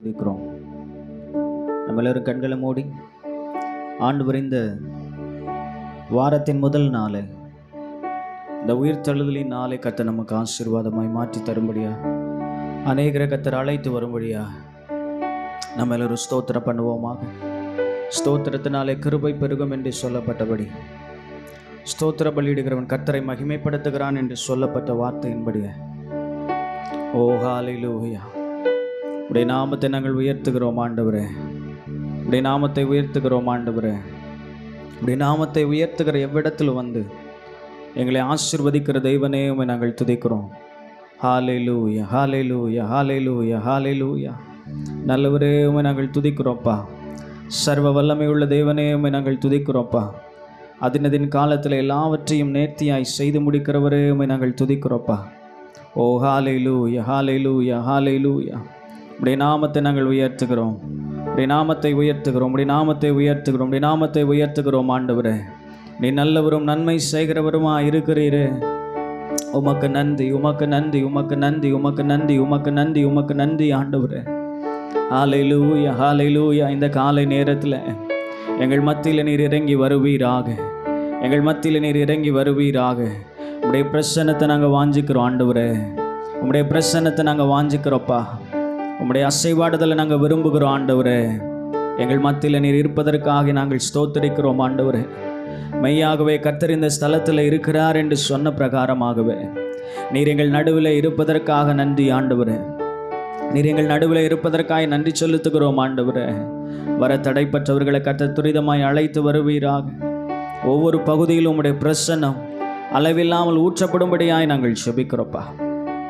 இருக்கிறோம். நம்ம எல்லாரும் கண்களை மூடி ஆண்டவர் இந்த வாரத்தின் முதல் நாளை, இந்த உயிர்த்தெழுதலின் நாளை கர்த்தர் நமக்கு ஆசீர்வாதமாய் மாற்றி தரும்படியா, அநேகரை கர்த்தர் அழைத்து வரும்படியா நம்ம எல்லாரும் ஸ்தோத்திரம் பண்ணுவோமாக. ஸ்தோத்திரத்தினாலே கிருபை பெருகும் என்று சொல்லப்பட்டபடி, ஸ்தோத்திர பலியிடுகிறவன் கர்த்தரை மகிமைப்படுத்துகிறான் என்று சொல்லப்பட்ட வார்த்தையின்படியா, ஓ ஹல்லேலூயா, உடைய நாமத்தை நாங்கள் உயர்த்துகிறோம் ஆண்டவரே. உடைய நாமத்தை உயர்த்துகிறோம் ஆண்டவரே. உடைய நாமத்தை உயர்த்துகிற எவ்விடத்தில் வந்து எங்களை ஆசீர்வதிக்கிற தெய்வனே உம்மை நாங்கள் துதிக்கிறோம். ஹல்லேலூயா, ஹல்லேலூயா, ஹல்லேலூயா, ஹல்லேலூயா. நல்லவரே உம்மை நாங்கள் துதிக்கிறோம்ப்பா. சர்வ வல்லமை உள்ள தேவனே உம்மை நாங்கள் துதிக்கிறோம்ப்பா. அதினதின் காலத்தில் எல்லாவற்றையும் நேர்த்தியாய் செய்து முடிக்கிறவரே உம்மை நாங்கள் துதிக்கிறோம்ப்பா. ஓ ஹல்லேலூயா, ஹல்லேலூயா, ஹல்லேலூயா. உடைய நாமத்தை நாங்கள் உயர்த்துகிறோம். உடைய நாமத்தை உயர்த்துகிறோம். உடைய நாமத்தை உயர்த்துகிறோம். உடைய நாமத்தை உயர்த்துகிறோம் ஆண்டவரே. நீ நல்லவரும் நன்மை செய்கிறவருமா இருக்கிறீரே. உமக்கு நன்றி, உமக்கு நன்றி, உமக்கு நன்றி, உமக்கு நன்றி, உமக்கு நன்றி, உமக்கு நன்றி ஆண்டவரே. ஹல்லேலூயா, ஹல்லேலூயா. இந்த காலை நேரத்தில் எங்கள் மத்தியில் நீர் இறங்கி வருவீராக. எங்கள் மத்தியில் நீர் இறங்கி வருவீராக. உடைய பிரசன்னத்தை நாங்கள் வாஞ்சிக்கிறோம் ஆண்டவரே. உம்முடைய பிரசன்னத்தை நாங்கள் வாஞ்சிக்கிறோப்பா. உம்முடைய அசைவாடுதலை நாங்கள் விரும்புகிறோம் ஆண்டவரே. எங்கள் மத்தியில் நீர் இருப்பதற்காக நாங்கள் ஸ்தோத்திரிக்கிறோம் ஆண்டவரே. மெய்யாகவே கர்த்தர் இந்த ஸ்தலத்தில் இருக்கிறார் என்று சொன்ன பிரகாரமாகவே நீர் எங்கள் நடுவில் இருப்பதற்காக நன்றி ஆண்டவரே. நீர் எங்கள் நடுவில் இருப்பதற்காக நன்றி செலுத்துகிறோம் ஆண்டவரே. வர தடைப்பட்டவர்களை கர்த்தர் துரிதமாய் அழைத்து வருவீராக. ஒவ்வொரு பகுதியிலும் உம்முடைய பிரசன்னம் அளவில்லாமல் ஊற்றப்படும்படியாய் நாங்கள் செபிக்கிறோப்பா.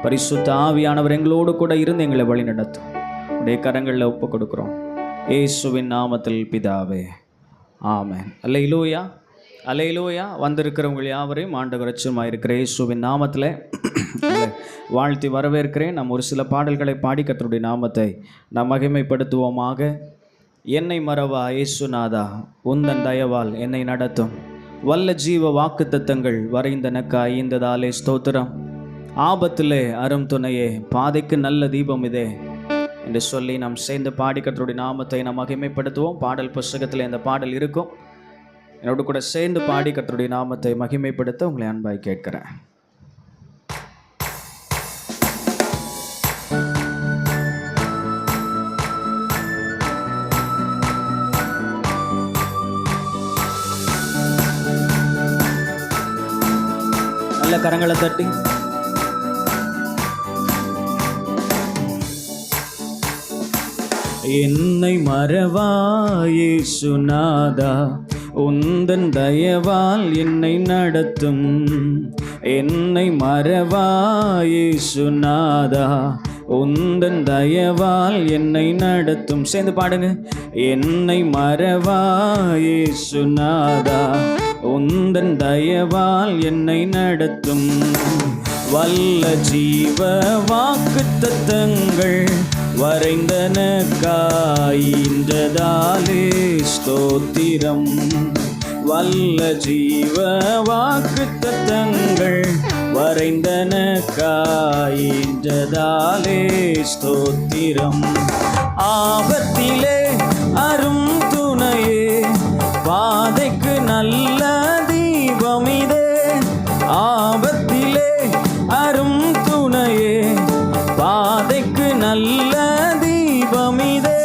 பரிசுத்த ஆவியானவர் எங்களோடு கூட இருந்து எங்களை வழி நடத்தும். உடைய கரங்களில் ஒப்பு கொடுக்கிறோம் இயேசுவின் நாமத்தில் பிதாவே, ஆமென். அல்லேலூயா, அல்லேலூயா. வந்திருக்கிறவங்க யாவரையும் ஆண்டவர் இரட்சகருமாய் இருக்கிற இயேசுவின் நாமத்தில் வாழ்த்தி வரவேற்கிறேன். நாம் ஒரு சில பாடல்களை பாடி கர்த்தருடைய நாமத்தை நாம் மகிமைப்படுத்துவோமாக. என்னை மறவா இயேசுநாதா, உந்தன் தயவால் என்னை நடத்தும். வல்ல ஜீவ வாக்கு தத்தங்கள் வரைந்தனக்காய் இந்ததாலே ஸ்தோத்திரம். ஆபத்திலே அரும் துணையே, பாதைக்கு நல்ல தீபம் இதே என்று சொல்லி நாம் சேர்ந்து பாடி கர்த்தருடைய நாமத்தை நாம் மகிமைப்படுத்துவோம். பாடல் புஸ்தகத்தில் இந்த பாடல் இருக்கும். என்னோடு கூட சேர்ந்து பாடி கர்த்தருடைய நாமத்தை மகிமைப்படுத்த உங்களை அன்பாய் கேட்கிறேன். நல்ல கரங்களை தட்டி என்னை மறவா இயேசுநாதா, உந்தன் தயவால் என்னை நடத்தும். என்னை மறவா இயேசுநாதா, உந்தன் தயவால் என்னை நடத்தும். சேர்ந்து பாடுங்க. என்னை மறவா இயேசுநாதா, உந்தன் தயவால் என்னை நடத்தும். வல்ல ஜீவ வாக்கு தத்தங்கள் வரைந்தனக்காயின்றதாலே ஸ்தோத்திரம். வல்ல ஜீவ வாக்கு தத்தங்கள் வரைந்தனக்காயின்றதாலே ஸ்தோத்திரம். ஆபத்திலே அரும் துணையே, பாதைக்கு நல்ல தீபமிதே. ஆபத்திலே அரும் துணையே, பாதைக்கு நல்ல தீபமிதே.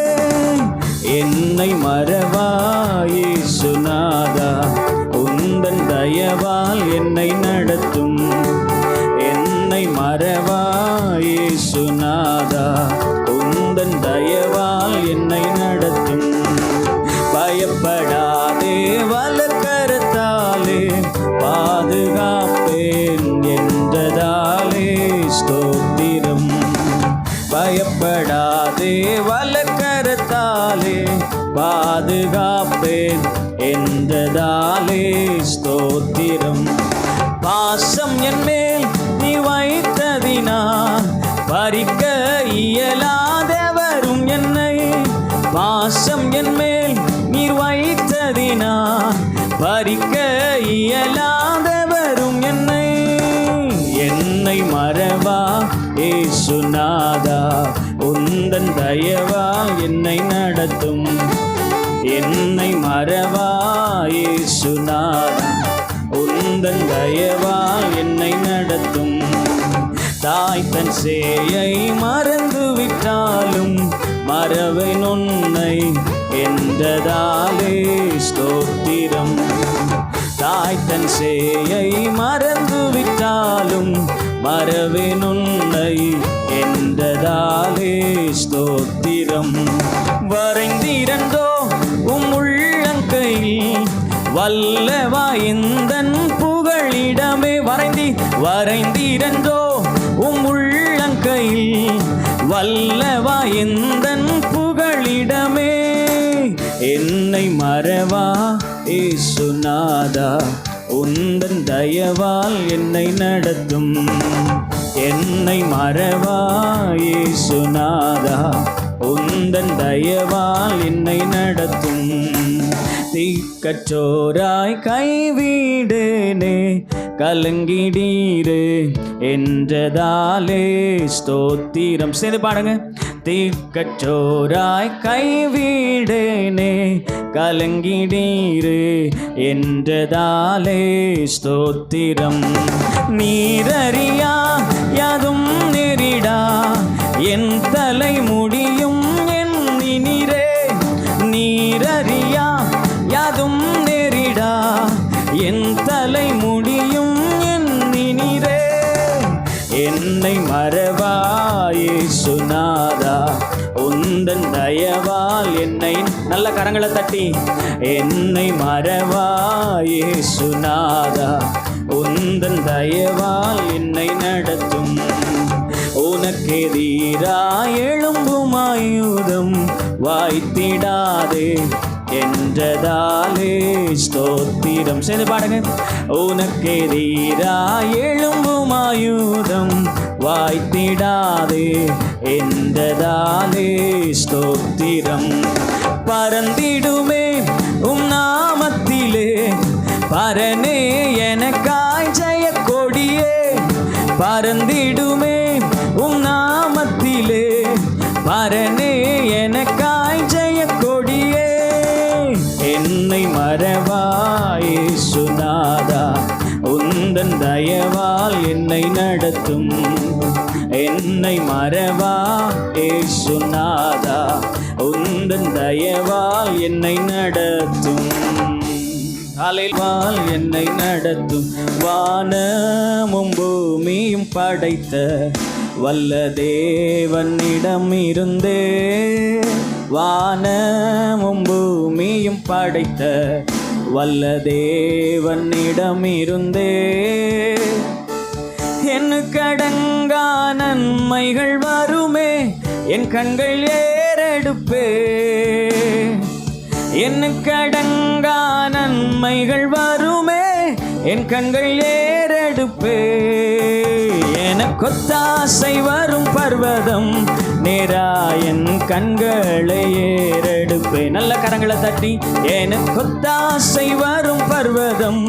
என்னை மறவா இயேசுநாதா, உந்தன் தயவால் என்னை நடத்தும். என்னை மறவா இயேசுநாதா, உந்தன் தயவால் என்னை நடத்தும். பயப்படாதே வலக்கரத்தாலே பாதுகாப்பேன் என்றதாலே ஸ்தோத்திரம். பயப்படாதே வலக்கரத்தாலே பாதுகாப்பேன் என்றதாலே ஸ்தோத்திரம். பாசம் என் மேல் நீ வைத்ததினால் பறிக்க இயலாதவரும் என்னை. பாசம் என் மேல் நீர் வைத்ததினால் பறிக்க இயலாதவரும் என்னை. என்னை மறவா இயேசுநாதா, உந்த உந்தன் தயவால் என்னை நடத்தும். என்னை மறவா இயேசுநாதா, உந்தன் தயவால் என்னை நடத்தும். தாய் தன் சேயை மறந்து விட்டாலும் மறவேன் உன்னை என்றதாலே ஸ்தோத்திரம். தாய் தன் சேயை மறந்து விட்டாலும் மறவேன் உன்னை என்றதாலே ஸ்தோத்திரம். வரைந்திரண்டோ உம் உள்ளங்கையில் வல்லவா இந்தன் புகழிடமே. வரைந்திரண்டோ உம் உள்ளங்கையில் வல்லவா இந்தன் புகழிடமே. என்னை மறவா இயேசுநாதா, உந்தன் தயவால் என்னை நடத்தும். என்னை மறவா இயேசுநாதா, உந்தன் தயவால் என்னை நடத்தும். திக்கற்றோராய் கைவிடேனே கலங்கிடீரே என்றதாலே ஸ்தோத்திரம். சேர்ந்து பாடுங்க. திக்கற்றோராய் கைவிடேனே கலங்கிடீரே என்றதாலே ஸ்தோத்திரம். நீரறியா யாதும் நெறிடா என் தலை முடியும் எண்ணினீரே. நீரறியா யாதும் நெறிடா என் தலை முடியும் எண்ணினீரே. என்னை மறவா இயேசுநாதா, உந்தன் தயவால் என்னை, நல்ல கரங்களை தட்டி, என்னை மறவா இயேசுநாதா, உந்தன் தயவால் என்னை நடத்தும். உனக்கெதிராய் எழும்பும் ஆயுதம் வாய்த்திடாதே என்றதாலே ஸ்தோத்திரம். சேர்ந்து பாடுங்க. உனக்கெதிராய் எழும்பும் ஆயுதம் வாய்த்திடாதே என்றதாலே ஸ்தோத்திரம். பறந்திடுமே உம் நாமத்திலே பரனே எனக்காய் ஜெய கொடியே. பறந்திடுமே உம் நாமத்திலே பரனே எனக்காய் ஜெய கொடியே. என்னை மறவா இயேசுநாதா, உந்தன் தயவால் என்னை நடத்தும். என்னை மறவா இயேசுநாதா, உந்தன் தயவால் என்னை நடத்தும். அலைவால் என்னை நடத்தும். வானமும் பூமியும் படைத்த வல்ல தேவனிடம் இருந்தே. வானமும் பூமியும் படைத்த வல்ல தேவனிடம் இருந்தே. எனக்கடங்கா நன்மைகள் வருமே என் கண்கள் ஏறெடுப்பே. எனக்கடங்கா நன்மைகள் வருமே என் கண்கள் ஏறெடுப்பே. எனக்கொத்தாசை வரும் பர்வதம் நேரா என் கண்களை ஏறெடுப்பே. நல்ல கரங்களை தட்டி, எனக்கொத்தாசை வரும் பர்வதம்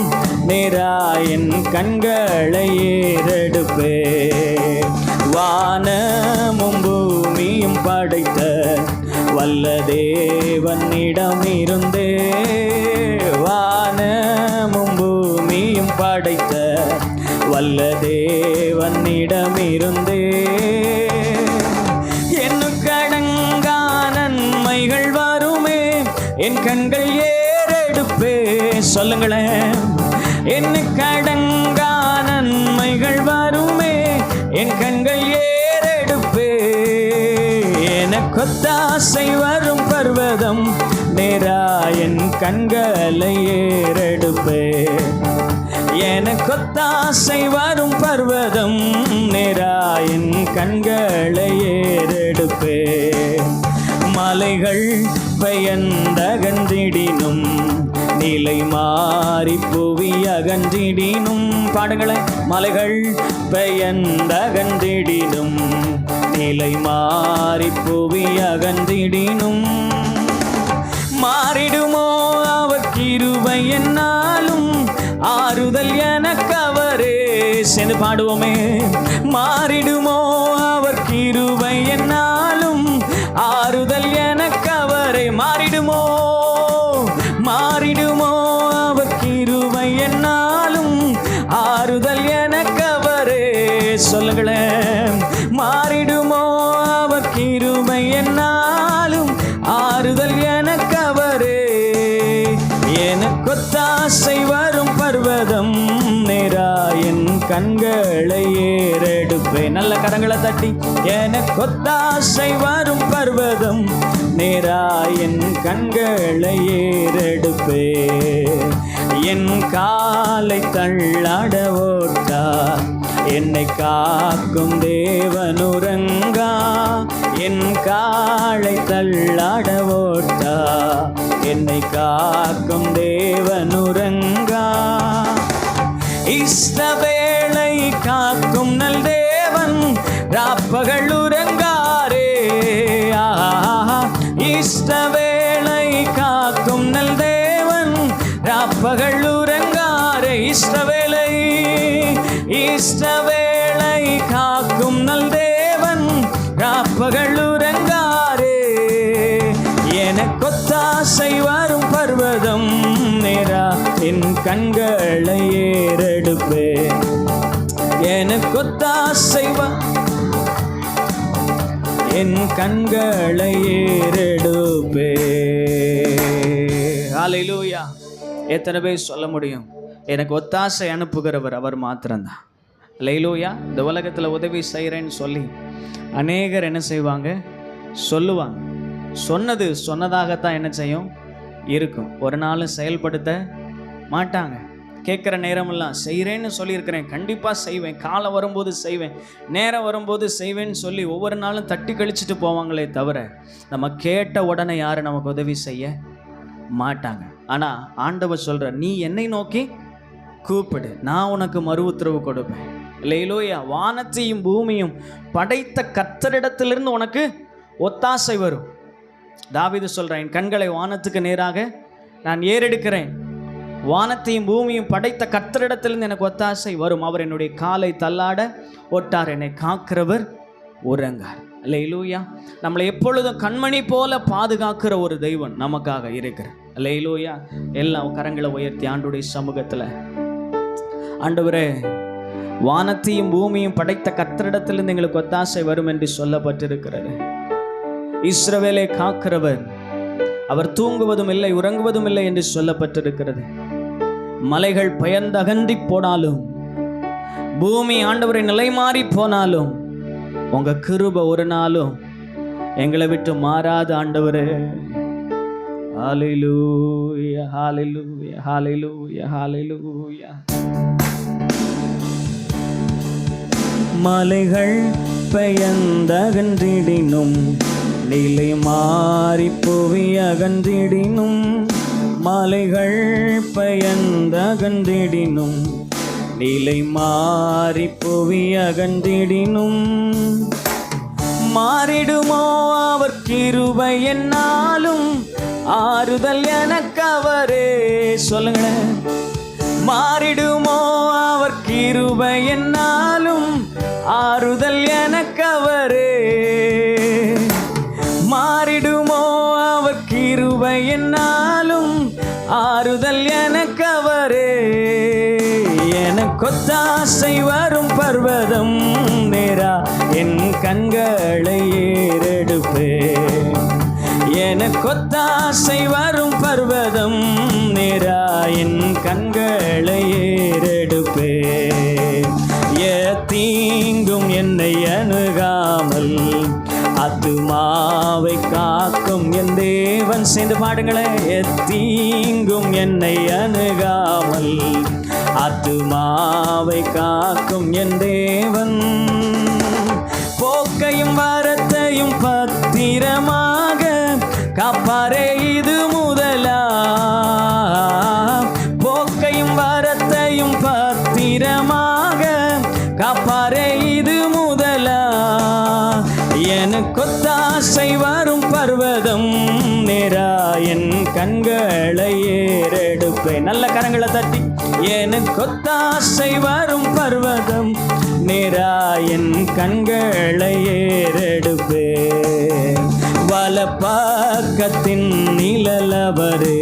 நேரா என் கண்களை ஏறெடுப்பே. வானமும் பூமியும் படைத்த வல்ல தேவனிடம் இருந்தே. வானமும் பூமியும் படைத்த வல்ல தேவனிடம் இருந்தே. எனக்கடங்கா நன்மைகள் வருமே என் கண்கள் ஏறெடுப்பே. சொல்லுங்களேன். எனக்கடங்கா நன்மைகள் வருமே என் கண்கள் ஏறெடுப்பே. எனக்கொத்தாசை வரும் பர்வதம் நேரா என் கண்களை ஏறெடுப்பே. எனக்கொத்தாசை வரும் பர்வதம் நேரா என் கண்களை ஏறெடுப்பே. மலைகள் பெயர்ந்தகன்றிடினும் நிலை மாறி புவி அகன்றிடினும். பாடுங்களே. மலைகள் பெயர்ந்தகன்றிடினும் நிலை மாறி புவி அகன்றிடினும். மாறிடுமோ அவர் கிருபை என்னாலும் ஆறுதல் எனக்கு அவரே. சேர்ந்து பாடுவோமே. மாறிடுமோ அவர் கிருபை என்னாலும் ஆறுதல் எனக்கு அவரே. மாறிடுமோ மாறிடுமோ அவர் கிருபை என்னாலும் ஆறுதல் எனக்கு அவரே. சொல்லுங்களேன், மாறிடுமோ அவர் கிருபை என்னாலும் ஆறுதல் எனக்கு அவரே. எனக்கு ஒத்தாசை வரும் பர்வதம் நேரா என் கண்களை ஏறெடுப்பேன். நல்ல கரங்களை தட்டி, எனக்கு ஒத்தாசை வரும் பர்வதம் நேரா என் கண்களை ஏறெடுப்பேன். என் காலை தள்ளாட ஓட்டா என்னை காக்கும் தேவனுரங்கா. என் காலை தள்ளாட ஓட்டா என்னை காக்கும் தேவனுரங்கா. இஷ்டவேளை காக்கும் நல் தேவன் ராப்பகல் உறங்காரே. இஷ்டவேளை காக்கும் நல் தேவன் ராப்பகல் உறங்காரே. இஷ்டவேளை இஷ்டவேளை காக்கும் நல் தேவன் ராப்பகல் உறங்காரே. எனக்கு ஒத்தாசை வரும் பர்வதம் நேரா என் கண்களை ஏறெடுப்பேன். எனக்கு ஒத்தாசை என் கண்களை ஏறெடுப்பேன். ஹல்லேலூயா. எத்தனை பேர் சொல்ல முடியும், எனக்கு ஒத்தாசை அனுப்புகிறவர் அவர் மாத்திரம்தான். ஹல்லேலூயா. இந்த உலகத்தில் உதவி செய்கிறேன்னு சொல்லி அநேகர் என்ன செய்வாங்க, சொல்லுவாங்க. சொன்னது சொன்னதாகத்தான் என்ன செய்யும் இருக்கும், ஒரு நாளும் செயல்படுத்த மாட்டாங்க. கேட்குற நேரமெல்லாம் செய்கிறேன்னு சொல்லியிருக்கிறேன், கண்டிப்பாக செய்வேன், காலம் வரும்போது செய்வேன், நேரம் வரும்போது செய்வேன்னு சொல்லி ஒவ்வொரு நாளும் தட்டி கழிச்சிட்டு போவாங்களே தவிர நம்ம கேட்ட உடனே யாரும் நமக்கு உதவி செய்ய மாட்டாங்க. ஆனால் ஆண்டவர் சொல்கிற, நீ என்னை நோக்கி கூப்பிடு, நான் உனக்கு மறு உத்தரவு கொடுப்பேன். அல்லேலூயா. வானத்தையும் பூமியும் படைத்த கர்த்தரிடத்திலிருந்து உனக்கு ஒத்தாசை வரும். தாவீது சொல்கிறேன், என் கண்களை வானத்துக்கு நேராக நான் ஏறெடுக்கிறேன், வானத்தையும் பூமியும் படைத்த கர்த்தரிடத்திலிருந்து எனக்கு ஒத்தாசை வரும். அவர் என்னுடைய காலை தள்ளாட ஒட்டார், என்னை காக்கிறவர் உறங்கார். அல்லேலூயா. நம்மளை எப்பொழுதும் கண்மணி போல பாதுகாக்கிற ஒரு தெய்வம் நமக்காக இருக்கிறார். அல்லேலூயா. எல்லாம் கரங்களை உயர்த்தி ஆண்டுடைய சமூகத்தில், ஆண்டவரே, வானத்தையும் பூமியும் படைத்த கர்த்தரிடத்திலிருந்து எங்களுக்கு ஒத்தாசை வரும் என்று சொல்லப்பட்டிருக்கிறது. இஸ்ரவேலை காக்கிறவர், அவர் தூங்குவதும் இல்லை உறங்குவதும் இல்லை என்று சொல்லப்பட்டிருக்கிறது. மலைகள் பயந்து அகன்றி போனாலும், பூமி ஆண்டவரை நிலைமாறி போனாலும், உங்க கிருபை ஒரு நாளும் எங்களை விட்டு மாறாத ஆண்டவரே. ஹல்லேலூயா, ஹல்லேலூயா, ஹல்லேலூயா, ஹல்லேலூயா. மலைகள் பெயர்ந்தகன்றிடினும், நிலை மாறி புவி அகன்றிடினும், மலைகள் பெயர்ந்தகன்றிடினும், நிலை மாறி புவி அகன்றிடினும், மாறிடுமோ அவர் கிருபை என்னாலும் ஆறுதல் எனக்கு அவரே. சொல்லுங்களேன், மாறிடுமோ அவர் கிருபை என்னாலும் ஆறுதல் எனக்கு அவரே. மாறிடுமோ அவர் கிருபை என்னாலும் ஆறுதல் எனக்கு அவரே. எனக்கு ஒத்தாசை வரும் பர்வதம் நேரா என் கண்களை ஏறெடுப்பேன். எனக்கு ஒத்தாசை வரும் பர்வதம் நேரா என் கண்களை ஏறெடுப்பேன். தீங்கும் என்னை அணுகாமல் ஆத்துமாவை காக்கும் என் தேவன். சேர்ந்து பாடுங்களேன். தீங்கும் என்னை அணுகாமல் ஆத்துமாவை காக்கும் என் தேவன். போக்கையும் வரத்தையும் பத்திரமாக காப்பாரே இது முதலா. போக்கையும் வரத்தையும் பத்திரமாக காப்பாரே இது முதலா. எனக்கு ஒத்தாசை வரும் பர்வதம் நேரா என் கண்களை ஏறெடுப்பேன். நல்ல கரங்களை தட்டி, எனக்கு ஒத்தாசை வரும் பர்வதம் நேரா என் கண்களை ஏறெடுப்பேன். வலப்பக்கத்தின் நிழலவரே,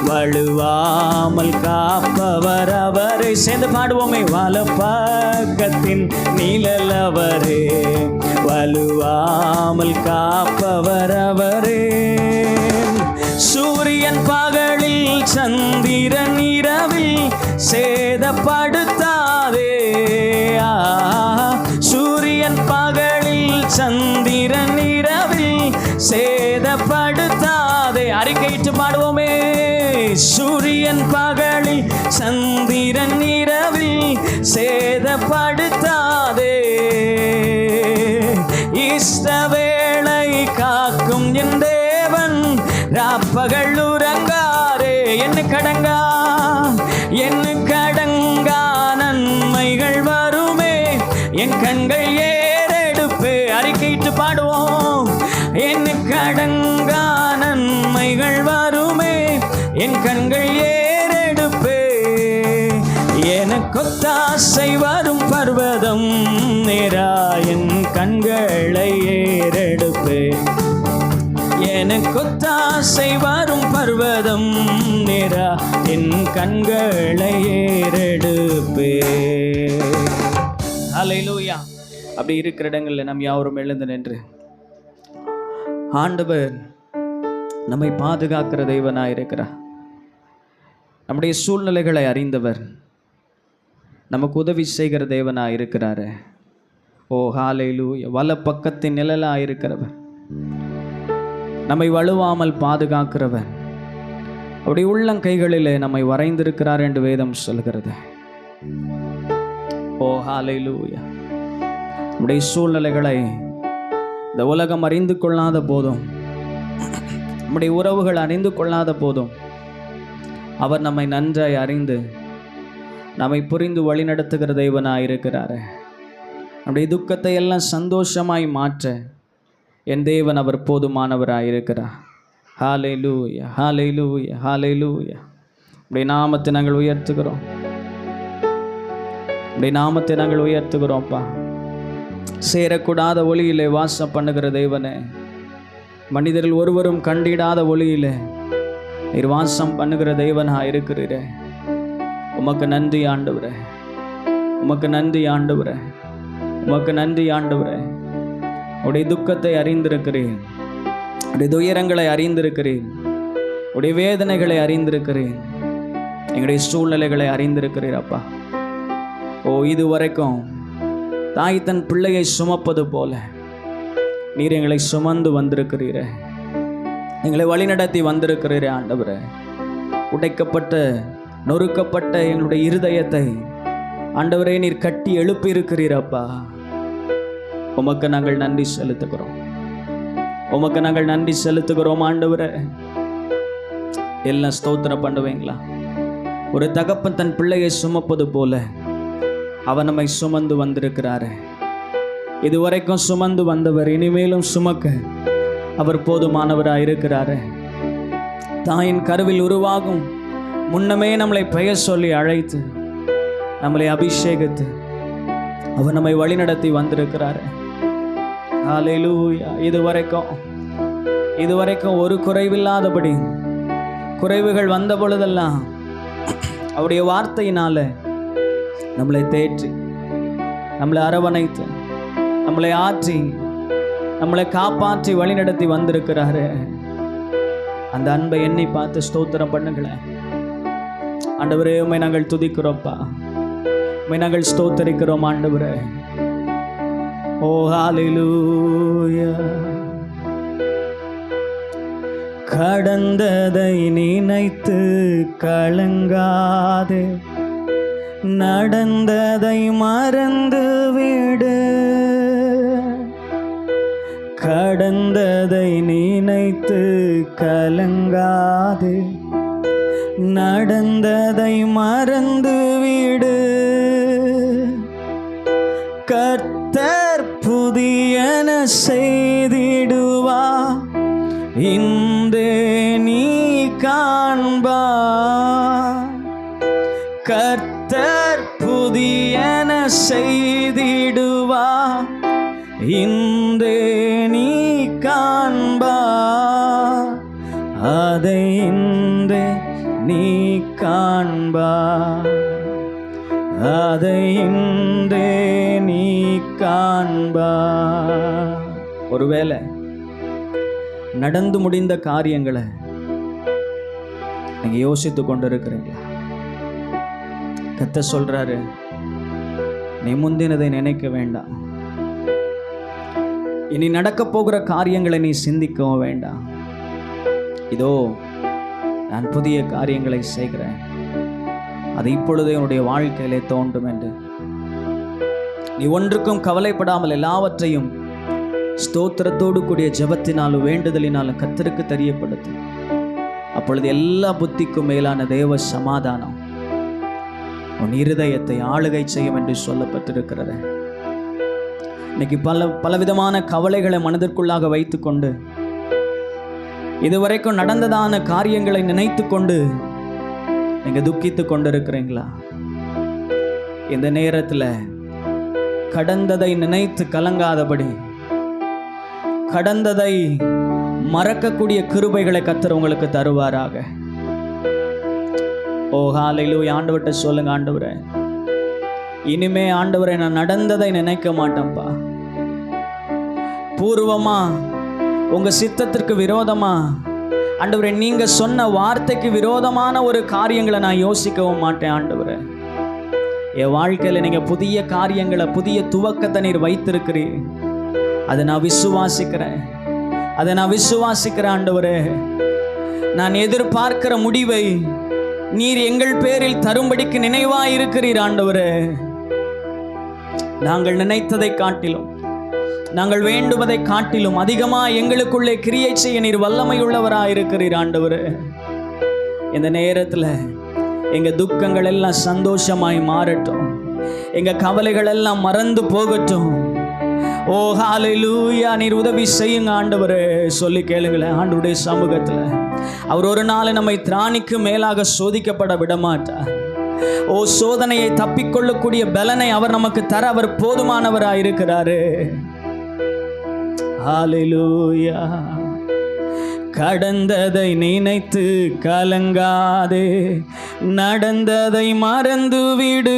வழுவாமல் காப்பவர் அவரே. சேர்ந்து பாடுவோமே. வலப்பக்கத்தின் நிழலவரே, வழுவாமல் காப்பவர் அவரே. சூரியன் பகலில் சந்திரன் இரவில் சேதப்படுத்தாதே. சூரியன் பகலில் சந்திரன் இரவில் சேதப்படுத்தாதே. அறிக்கையிட்டு பாடுவோமே. சூரியன் பகலில் சந்திரன் இரவில் சேதப்படுத்தாதே. இஸ்ரவேலை காக்கும் என் தேவன் ராப்பகல் உறங்காரே. என்ன கடங்கா நன்மைகள் வருமே, என் கண்கள் ஏறெடுப்பே. அறிக்கையிட்டு பாடுவோம். என் கடங்கா நன்மைகள் வருமே, என் கண்கள் ஏறெடுப்பே. எனக்கொத்தாசை வரும் பர்வதம் நேரா, என் கண்களை ஏறெடுப்பே. எனக்கொத்தாசை வரும் பர்வதம் நேரா, என் கண்களை ஏறெடுப்பே. ஹல்லேலூயா. அப்படி இருக்கிற இடங்களில் நம் யாவரும் எழுந்து நின்று, ஆண்டவர் நம்மை பாதுகாக்கிற தெய்வனாய் இருக்கிறார். நம்முடைய சூழ்நிலைகளை அறிந்தவர், நமக்கு உதவி செய்கிற தேவனாய் இருக்கிறாரு. ஓ ஹல்லேலூயா. வலப்பக்கத்தின் நிழலாய் இருக்கிறவர், நம்மை வழுவாமல் பாதுகாக்கிறவர், அப்படி உள்ளங்கைகளிலே நம்மை வரைந்திருக்கிறார் என்று வேதம் சொல்கிறது. ஓ ஹல்லேலூயா. நம்முடைய சூழ்நிலைகளை இந்த உலகம் அறிந்து கொள்ளாத போதும், நம்முடைய உறவுகள் அறிந்து கொள்ளாத போதும், அவர் நம்மை நன்றாய் அறிந்து நம்மை புரிந்து வழிநடத்துகிற தெய்வனாய் இருக்கிறார். நம்முடைய துக்கத்தை எல்லாம் சந்தோஷமாய் மாற்ற என் தேவன் அவர் போதுமானவராய் இருக்கிறார். ஹல்லேலூயா, ஹல்லேலூயா, ஹல்லேலூயா. உடைய நாமத்தை நாங்கள் உயர்த்துகிறோம், உடைய நாமத்தை நாங்கள் உயர்த்துகிறோம்ப்பா. சேரக்கூடாத ஒளியிலே வாசம் பண்ணுகிற தேவனே, மனிதர்கள் ஒருவரும் கண்டிடாத ஒளியிலே நீர் வாசம் பண்ணுகிற தேவனா இருக்கிறீரே. உமக்கு நன்றி ஆண்டவரே, உமக்கு நன்றி ஆண்டவரே, உமக்கு நன்றி ஆண்டவரே. உடைய துக்கத்தை அறிந்திருக்கிறேன், உடைய துயரங்களை அறிந்திருக்கிறேன், உடைய வேதனைகளை அறிந்திருக்கிறேன், எங்களுடைய சூழ்நிலைகளை அறிந்திருக்கிறீர் அப்பா. ஓ, இதுவரைக்கும் தாய் தன் பிள்ளையை சுமப்பது போல நீர் எங்களை சுமந்து வந்திருக்கிறீரே, எங்களை வழிநடத்தி வந்திருக்கிறீரே ஆண்டவரே. உடைக்கப்பட்ட நொறுக்கப்பட்ட எங்களுடைய இருதயத்தை ஆண்டவரே நீர் கட்டி எழுப்பி இருக்கிறீரப்பா. உமக்கு நாங்கள் நன்றி செலுத்துகிறோம், உமக்கு நாங்கள் நன்றி செலுத்துகிறோம் ஆண்டவரே. எல்லாம் ஸ்தோத்திரம் பண்ணுவீங்களா? ஒரு தகப்பன் தன் பிள்ளையை சுமப்பது போல அவர் நம்மை சுமந்து வந்திருக்கிறாரு. இதுவரைக்கும் சுமந்து வந்தவர் இனிமேலும் சுமக்க அவர் போதுமானவராக இருக்கிறாரு. தாயின் கருவில் உருவாகும் முன்னமே நம்மளை பெயர் சொல்லி அழைத்து நம்மளை அபிஷேகித்து அவர் நம்மை வழிநடத்தி வந்திருக்கிறாரு. ஹல்லேலூயா. இதுவரைக்கும் ஒரு குறைவில்லாதபடி, குறைவுகள் வந்த பொழுதெல்லாம் அவருடைய வார்த்தையினால நம்மளை தேற்றி, நம்மளை அரவணைத்து, நம்மளை ஆற்றி, நம்மளை காப்பாற்றி வழிநடத்தி வந்திருக்கிறாரு. அந்த அன்பை எண்ணி பார்த்து ஸ்தோத்திரம் பண்ணுங்களேன். ஆண்டவரே, உம்மை நாங்கள் துதிக்கிறோம்ப்பா, உம்மை நாங்கள் ஸ்தோத்தரிக்கிறோம் ஆண்டவரே. ஓ ஹல்லேலூயா. கடந்ததை நினைத்து கலங்காதே, நடந்ததை மறந்து விடு. கடந்ததை நினைத்து கலங்காதே, நடந்ததை மறந்து விடு. கர்த்தர் புதியன செய்திடுவா, இன்றே நீ காண்பா. கர்த்தர் புதியன செய்திடுவா, இன்றே நீ காண்பா. அதை இன்றே நீ காண்பா, அதை இன்றே நீ காண்பா. ஒருவேளை நடந்து முடிந்த காரியங்களை நீங்க யோசித்து கொண்டிருக்கிறீங்களா? கர்த்தர் சொல்றாரு, நீ முந்தினதை நினைக்க வேண்டாம், இனி நடக்க போகிற காரியங்களை நீ சிந்திக்கவும் வேண்டாம். இதோ நான் புதிய காரியங்களை செய்கிறேன், அது இப்பொழுதே உன்னுடைய வாழ்க்கையிலே தோன்றும் என்று. நீ ஒன்றுக்கும் கவலைப்படாமல் எல்லாவற்றையும் ஸ்தோத்திரத்தோடு கூடிய ஜெபத்தினாலும் வேண்டுதலினாலும் கர்த்தருக்கு தெரியப்படுத்து. அப்பொழுது எல்லா புத்திக்கும் மேலான தேவ சமாதானம் உன் இருதயத்தை ஆளுகை செய்யும் என்று சொல்லப்பட்டிருக்கிறது. இன்னைக்கு பலவிதமான கவலைகளை மனதிற்குள்ளாக வைத்துக்கொண்டு இதுவரைக்கும் நடந்ததான காரியங்களை நினைத்து கொண்டு நீங்க துக்கித்து கொண்டிருக்கிறீங்களா? இந்த நேரத்தில் கடந்ததை நினைத்து கலங்காதபடி கடந்ததை மறக்கக்கூடிய கிருபைகளை கர்த்தர் உங்களுக்கு தருவாராக. ஓ ஹல்லேலூயா. ஆண்டவர்கிட்ட சொல்லுங்க, ஆண்டவரே, இனிமே ஆண்டவரே நான் நடந்ததை நினைக்க மாட்டேன்ப்பா. பூர்வமா உங்க சித்தத்திற்கு விரோதமா ஆண்டவரே நீங்க சொன்ன வார்த்தைக்கு விரோதமான ஒரு காரியங்களை நான் யோசிக்கவும் மாட்டேன். ஆண்டவரே, என் வாழ்க்கையில நீங்க புதிய காரியங்களை, புதிய துவக்கத்தை நீர் வைத்திருக்கிறீர். அதை நான் விசுவாசிக்கிறேன், அதை நான் விசுவாசிக்கிறேன். ஆண்டவரே, நான் எதிர்பார்க்கிற முடிவை நீர் எங்கள் பேரில் தரும்படிக்கு நினைவாய் இருக்கிறீர். ஆண்டவரே, நாங்கள் நினைத்ததை காட்டிலும், நாங்கள் வேண்டுவதை காட்டிலும் அதிகமாக எங்களுக்குள்ளே கிரியை செய்ய நீர் வல்லமையுள்ளவராக இருக்கிறீர். ஆண்டவரே, இந்த நேரத்தில் எங்க துக்கங்கள் எல்லாம் சந்தோஷமாய் மாறட்டும், எங்க கவலைகள் எல்லாம் மறந்து போகட்டும். ஓ ஹல்லேலூயா. நீர் உதவி செய்யுங்க ஆண்டவரே. சொல்லி கேளுங்களேன் ஆண்டவருடைய சமூகத்தில். அவர் ஒரு நாள் நம்மை திராணிக்கு மேலாக சோதிக்கப்பட விடமாட்டார். ஓ, சோதனையை தப்பிக்கொள்ளக்கூடிய பலனை அவர் நமக்கு தர அவர் போதுமானவராக இருக்கிறாரு. ஹல்லேலூயா. கடந்ததை நினைத்து கலங்காதே, நடந்ததை மறந்துவிடு.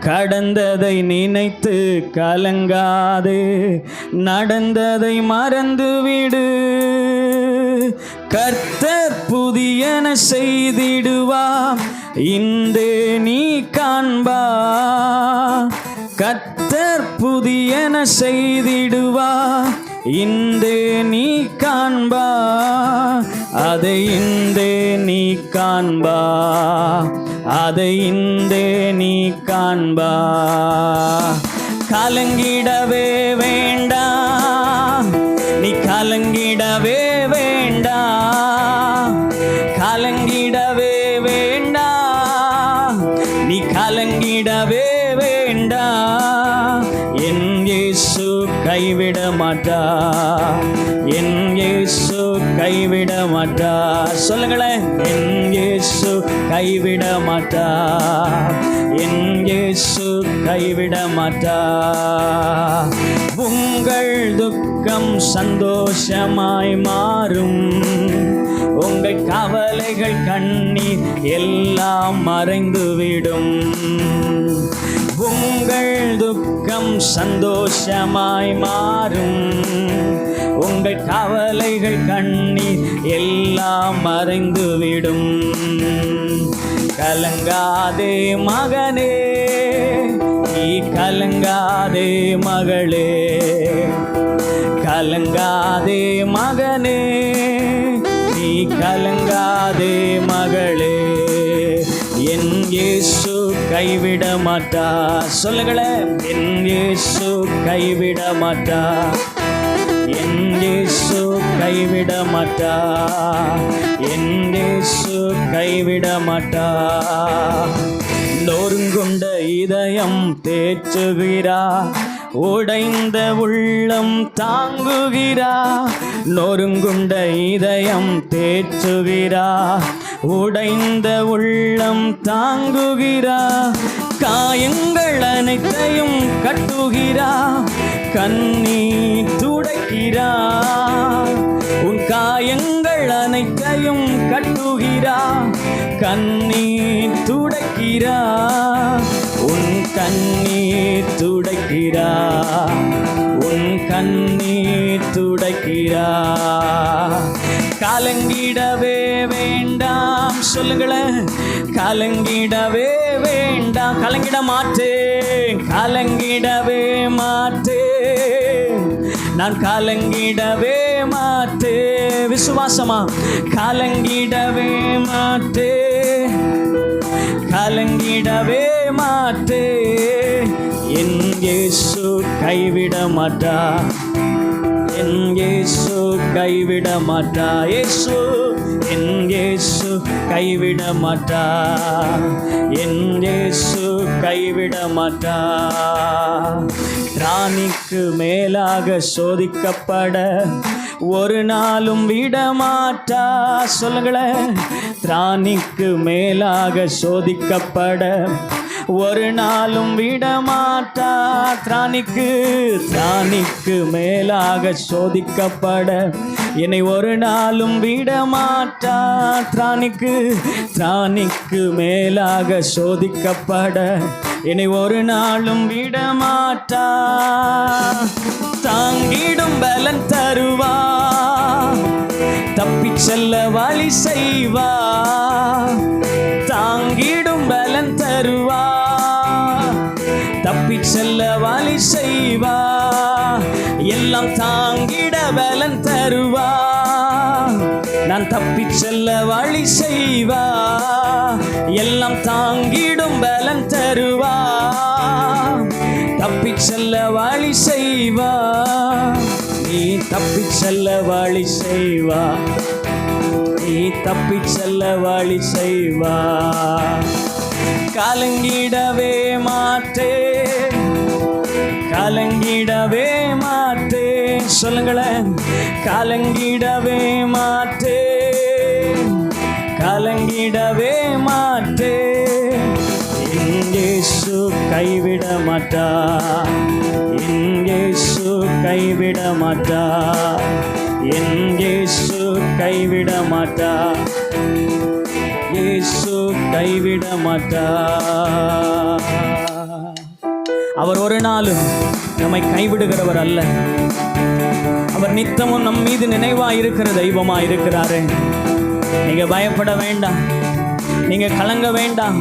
கடந்ததை நினைத்து கலங்காதே, நடந்ததை மறந்துவிடு. கர்த்தர் புதியன செய்திடுவா, இன்றே நீ காண்பா. கர்த்தர் புதியன செய்திடுவா, இன்றே நீ காண்பா. அதை இன்றே நீ காண்பா, அதை இன்றே நீ காண்பா. கலங்கிடவே வேண்டாம், நீ கலங்கிடவே வேண்டாம், கலங்கிடவே வேண்டாம், நீ கலங்கிடவே வேண்டாம். என் இயேசு கைவிட மாட்டா, என் இயேசு கைவிட மாட்டா. சொல்லுங்களேன், என் இயேசு கைவிட மாட்டா, என் இயேசு கைவிட மாட்டா. உங்கள் துக்கம் சந்தோஷமாய் மாறும், உங்கள் கவலைகள் கண்ணீர் எல்லாம் மறைந்துவிடும். உங்கள் துக்கம் சந்தோஷமாய் மாறும், உங்கள் கவலைகள் கண்ணீர் எல்லாம் மறைந்துவிடும். கலங்காதே மகனே, நீ கலங்காதே மகளே. கலங்காதே மகனே, நீ கலங்காதே மகளே. என் இயேசு கைவிட மாட்டா. சொல்லுங்களேன், என் இயேசு கைவிட மாட்டா, என் இயேசு கைவிட மாட்டா, என் இயேசு கைவிட மாட்டா. நொறுங்குண்ட இதயம் தேற்றுகிறா, உடைந்த உள்ளம் தாங்குகிறா. நொறுங்குண்ட இதயம் தேற்றுகிறா, உடைந்த உள்ளம் தாங்குகிறா. காயங்கள் அனைத்தையும் கட்டுகிறா, கண்ணீர் துடைக்கிறா. உன் காயங்கள் கஷ்டங்கள் அனைத்தையும் கட்டுகிறார், கண்ணீர் துடைக்கிறார், உன் கண்ணீர் துடைக்கிறார், உன் கண்ணீர் துடைக்கிறார். கலங்கிடவே வேண்டாம், சொல்லுங்களேன், கலங்கிடவே வேண்டாம். கலங்கிட மாட்டேன், கலங்கிடவே மாட்டேன், நான் கலங்கிடவே மாட்டேன். விசுவாசமா, கலங்கிடவே மாட்டேன், கலங்கிடவே மாட்டேன். என் இயேசு கைவிட மாட்டார், என் இயேசு கைவிட மாட்டார். இயேசு, என் இயேசு கைவிட மாட்டார், என் இயேசு கைவிட மாட்டார். திராணிக்கு மேலாக சோதிக்கப்பட ஒரு நாளும் விடமாட்டா. சொல்லுங்களேன், திராணிக்கு மேலாக சோதிக்கப்பட ஒரு நாளும் விடமாட்டா. திராணிக்கு மேலாக சோதிக்கப்பட என்னை ஒரு நாளும் விடமாட்டா. திராணிக்கு மேலாக சோதிக்கப்பட என்னை ஒரு நாளும் விடமாட்டா. தாங்கிடும் பலன் தருவா, தப்பிச் செல்ல வழி செய்வா. தாங்கிடும் பலன் தருவா, தப்பிச் செல்ல வழி செய்வா. எல்லாம் தாங்கிட பலன் தருவா, நான் தப்பிச் செல்ல வழி செய்வா. எல்லாம் தாங்கிடும் பலன் தருவா, தப்பிச் செல்ல வழி செய்வா. நீ தப்பிச் செல்ல வழி செய்வா, நீ தப்பிச் செல்ல வழி செய்வா. கலங்கிடவே மாட்டேன், கலங்கிடவே மாட்டேன். சொல்லுங்களேன், கலங்கிடவே மாட்டேன், கலங்கிடவே மாட்டேன். என் இயேசு கைவிட மாட்டார், என் இயேசு கைவிட மாட்டார், என் இயேசு கைவிட மாட்டார், இயேசு கைவிட மாட்டார். அவர் ஒரு நாளும் நம்மை கைவிடுகிறவர் அல்ல. அவர் நித்தமும் நம் மீது நினைவா இருக்கிற தெய்வமா இருக்கிறாரு. நீங்க பயப்பட வேண்டாம், நீங்க கலங்க வேண்டாம்.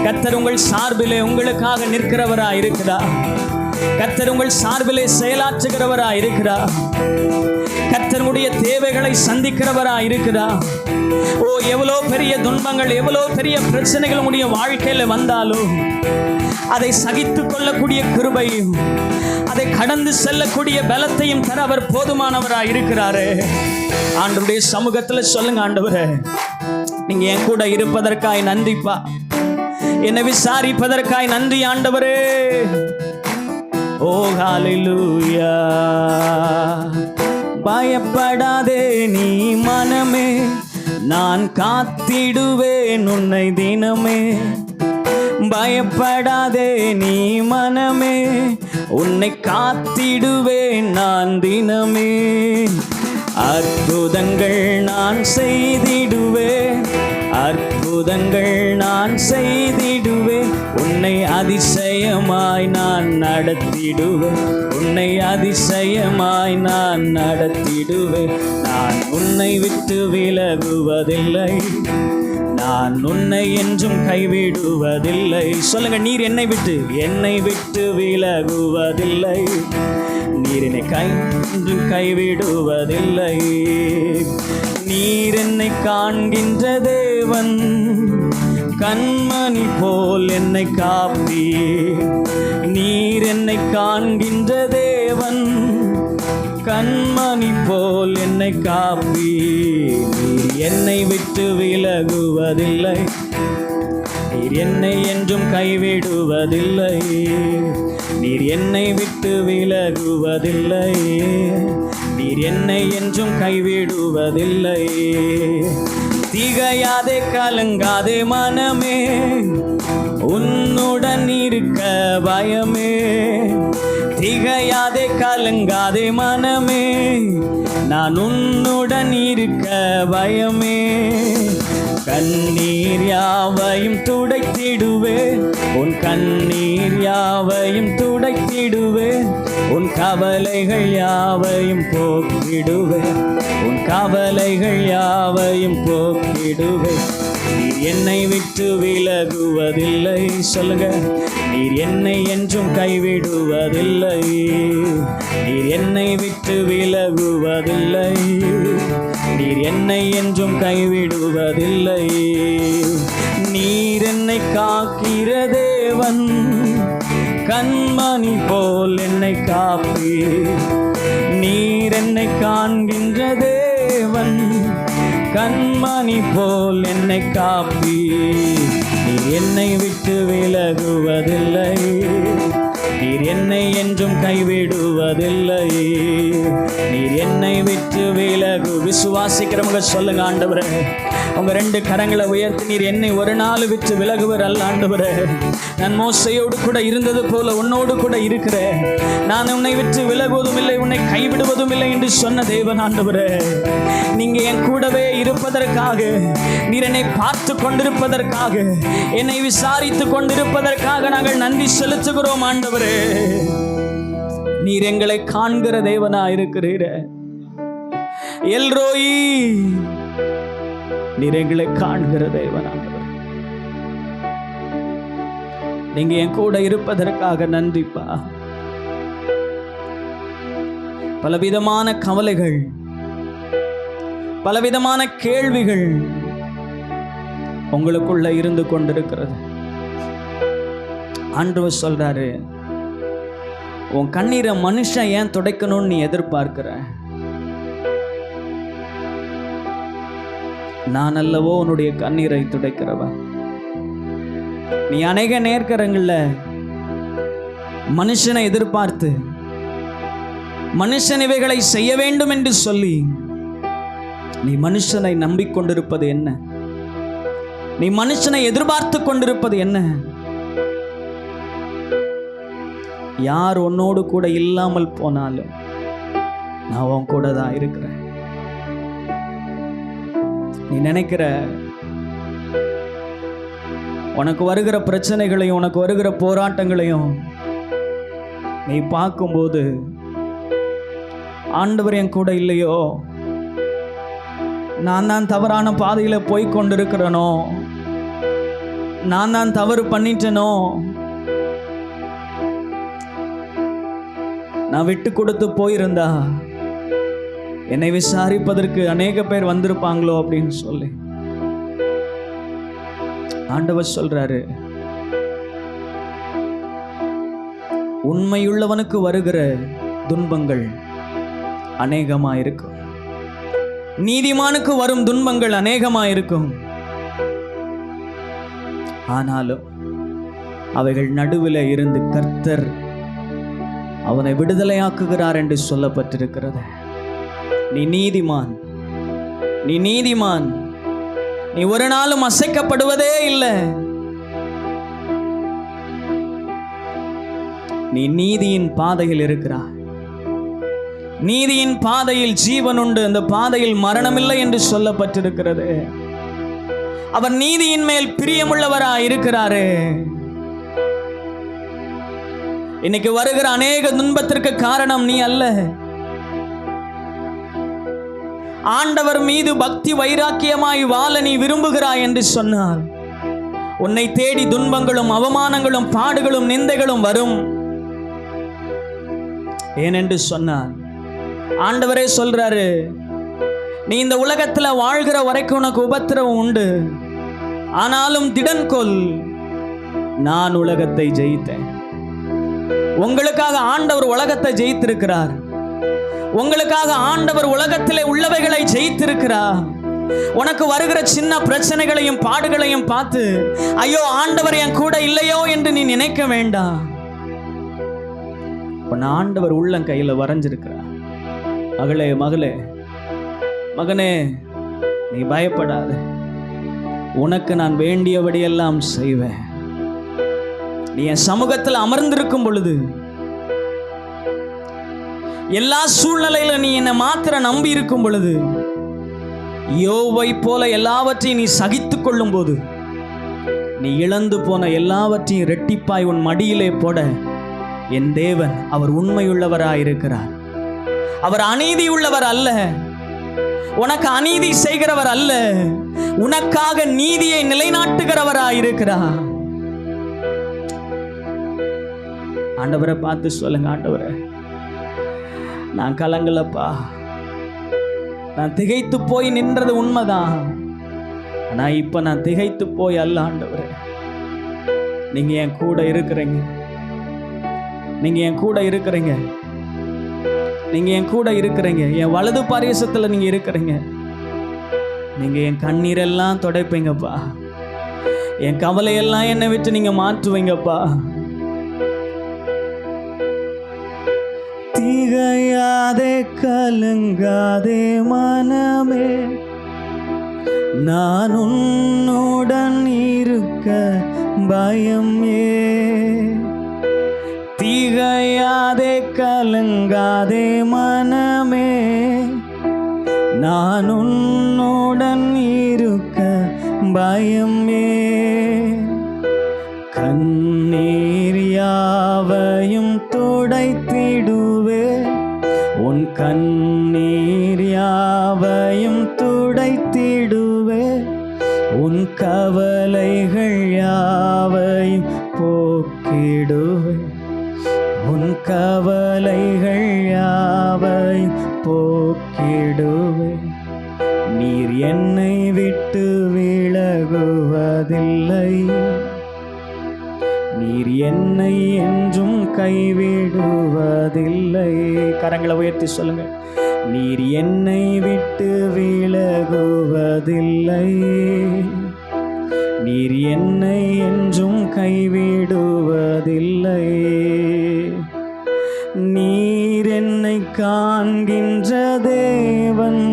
கர்த்தர் உங்கள் சார்பிலே உங்களுக்காக நிற்கிறவரா இருக்கிறார். கர்த்தர் உங்கள் சார்பிலே செயலாற்றுகிறவரா இருக்கிறார். கர்த்தருடைய தேவைகளை சந்திக்கிறவரா இருக்கிறார். ஓ, எவ்வளோ பெரிய துன்பங்கள், எவ்வளோ பெரிய பிரச்சனைகள் உங்களுடைய வாழ்க்கையில வந்தாலும் அதை சகித்து கொள்ளக்கூடிய கிருபையும் அதை கடந்து செல்லக்கூடிய பலத்தையும் தர அவர் போதுமானவராக இருக்கிறாரு. ஆண்டவருடைய சமூகத்தில் சொல்லுங்க, ஆண்டவரே நீங்க என் கூட இருப்பதற்காய் நன்றிப்பா, என்னை விசாரிப்பதற்காய் நன்றி ஆண்டவரே. ஓ ஹல்லேலூயா. பயப்படாதே நீ மனமே, நான் காத்திடுவேன் உன்னை தினமே. பயப்படாதே நீ மனமே, உன்னை காத்திடுவேன் நான் தினமே. அற்புதங்கள் நான் செய்திடுவேன், அற்புதங்கள் நான் செய்திடுவேன். உன்னை அதிசயமாய் நான் நடத்திடுவேன், உன்னை அதிசயமாய் நான் நடத்திடுவேன். நான் உன்னை விட்டு விலகுவதில்லை, நான் உன்னை என்றும் கைவிடுவதில்லை. சொல்லுங்க, நீர் என்னை விட்டு விலகுவதில்லை, நீர் என்னை கைவிடுவதில்லை. நீர் என்னை காண்கின்ற தேவன், கண்மணி போல் என்னை காப்பி. நீர் என்னை காண்கின்ற தேவன், கண்மணி போல் என்னை காப்பி. நீர் என்னை விட்டு விலகுவதில்லை, நீர் என்னை என்றும் கைவிடுவதில்லை. நீர் என்னை விட்டு விலகுவதில்லை, நீர் என்னை என்றும் கைவிடுவதில்லை. திகையாதே கலங்காதே மனமே, உன்னுடன் இருக்க பயமே. திகையாதே கலங்காதே மனமே, நான் உன்னுடன் இருக்க பயமே. கண்ணீர் யாவையும் துடைத்திடுவேன், உன் கண்ணீர் யாவையும் துடைத்திடுவேன், உன் கவலைகள் யாவையும் போக்கிடுவேன், உன் கவலைகள் யாவையும் போக்கிடுவேன். நீர் என்னை விட்டு விலகுவதில்லை. சொல்லுங்க, நீர் என்னை என்றும் கைவிடுவதில்லை. நீர் என்னை விட்டு விலகுவதில்லை, நீர் என்னை என்றும் கைவிடுவதில்லை. நீர் என்னை காக்கிற தேவன், கண்மணி போல் என்னை காப்பீர். நீர் என்னை காண்கின்ற தேவன், கண்மணி போல் என்னை காப்பீர். நீர் என்னை விட்டு விலகுவதில்லை, நீர் என்னை என்றும் கைவிடுவதில்லை. நீர் என்னை விட்டு விலகு. விசுவாசிக்கிறவங்க சொல்லுங்க, ஆண்டவரே உங்க 2 கரங்களை உயர்த்தி, நீர் என்னை ஒரு நாள் விட்டு விலகுவர் அல்ல ஆண்டவரே. நான் மோசையோடு கூட இருந்தது போல உன்னோடு கூட இருக்கிறேன். நான் உன்னை விட்டு விலகுவதும் இல்லை, உன்னை கைவிடுவதும் இல்லை என்று சொன்ன தேவன் ஆண்டவரே. நீங்க என் கூடவே இருப்பதற்காக, நீர் என்னை பார்த்து கொண்டிருப்பதற்காக, என்னை விசாரித்து கொண்டிருப்பதற்காக நாங்கள் நன்றி செலுத்துகிறோம் ஆண்டவரே. நீர் எங்களை காண்கிற தேவனா இருக்கிறீர. எல்ரோயி, நீர் எங்களை காண்கிற தேவனா. நீங்க என் கூட இருப்பதற்காக நன்றிப்பா. பலவிதமான கவலைகள், பலவிதமான கேள்விகள் உங்களுக்குள்ள இருந்து கொண்டிருக்கிறது. ஆண்டவர் சொல்றாரு, உன் கண்ணீரை மனுஷன் ஏன் துடைக்கணும்னு நீ எதிர்பார்க்கிற? நான் அல்லவோ உன்னுடைய கண்ணீரை துடைக்கிறவன். நீ அநேக நேர்கரங்கள்ல மனுஷனை எதிர்பார்த்து, மனுஷன் இவைகளை செய்ய வேண்டும் என்று சொல்லி நீ மனுஷனை நம்பிக்கொண்டிருப்பது என்ன? நீ மனுஷனை எதிர்பார்த்து கொண்டிருப்பது என்ன? யார் உன்னோடு கூட இல்லாமல் போனாலும் நான் உன் கூட தான் இருக்கிறேன். நீ நினைக்கிற உனக்கு வருகிற பிரச்சனைகளையும் உனக்கு வருகிற போராட்டங்களையும் நீ பார்க்கும்போது, ஆண்டவர் என் கூட இல்லையோ, நான் தான் தவறான பாதையில போய் கொண்டிருக்கிறனோ, நான் தான் தவறு பண்ணிட்டனோ, நான் விட்டு கொடுத்து போயிருந்தா என்னை விசாரிப்பதற்கு அநேக பேர் வந்திருப்பாங்களோ அப்படின்னு சொல்லி ஆண்டவர் சொல்றாரு, உண்மையுள்ளவனுக்கு வருகிற துன்பங்கள் அநேகமாயிருக்கும், நீதிமானுக்கு வரும் துன்பங்கள் அநேகமாயிருக்கும். ஆனாலும் அவைகள் நடுவில் இருந்து கர்த்தர் அவனை விடுதலையாக்குகிறார் என்று சொல்லப்பட்டிருக்கிறது. நீ நீதிமான், நீ நீதிமான், நீ ஒரு நாளும் அசைக்கப்படுவதே இல்லை. நீ நீதியின் பாதையில் இருக்கிறாய். நீதியின் பாதையில் ஜீவன் உண்டு, அந்த பாதையில் மரணமில்லை என்று சொல்லப்பட்டிருக்கிறது. அவர் நீதியின் மேல் பிரியமுள்ளவராய் இருக்கிறாரே. இன்னைக்கு வருகிற அநேக துன்பத்திற்கு காரணம் நீ அல்ல. ஆண்டவர் மீது பக்தி வைராக்கியமாய் வாழ நீ விரும்புகிறாய் என்று சொன்னால் உன்னை தேடி துன்பங்களும் அவமானங்களும் பாடுகளும் நிந்தைகளும் வரும். ஏனென்று சொன்னால் ஆண்டவரே சொல்றாரு, நீ இந்த உலகத்துல வாழ்கிற வரைக்கும் உனக்கு உபத்திரவம் உண்டு, ஆனாலும் திடன் கொள், நான் உலகத்தை ஜெயித்தேன். உங்களுக்காக ஆண்டவர் உலகத்தை ஜெயித்திருக்கிறார். உங்களுக்காக ஆண்டவர் உலகத்திலே உள்ளவைகளை ஜெயித்திருக்கிறார். உனக்கு வருகிற சின்ன பிரச்சனைகளையும் பாடுகளையும் பார்த்து ஐயோ ஆண்டவர் என் கூட இல்லையோ என்று நீ நினைக்க வேண்டாம். உன் ஆண்டவர் உள்ளம் கையில வரைஞ்சிருக்கிறார். மகளே, மகளே, மகனே, நீ பயப்படாத. உனக்கு நான் வேண்டியபடியெல்லாம் செய்வேன். நீ என் சமூகத்தில் அமர்ந்திருக்கும் பொழுது எல்லா சூழ்நிலையில நீ என்னை மாத்திர நம்பி இருக்கும் பொழுது, யோபை போல எல்லாவற்றையும் நீ சகித்துக் கொள்ளும் போது, நீ இழந்து போன எல்லாவற்றையும் இரட்டிப்பாய் உன் மடியிலே போட என் தேவன் அவர் உண்மையுள்ளவராயிருக்கிறார். அவர் அநீதி உள்ளவர் அல்ல, உனக்கு அநீதி செய்கிறவர் அல்ல, உனக்காக நீதியை நிலைநாட்டுகிறவராயிருக்கிறார். ஆண்டவரை பார்த்து சொல்லுங்க, ஆண்டவரே நான் கலங்கலப்பா, நான் திகைத்து போய் நின்றது உண்மைதான். ஆனா இப்ப நான் திகைத்து போய் அல்ல ஆண்டவரே, நீங்க என் கூட இருக்கிறீங்க, நீங்க என் கூட இருக்கிறீங்க, நீங்க என் கூட இருக்கிறீங்க, என் வலது பாரியசத்துல நீங்க இருக்கிறீங்க. நீங்க என் கண்ணீரெல்லாம் துடைப்பீங்கப்பா, என் கவலையெல்லாம் என்னை விட்டு நீங்க மாற்றுவீங்கப்பா. திகையாதே கலங்காதே மனமே, நான் உன்னுடன் இருக்க பயம் ஏன். திகையாதே கலங்காதே மனமே, நான் உன்னுடன் இருக்க பயம் ஏன். கண்ணீர் யாவையும் துடைத்திடுவே, உன் கண்ணீர் யாவையும் துடைத்திடுவே, உன் கவலைகள் யாவையும் போக்கிடுவே, உன் கவலைகள் யாவையும் போக்கிடுவே. நீர் என்னை விட்டு விலகுவதில்லை, நீர் என்னை என்றும் கைவிடுவதில்லை. கரங்களை உயர்த்தி சொல்லுங்க, நீர் என்னை விட்டு விலகுவதில்லை, நீர் என்னை என்றும் கைவிடுவதில்லை. நீர் என்னை காண்கின்ற தேவன்,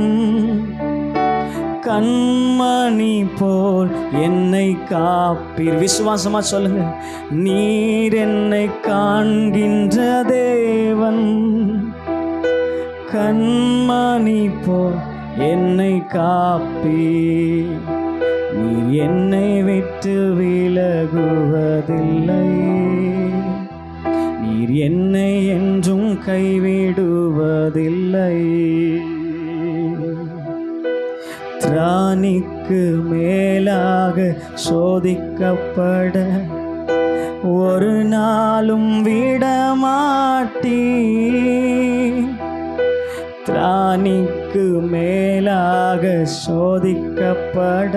கண்மணி போல் என்னை காப்பீர். விசுவாசமா சொல்லுங்க, நீர் என்னை காண்கின்ற தேவன், கண்மணி போல் என்னை காப்பீர். நீர் என்னை விட்டு விலகுவதில்லை, நீர் என்னை என்றும் கைவிடுவதில்லை. திராணிக்கு மேலாக சோதிக்கப்பட ஒரு நாளும் விடமாட்டீ, திராணிக்கு மேலாக சோதிக்கப்பட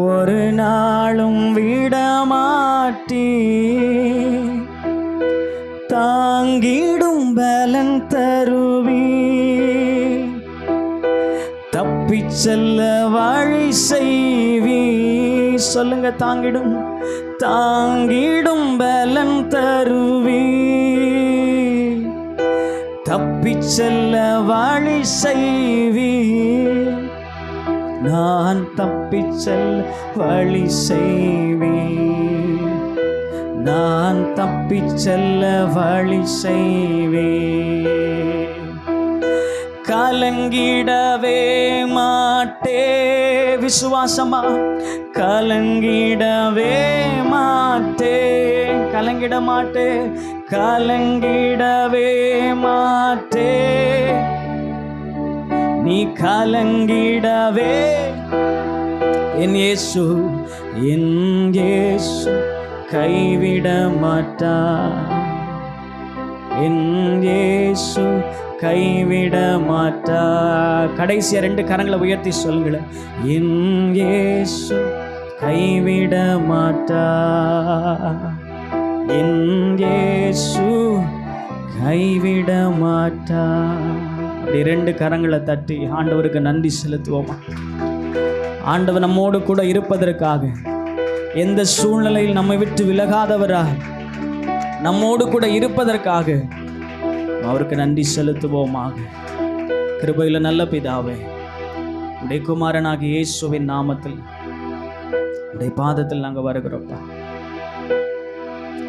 ஒரு நாளும் விடமாட்டீ. தாங்கிடும் பலன் தருவி, தப்பிச் செல்ல வழி செய்வி. சொல்லுங்க, தாங்கிடும் தாங்கிடும் பலன் தருவி, தப்பிச் செல்ல வழி செய்வி. நான் தப்பிச் செல்ல வழி செய்வி, நான் தப்பிச் செல்ல வழி செய்வே. கலங்கிடவே மாட்டே, விசுவாசமா கலங்கிடவே மாட்டே, கலங்கிட மாட்டே, கலங்கிடவே மாட்டே. நீ கலங்கிடவே, என் இயேசு கைவிட மாட்டா, என் இயேசு கைவிட மாட்டா. கடைசியா 2 கரங்களை உயர்த்தி சொல்லுங்களேன், என் இயேசு கைவிட மாட்டா, என் இயேசு கைவிட மாட்டா. அப்படி 2 கரங்களை தட்டி ஆண்டவருக்கு நன்றி செலுத்துவோமா? ஆண்டவர் நம்மோடு கூட இருப்பதற்காக, எந்த சூழ்நிலையில் நம்மை விட்டு விலகாதவராக நம்மோடு கூட இருப்பதற்காக அவருக்கு நன்றி செலுத்துவோமாக. கிருபையில் நல்ல பிதாவே, உடைய குமாரனாகிய இயேசுவின் நாமத்தில் உடைய பாதத்தில் நாங்கள் வருகிறோம்ப்பா.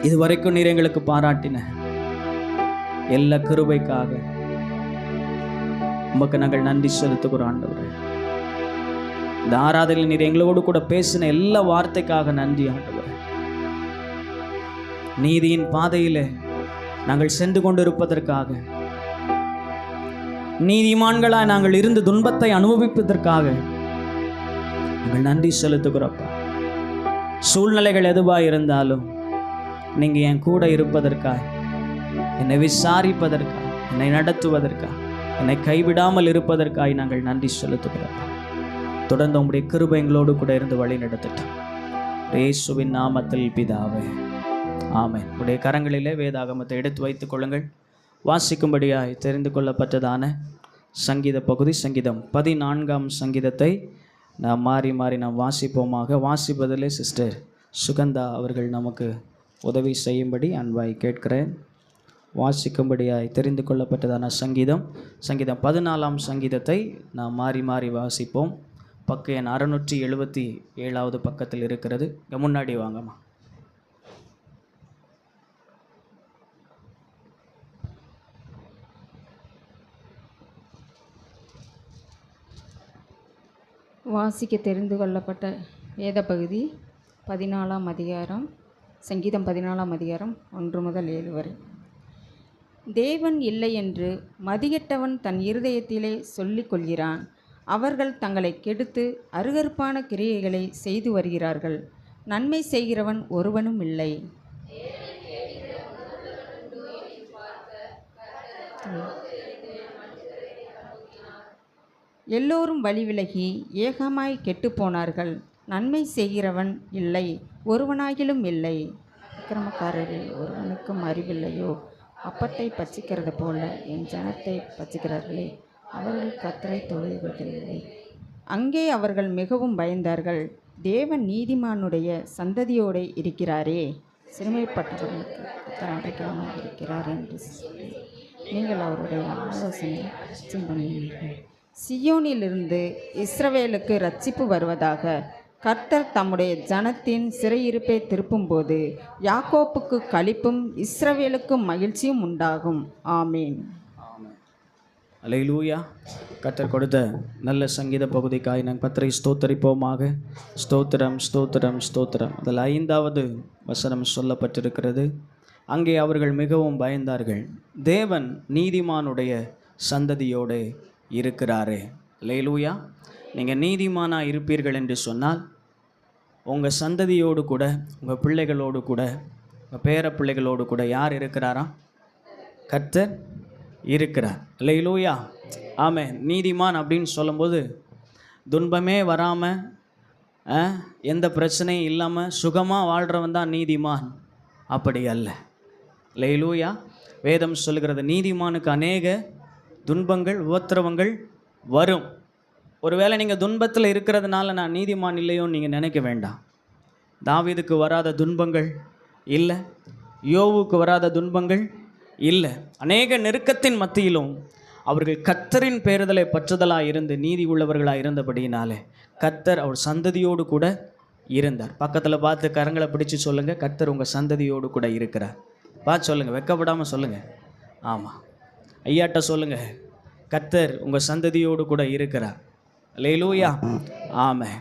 இதுவரைக்கும் நீர் எங்களுக்கு பாராட்டின எல்லா கிருபைக்காக உமக்கு நாங்கள் நன்றி செலுத்துகிறோம் ஆண்டவரே. இந்த ஆராதனையில் நீர் எங்களோடு கூட பேசின எல்லா வார்த்தைக்காக நன்றி ஆண்டவரே. நீதியின் பாதையிலே நாங்கள் சென்று கொண்டிருப்பதற்காக, நீதிமான்களாய் நாங்கள் இருந்து துன்பத்தை அனுபவிப்பதற்காக நாங்கள் நன்றி செலுத்துகிறோப்பா. சூழ்நிலைகள் எதுவாக இருந்தாலும் நீங்க என் கூட இருப்பதற்காக, என்னை விசாரிப்பதற்காக, என்னை நடத்துவதற்காக, என்னை கைவிடாமல் இருப்பதற்காக நாங்கள் நன்றி செலுத்துகிறோம். தொடர்ந்து உங்களுடைய கிருபை எங்களோடு கூட இருந்து வழி நடத்திட்டோம். இயேசுவின் நாமத்தில் பிதாவே, ஆமென். உடைய கரங்களிலே வேதாகமத்தை எடுத்து வைத்துக் கொள்ளுங்கள். வாசிக்கும்படியாய் தெரிந்து கொள்ளப்பட்டதான சங்கீத பகுதி சங்கீதம் 14ஆம் சங்கீதத்தை நாம் மாறி மாறி நாம் வாசிப்போமாக. வாசிப்பதிலே சிஸ்டர் சுகந்தா அவர்கள் நமக்கு உதவி செய்யும்படி அன்பாய் கேட்கிறேன். வாசிக்கும்படியாய் தெரிந்து கொள்ளப்பட்டதான சங்கீதம் 14ஆம் சங்கீதத்தை நாம் மாறி மாறி வாசிப்போம். பக்க எண் 677வது பக்கத்தில் இருக்கிறது. இங்கே முன்னாடி வாங்கம்மா. வாசிக்க தெரிந்து கொள்ளப்பட்ட வேத பகுதி 14ஆம் அதிகாரம், சங்கீதம் 14ஆம் அதிகாரம் 1 முதல் 7 வரை. தேவன் இல்லை என்று மதிகெட்டவன் தன் இருதயத்திலே சொல்லிக் கொள்கிறான். அவர்கள் தங்களை கெடுத்து அருவருப்பான கிரியைகளை செய்து வருகிறார்கள். நன்மை செய்கிறவன் ஒருவனும் இல்லை. எல்லோரும் வழி விலகி ஏகமாய் கெட்டுப்போனார்கள். நன்மை செய்கிறவன் இல்லை, ஒருவனாகிலும் இல்லை. அக்கிரமக்காரரில் ஒருவனுக்கும் அறிவில்லையோ? அப்பத்தை பச்சிக்கிறது போல என் ஜனத்தை பச்சிக்கிறார்களே, அவர்கள் கர்த்தரை தொழுவதில்லை. அங்கே அவர்கள் மிகவும் பயந்தார்கள். தேவன் நீதிமானுடைய சந்ததியோடு இருக்கிறாரே, சிறுமைப்பட்டவர்களுக்கு கர்த்தர் அடைக்கலமாக இருக்கிறார் என்று நீங்கள் அவருடைய ஆலோசனை பண்ணினீர்கள். சியோனிலிருந்து இஸ்ரவேலுக்கு இரட்சிப்பு வருவதாக. கர்த்தர் தம்முடைய ஜனத்தின் சிறையிருப்பை திருப்பும்போது யாக்கோப்புக்கு களிப்பும் இஸ்ரவேலுக்கு மகிழ்ச்சியும் உண்டாகும். ஆமீன். அல்லேலூயா. கர்த்தர் கொடுத்த நல்ல சங்கீத பகுதிக்காய் நாங்கள் கர்த்தரை ஸ்தோத்தரிப்போமாக. ஸ்தோத்திரம் ஸ்தோத்திரம் ஸ்தோத்திரம். அதில் 5வது வசனம் சொல்லப்பட்டிருக்கிறது. அங்கே அவர்கள் மிகவும் பயந்தார்கள். தேவன் நீதிமானுடைய சந்ததியோடு இருக்கிறாரே. அல்லேலூயா. நீங்கள் நீதிமானாக இருப்பீர்கள் என்று சொன்னால் உங்கள் சந்ததியோடு கூட, உங்கள் பிள்ளைகளோடு கூட, உங்கள் பேர பிள்ளைகளோடு கூட யார் இருக்கிறாராம்? கர்த்தர் இருக்கிறார். அல்லேலூயா. ஆமென். நீதிமான் அப்படின்னு சொல்லும்போது துன்பமே வராமல், எந்த பிரச்சனையும் இல்லாமல் சுகமாக வாழ்கிறவன் தான் நீதிமான். அப்படி அல்ல. அல்லேலூயா. வேதம் சொல்லுகிறது நீதிமானுக்கு அநேக துன்பங்கள் உபத்திரவங்கள் வரும். ஒருவேளை நீங்கள் துன்பத்தில் இருக்கிறதுனால நான் நீதிமான் இல்லையோன்னு நீங்கள் நினைக்க வேண்டாம். தாவீதுக்கு வராத துன்பங்கள் இல்லை, யோவுக்கு வராத துன்பங்கள் இல்லை. அநேக நெருக்கத்தின் மத்தியிலும் அவர்கள் கர்த்தரின் பேறுதலை பற்றுதலாக இருந்து நீதி உள்ளவர்களாக இருந்தபடியினாலே கர்த்தர் அவர் சந்ததியோடு கூட இருந்தார். பக்கத்தில் பார்த்து கரங்களை பிடிச்சி சொல்லுங்கள், கர்த்தர் உங்கள் சந்ததியோடு கூட இருக்கிறார். பார்த்து சொல்லுங்கள், வெக்கப்படாமல் சொல்லுங்கள். ஆமாம், ஐயாட்ட சொல்லுங்கள், கர்த்தர் உங்கள் சந்ததியோடு கூட இருக்கிறார். அல்லேலூயா. ஆமென்.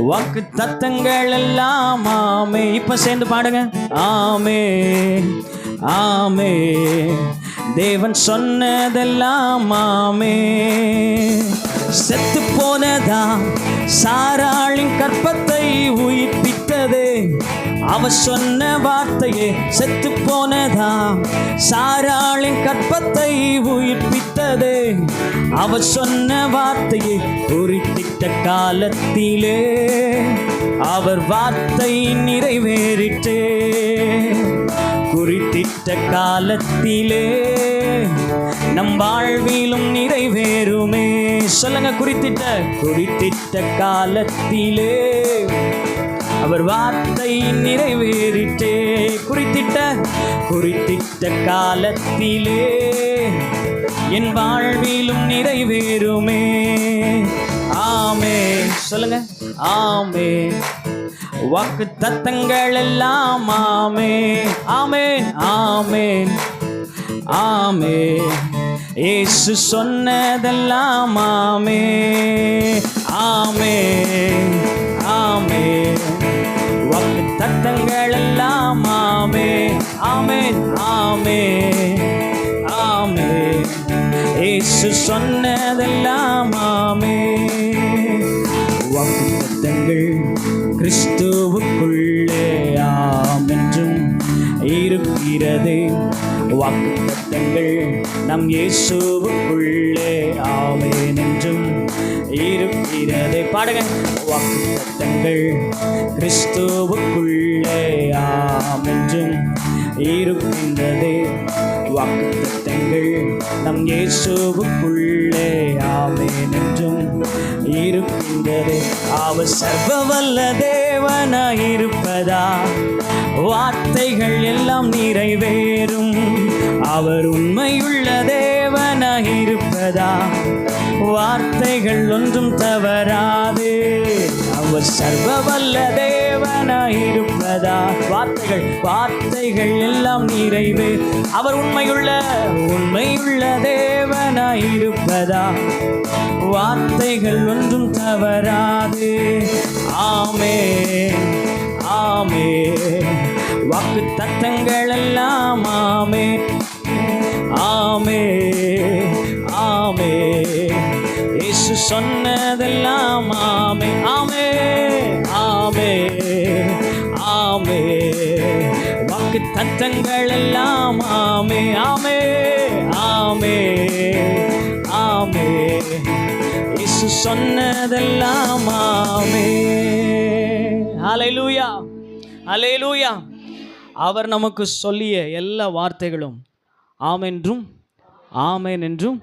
வாக்கு தத்தங்கள் எல்லாம் ஆமே. இப்ப சேர்ந்து பாடுங்க. ஆமே ஆமே. தேவன் சொன்னதெல்லாம் ஆமே. செத்து போனதா சாராளின் கற்பத்தை உயிர்ப்பித்ததே. அவ சொன்ன வார்த்தையே செத்து போனதா சாராளின் கற்பத்தை உயிர்ப்பித்ததே. அவ சொன்ன வார்த்தையை குறித்திட்ட காலத்திலே அவர் வார்த்தை நிறைவேறிட்டே. குறித்திட்ட காலத்திலே நம் வாழ்விலும் நிறைவேறுமே. சொல்லுங்க, குறித்திட்ட காலத்திலே அவர் வார்த்தை நிறைவேறிட்டே. குறித்திட்ட காலத்திலே என் வாழ்விலும் நிறைவேறுமே. ஆமே. சொல்லுங்க, ஆமே. வாக்கு தத்தங்கள் எல்லாம் ஆமே. ஆமேன் ஆமேன். ஆமே. இயேசு சொன்னதெல்லாம் ஆமே. ஆமே ஆமே. வாக்கு தத்தங்கள் எல்லாம் ஆமே. ஆமே ஆமே ஆமே. இயேசு சொன்னதெல்லாம் ஆமே. வாக்கு தத்தங்கள் கிறிஸ்துவுக்குள்ளே ஆம் என்றும் இருக்கிறது. வாக்கு தத்தங்கள் நம் இயேசுவுக்குள்ளே ஆமென் என்றும் இருக்கிறது. பாடுங்க. வாக்கு தத்தங்கள் கிறிஸ்துவுக்குள்ளே ஆம் என்றும் இருக்கின்றது. வாக்கு தத்தங்கள் நம் இயேசுவுக்குள்ளே ஆமென் என்றும் இருக்கின்றது. அவர் சர்வ வல்ல தேவனாயிருப்பதா வார்த்தைகள் எல்லாம் நிறைவேறும். அவர் உண்மையுள்ள தேவனாயிருப்பதா வார்த்தைகள் ஒன்றும் தவறாது. அவர் சர்வ வல்ல தேவனாயிருப்பதா வார்த்தைகள் எல்லாம் நிறைவே. அவர் உண்மையுள்ள தேவனாயிருப்பதா வார்த்தைகள் ஒன்றும் தவறாது. ஆமே ஆமே. வாக்கு தத்தங்கள் எல்லாம் ஆமே. ஆமே ஆமே. இயேசு சொன்னதெல்லாம் ஆமே. ஆமே ஆமே ஆமே. வாக்கு தத்தங்கள் எல்லாம் ஆமே. ஆமே ஆமே ஆமே. இயேசு சொன்னதெல்லாம் ஆமே. ஹல்லேலூயா ஹல்லேலூயா. அவர் நமக்கு சொல்லிய எல்லா வார்த்தைகளும் ஆமென்றும் ஆமென் என்றும்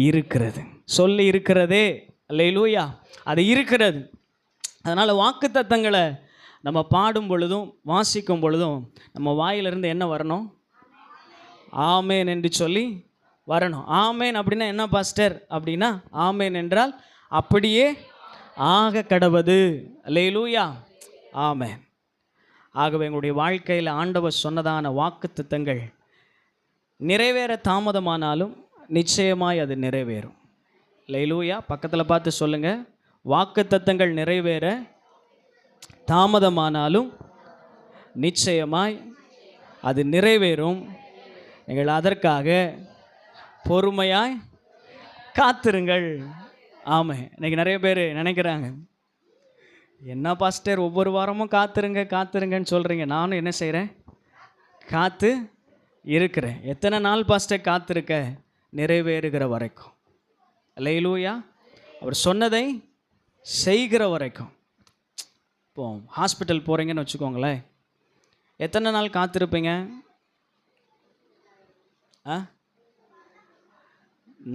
இருக்கிறது. சொல்லி இருக்கிறதே. அல்லேலூயா. அது இருக்கிறது. அதனால் வாக்குத்தத்தங்களை நம்ம பாடும் பொழுதும் வாசிக்கும் பொழுதும் நம்ம வாயிலிருந்து என்ன வரணும்? ஆமேன் என்று சொல்லி வரணும். ஆமேன் அப்படின்னா என்ன பாஸ்டர் அப்படின்னா, ஆமேன் என்றால் அப்படியே ஆக கடவது. அல்லேலூயா. ஆமேன். ஆகவே எங்களுடைய வாழ்க்கையில் ஆண்டவர் சொன்னதான வாக்குத்தத்தங்கள் நிறைவேற தாமதமானாலும் நிச்சயமாய் அது நிறைவேறும். அல்லேலூயா. பக்கத்தில் பார்த்து சொல்லுங்கள், வாக்குத்தத்தங்கள் நிறைவேற தாமதமானாலும் நிச்சயமாய் அது நிறைவேறும். நீங்கள் அதற்காக பொறுமையாய் காத்திருங்கள். ஆமாம். இன்றைக்கி நிறைய பேர் நினைக்கிறாங்க, என்ன பாஸ்டர் ஒவ்வொரு வாரமும் காத்திருங்கன்னு சொல்கிறீங்க. நானும் என்ன செய்கிறேன்? காத்து இருக்கிறேன். எத்தனை நாள் பாஸ்டர் காத்திருக்க? நிறைவேறுகிற வரைக்கும். அல்லேலூயா. அவர் சொன்னதை செய்கிற வரைக்கும். இப்போ ஹாஸ்பிட்டல் போகிறீங்கன்னு வச்சுக்கோங்களேன், எத்தனை நாள் காத்திருப்பீங்க?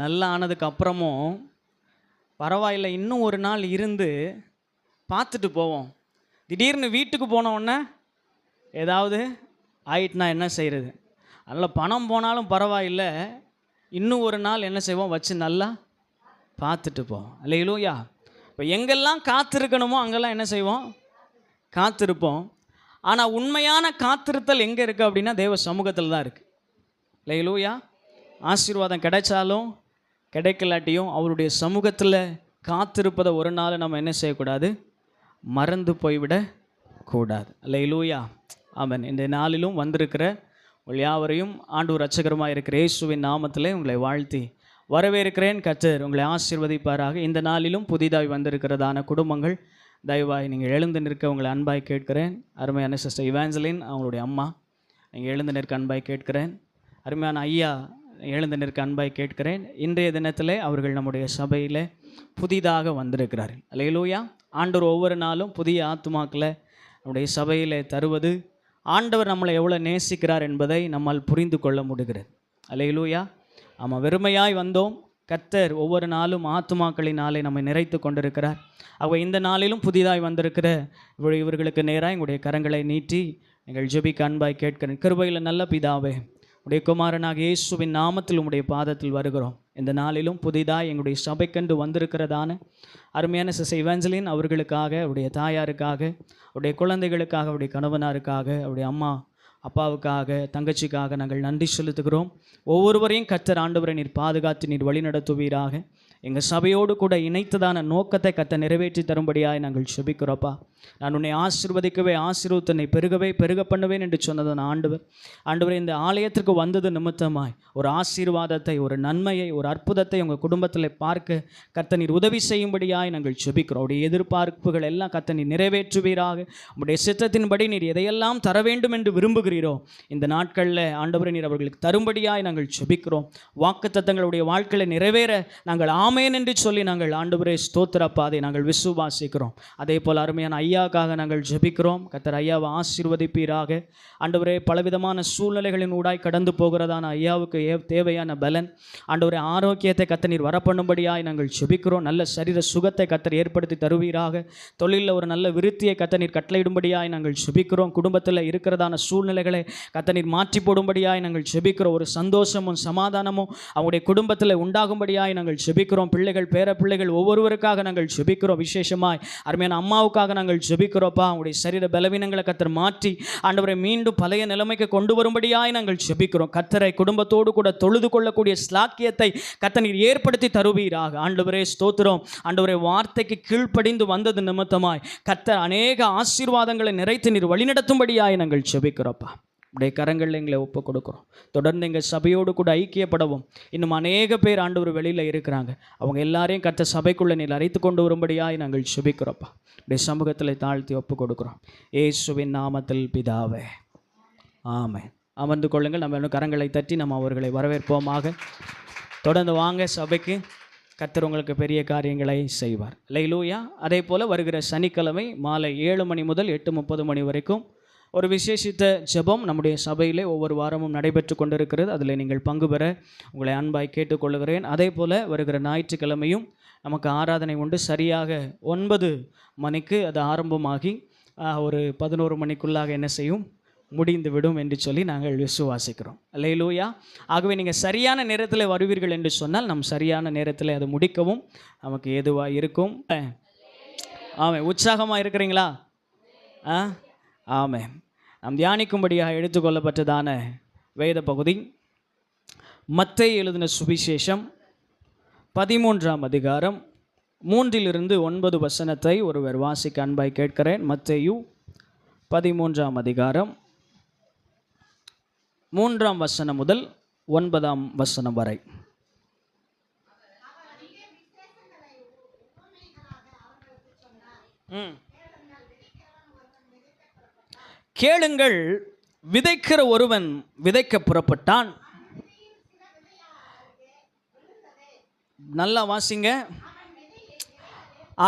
நல்லா ஆனதுக்கு அப்புறமும் பரவாயில்ல இன்னும் ஒரு நாள் இருந்து பார்த்துட்டு போவோம். திடீர்னு வீட்டுக்கு போனோடனே ஏதாவது ஆயிட்டுனா என்ன செய்கிறது? அதில் பணம் போனாலும் பரவாயில்லை, இன்னும் ஒரு நாள் என்ன செய்வோம்? வச்சு நல்லா பார்த்துட்டு போவோம். அல்லேலூயா. இப்போ எங்கெல்லாம் காத்திருக்கணுமோ அங்கெல்லாம் என்ன செய்வோம்? காத்திருப்போம். ஆனால் உண்மையான காத்திருத்தல் எங்கே இருக்குது அப்படின்னா தேவ சமூகத்தில் தான் இருக்குது. அல்லேலூயா. ஆசீர்வாதம் கிடைச்சாலும் கிடைக்கலாட்டியும் அவருடைய சமூகத்தில் காத்திருப்பதை ஒரு நாள் நம்ம என்ன செய்யக்கூடாது? மறந்து போய்விடக்கூடாது. அல்லேலூயா. ஆமென். இந்த நாளிலும் வந்திருக்கிற உங்கள் யாவரையும் ஆண்டவர் இரட்சகருமாக இருக்கிற இயேசுவின் நாமத்திலே உங்களை வாழ்த்தி வரவேற்கிறேன். கர்த்தர் உங்களை ஆசீர்வதிப்பாராக. இந்த நாளிலும் புதிதாய் வந்திருக்கிறதான குடும்பங்கள் தயவாய் நீங்கள் எழுந்து நிற்க உங்களை அன்பாய் கேட்கிறேன். அருமையான சிஸ்டர் இவாஞ்சலின் அவங்களுடைய அம்மா, நீங்கள் எழுந்து நிற்க அன்பாய் கேட்கிறேன். அருமையான ஐயா எழுந்து நிற்க அன்பாய் கேட்கிறேன். இன்றைய தினத்திலே அவர்கள் நம்முடைய சபையில் புதிதாக வந்திருக்கிறார்கள். அல்லேலூயா. ஆண்டவர் ஒவ்வொரு நாளும் புதிய ஆத்துமாக்களை நம்முடைய சபையில் தருவது ஆண்டவர் நம்மளை எவ்வளோ நேசிக்கிறார் என்பதை நம்மால் புரிந்து கொள்ள முடிகிறது. அல்லேலூயா. ஆமாம், வெறுமையாய் வந்தோம். கர்த்தர் ஒவ்வொரு நாளும் ஆத்துமாக்களினாலே நம்மை நிறைத்து கொண்டிருக்கிறார். ஆக இந்த நாளிலும் புதிதாய் வந்திருக்கிற இவர்களுக்கு நேராக எங்களுடைய கரங்களை நீட்டி எங்கள் ஜெபிக்க அன்பாய் கேட்கிறேன். கிருபையில் நல்ல பிதாவே, உடைய குமாரனாக இயேசுவின் நாமத்தில் உம்முடைய பாதத்தில் வருகிறோம். இந்த நாளிலும் புதிதாக எங்களுடைய சபைக்கண்டு வந்திருக்கிறதான அருமையான சிஸ்டர் இவாஞ்சலின் அவர்களுக்காக, அவருடைய தாயாருக்காக, அவருடைய குழந்தைகளுக்காக, அவருடைய கணவனாருக்காக, அவருடைய அம்மா அப்பாவுக்காக, தங்கச்சிக்காக நாங்கள் நன்றி செலுத்துகிறோம். ஒவ்வொருவரையும் கர்த்தர் ஆண்டவரை நீர் பாதுகாத்து நீர் வழிநடத்துவீராக. எங்கள் சபையோடு கூட இணைத்ததான நோக்கத்தை கர்த்தர் நிறைவேற்றி தரும்படியாய் நாங்கள் செபிக்கிறோப்பா. நான் உன்னை ஆசீர்வதிக்கவே ஆசீர்வதித்தனை பெருகவே பெருக பண்ணுவேன் என்று சொன்னதான ஆண்டவரே இந்த ஆலயத்திற்கு வந்தது நிமித்தமாய் ஒரு ஆசீர்வாதத்தை, ஒரு நன்மையை, ஒரு அற்புதத்தை உங்கள் குடும்பத்தில் பார்க்க கர்த்தர் நீர் உதவி செய்யும்படியாய் நாங்கள் செபிக்கிறோம். உடைய எதிர்பார்ப்புகள் எல்லாம் கர்த்தர் நீர் நிறைவேற்றுவீராக. உடைய சித்தத்தின்படி நீர் எதையெல்லாம் தர வேண்டும் என்று விரும்புகிறீரோ இந்த நாட்களில் ஆண்டவரே நீர் அவர்களுக்கு தரும்படியாய் நாங்கள் செபிக்கிறோம். வாக்குத்தத்தங்களுடைய வாழ்க்கையில் நிறைவேற நாங்கள் ஆமேன் என்று சொல்லி நாங்கள் ஆண்டவரே ஸ்தோத்திரப்பா அதை நாங்கள் விசுவாசிக்கிறோம். அதே போல் அருமையான ஐயாக்காக நாங்கள் ஜெபிக்கிறோம். கர்த்தர் ஐயாவை ஆசீர்வதிப்பீராக. ஆண்டவரே பலவிதமான சூழ்நிலைகளின் ஊடாய் கடந்து போகிறதான ஐயாவுக்கு தேவையான பலன், ஆண்டவரே ஆரோக்கியத்தை கர்த்தர் நீர் வரப்பண்ணும்படியாய் நாங்கள் ஜெபிக்கிறோம். நல்ல சரீர சுகத்தை கர்த்தர் ஏற்படுத்தி தருவீராக. தொழிலில் ஒரு நல்ல விருத்தியை கர்த்தர் நீர் கட்டளையிடும்படியாய் நாங்கள் ஜெபிக்கிறோம். குடும்பத்தில் இருக்கிறதான சூழ்நிலைகளை கர்த்தர் நீர் மாற்றி போடும்படியாய் நாங்கள் ஜெபிக்கிறோம். ஒரு சந்தோஷமும் சமாதானமும் அவங்களுடைய குடும்பத்தில் உண்டாகும்படியாய் நாங்கள் ஜெபிக்கிறோம். பிள்ளைகள், பேர பிள்ளைகள் ஒவ்வொருவருக்காக நாங்கள் ஜெபிக்கிறோம். விசேஷமாய் அருமையான அம்மாவுக்காக நாங்கள் ஜெபிக்கிறோப்பா. அவங்களுடைய சரீர பலவீனங்களை கர்த்தர் மாற்றி ஆண்டவரை மீண்டும் பழைய நிலைமைக்கு கொண்டு வரும்படியாய் நாங்கள் ஜெபிக்கிறோம். கர்த்தரை குடும்பத்தோடு கூட தொழுது கொள்ளக்கூடிய ஸ்லாக்கியத்தை கர்த்தர் நீர் ஏற்படுத்தி தருவீராக. ஆண்டவரே ஸ்தோத்திரம். ஆண்டவரே வார்த்தைக்கு கீழ்ப்படிந்து வந்தது நிமித்தமாய் கர்த்தர் அநேக ஆசீர்வாதங்களை நிறைத்து நீர் வழிநடத்தும்படியாய் நாங்கள் ஜெபிக்கிறோப்பா. உடைய கரங்களில் எங்களை ஒப்பு கொடுக்குறோம். தொடர்ந்து எங்கள் சபையோடு கூட ஐக்கியப்படவும். இன்னும் அநேக பேர் ஆண்டவர் வெளியில் இருக்கிறாங்க. அவங்க எல்லாரையும் கர்த்தர் சபைக்குள்ளே நீர் அழைத்து கொண்டு வரும்படியாய் நாங்கள் ஜெபிக்கிறோப்பா. உடைய சமூகத்தில் தாழ்த்தி ஒப்பு கொடுக்குறோம். இயேசுவின் நாமத்தில் பிதாவே, ஆமென். அமர்ந்து கொள்ளுங்கள். நம்ம இன்னும் கரங்களை தட்டி நம்ம அவர்களை வரவேற்போமாக. தொடர்ந்து வாங்க சபைக்கு. கர்த்தர் உங்களுக்கு பெரிய காரியங்களை செய்வார். அல்லேலூயா. அதே போல் வருகிற சனிக்கிழமை மாலை 7 மணி முதல் 8:30 மணி வரைக்கும் ஒரு விசேஷித்த ஜெபம் நம்முடைய சபையிலே ஒவ்வொரு வாரமும் நடைபெற்று கொண்டிருக்கிறது. அதில் நீங்கள் பங்கு பெற உங்களை அன்பாய் கேட்டுக்கொள்கிறேன். அதே போல் வருகிற ஞாயிற்றுக்கிழமையும் நமக்கு ஆராதனை உண்டு. சரியாக 9 மணிக்கு அது ஆரம்பமாகி ஒரு 11 மணிக்குள்ளாக என்ன செய்யும், முடிந்துவிடும் என்று சொல்லி நாங்கள் விசுவாசிக்கிறோம். அல்லேலூயா. ஆகவே நீங்கள் சரியான நேரத்தில் வருவீர்கள் என்று சொன்னால் நம் சரியான நேரத்தில் அது முடிக்கவும் நமக்கு ஏதுவாக இருக்கும். ஆமாம், உற்சாகமாக இருக்கிறீங்களா? ஆமென். நாம் தியானிக்கும்படியாக எடுத்துக்கொள்ளப்பட்டதான வேத பகுதி மத்தேயு எழுதின சுவிசேஷம் 13ஆம் அதிகாரம் 3 to 9 வசனத்தை ஒருவர் வாசிக்க அன்பாய் கேட்கிறேன். மத்தேயு 13ஆம் அதிகாரம் 3ஆம் வசனம் முதல் 9ஆம் வசனம் வரை. கேளுங்கள், விதைக்கிற ஒருவன் விதைக்க புறப்பட்டான். நல்லா வாசிங்க.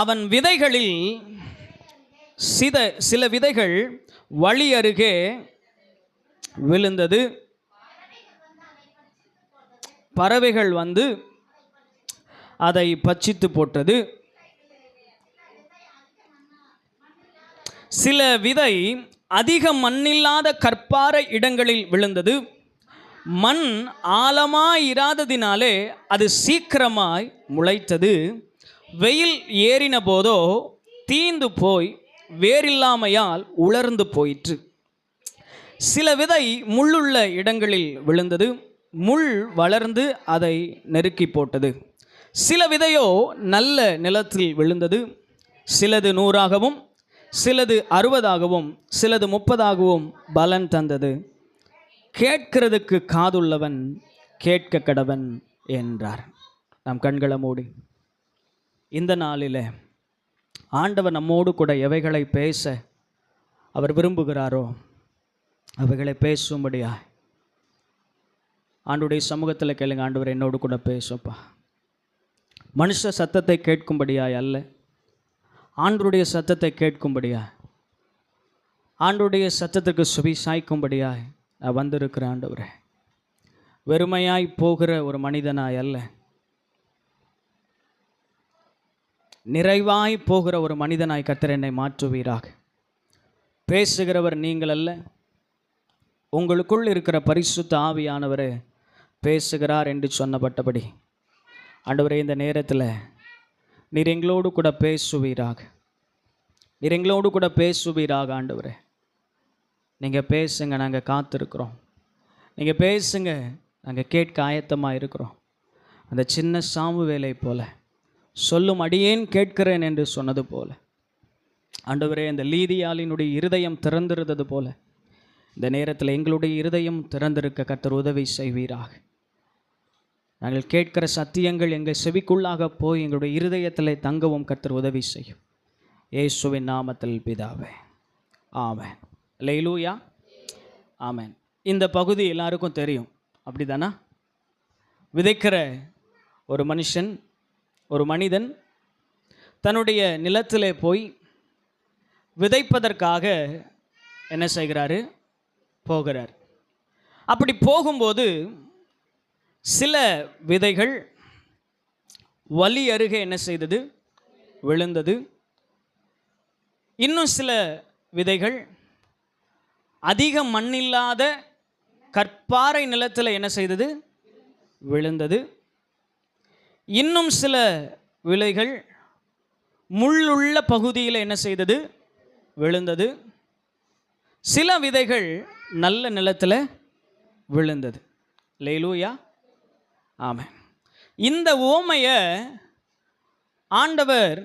அவன் விதைகளில் சில விதைகள் வழி அருகே விழுந்தது. பறவைகள் வந்து அதை பட்சித்து போட்டது. சில விதை அதிக மண்ணில்லாத கற்பாறை இடங்களில் விழுந்தது. மண் ஆழமாய் இராததினாலே அது சீக்கிரமாய் முளைத்தது. வெயில் ஏறின போதோ தீந்து போய் வேறில்லாமையால் உலர்ந்து போயிற்று. சில விதை முள்ளுள்ள இடங்களில் விழுந்தது. முள் வளர்ந்து அதை நெருக்கி போட்டது. சில விதையோ நல்ல நிலத்தில் விழுந்தது. சிலது 100ஆகவும், சிலது 60ஆகவும், சிலது 30ஆகவும் பலன் தந்தது. கேட்கிறதுக்கு காதுள்ளவன் கேட்க கடவன் என்றார். நாம் கண்களை மூடி இந்த நாளில் ஆண்டவர் நம்மோடு கூட எவைகளை பேச அவர் விரும்புகிறாரோ அவைகளை பேசும்படியா ஆண்டுடைய சமூகத்தில் கேளுங்க. ஆண்டவர் என்னோடு கூட பேசுப்பா. மனுஷ சத்தத்தை கேட்கும்படியாய் அல்ல, ஆண்டவருடைய சத்தத்தை கேட்கும்படியா, ஆண்டவருடைய சத்தத்துக்கு செவி சாய்க்கும்படியாய் நான் வந்திருக்கிற ஆண்டவரே. வெறுமையாய் போகிற ஒரு மனிதனாய் அல்ல, நிறைவாய் போகிற ஒரு மனிதனாய் கர்த்தர் என்னை மாற்றுவீராக. பேசுகிறவர் நீங்கள் அல்ல, உங்களுக்குள் இருக்கிற பரிசுத்த ஆவியானவரே பேசுகிறார் என்று சொன்னப்பட்டபடி ஆண்டவரே இந்த நேரத்தில் நீர் எங்களோடு கூட பேசுவீராக. நீர் எங்களோடு கூட பேசுவீராக. ஆண்டவரே நீங்கள் பேசுங்க, நாங்கள் காத்திருக்கிறோம். நீங்கள் பேசுங்க, நாங்கள் கேட்க ஆயத்தமாக இருக்கிறோம். அந்த சின்ன சாமுவேலை போல, சொல்லும் அடியேன் கேட்கிறேன் என்று சொன்னது போல, ஆண்டவரே அந்த லீதியாளினுடைய இருதயம் திறந்திருந்தது போல இந்த நேரத்தில் எங்களுடைய இருதயம் திறந்திருக்க கர்த்தர் உதவி செய்வீராக. நாங்கள் கேட்கிற சத்தியங்கள் எங்கள் செவிக்குள்ளாக போய் எங்களுடைய இருதயத்தில் தங்கவும் கர்த்தர் உதவி செய்யும். இயேசுவின் நாமத்தில் பிதாவே, ஆமென். அல்லேலூயா, ஆமென். இந்த பகுதி எல்லாருக்கும் தெரியும், அப்படிதானா? விதைக்கிற ஒரு மனிதன் தன்னுடைய நிலத்திலே போய் விதைப்பதற்காக என்ன செய்கிறாரு? போகிறார். அப்படி போகும்போது சில விதைகள் வழி அருகே என்ன செய்தது? விழுந்தது. இன்னும் சில விதைகள் அதிக மண்ணில்லாத கற்பாறை நிலத்தில் என்ன செய்தது? விழுந்தது. இன்னும் சில விதைகள் முள்ளுள்ள பகுதியில் என்ன செய்தது? விழுந்தது. சில விதைகள் நல்ல நிலத்தில் விழுந்தது. அல்லேலூயா, ஆமென். இந்த ஓமையை ஆண்டவர்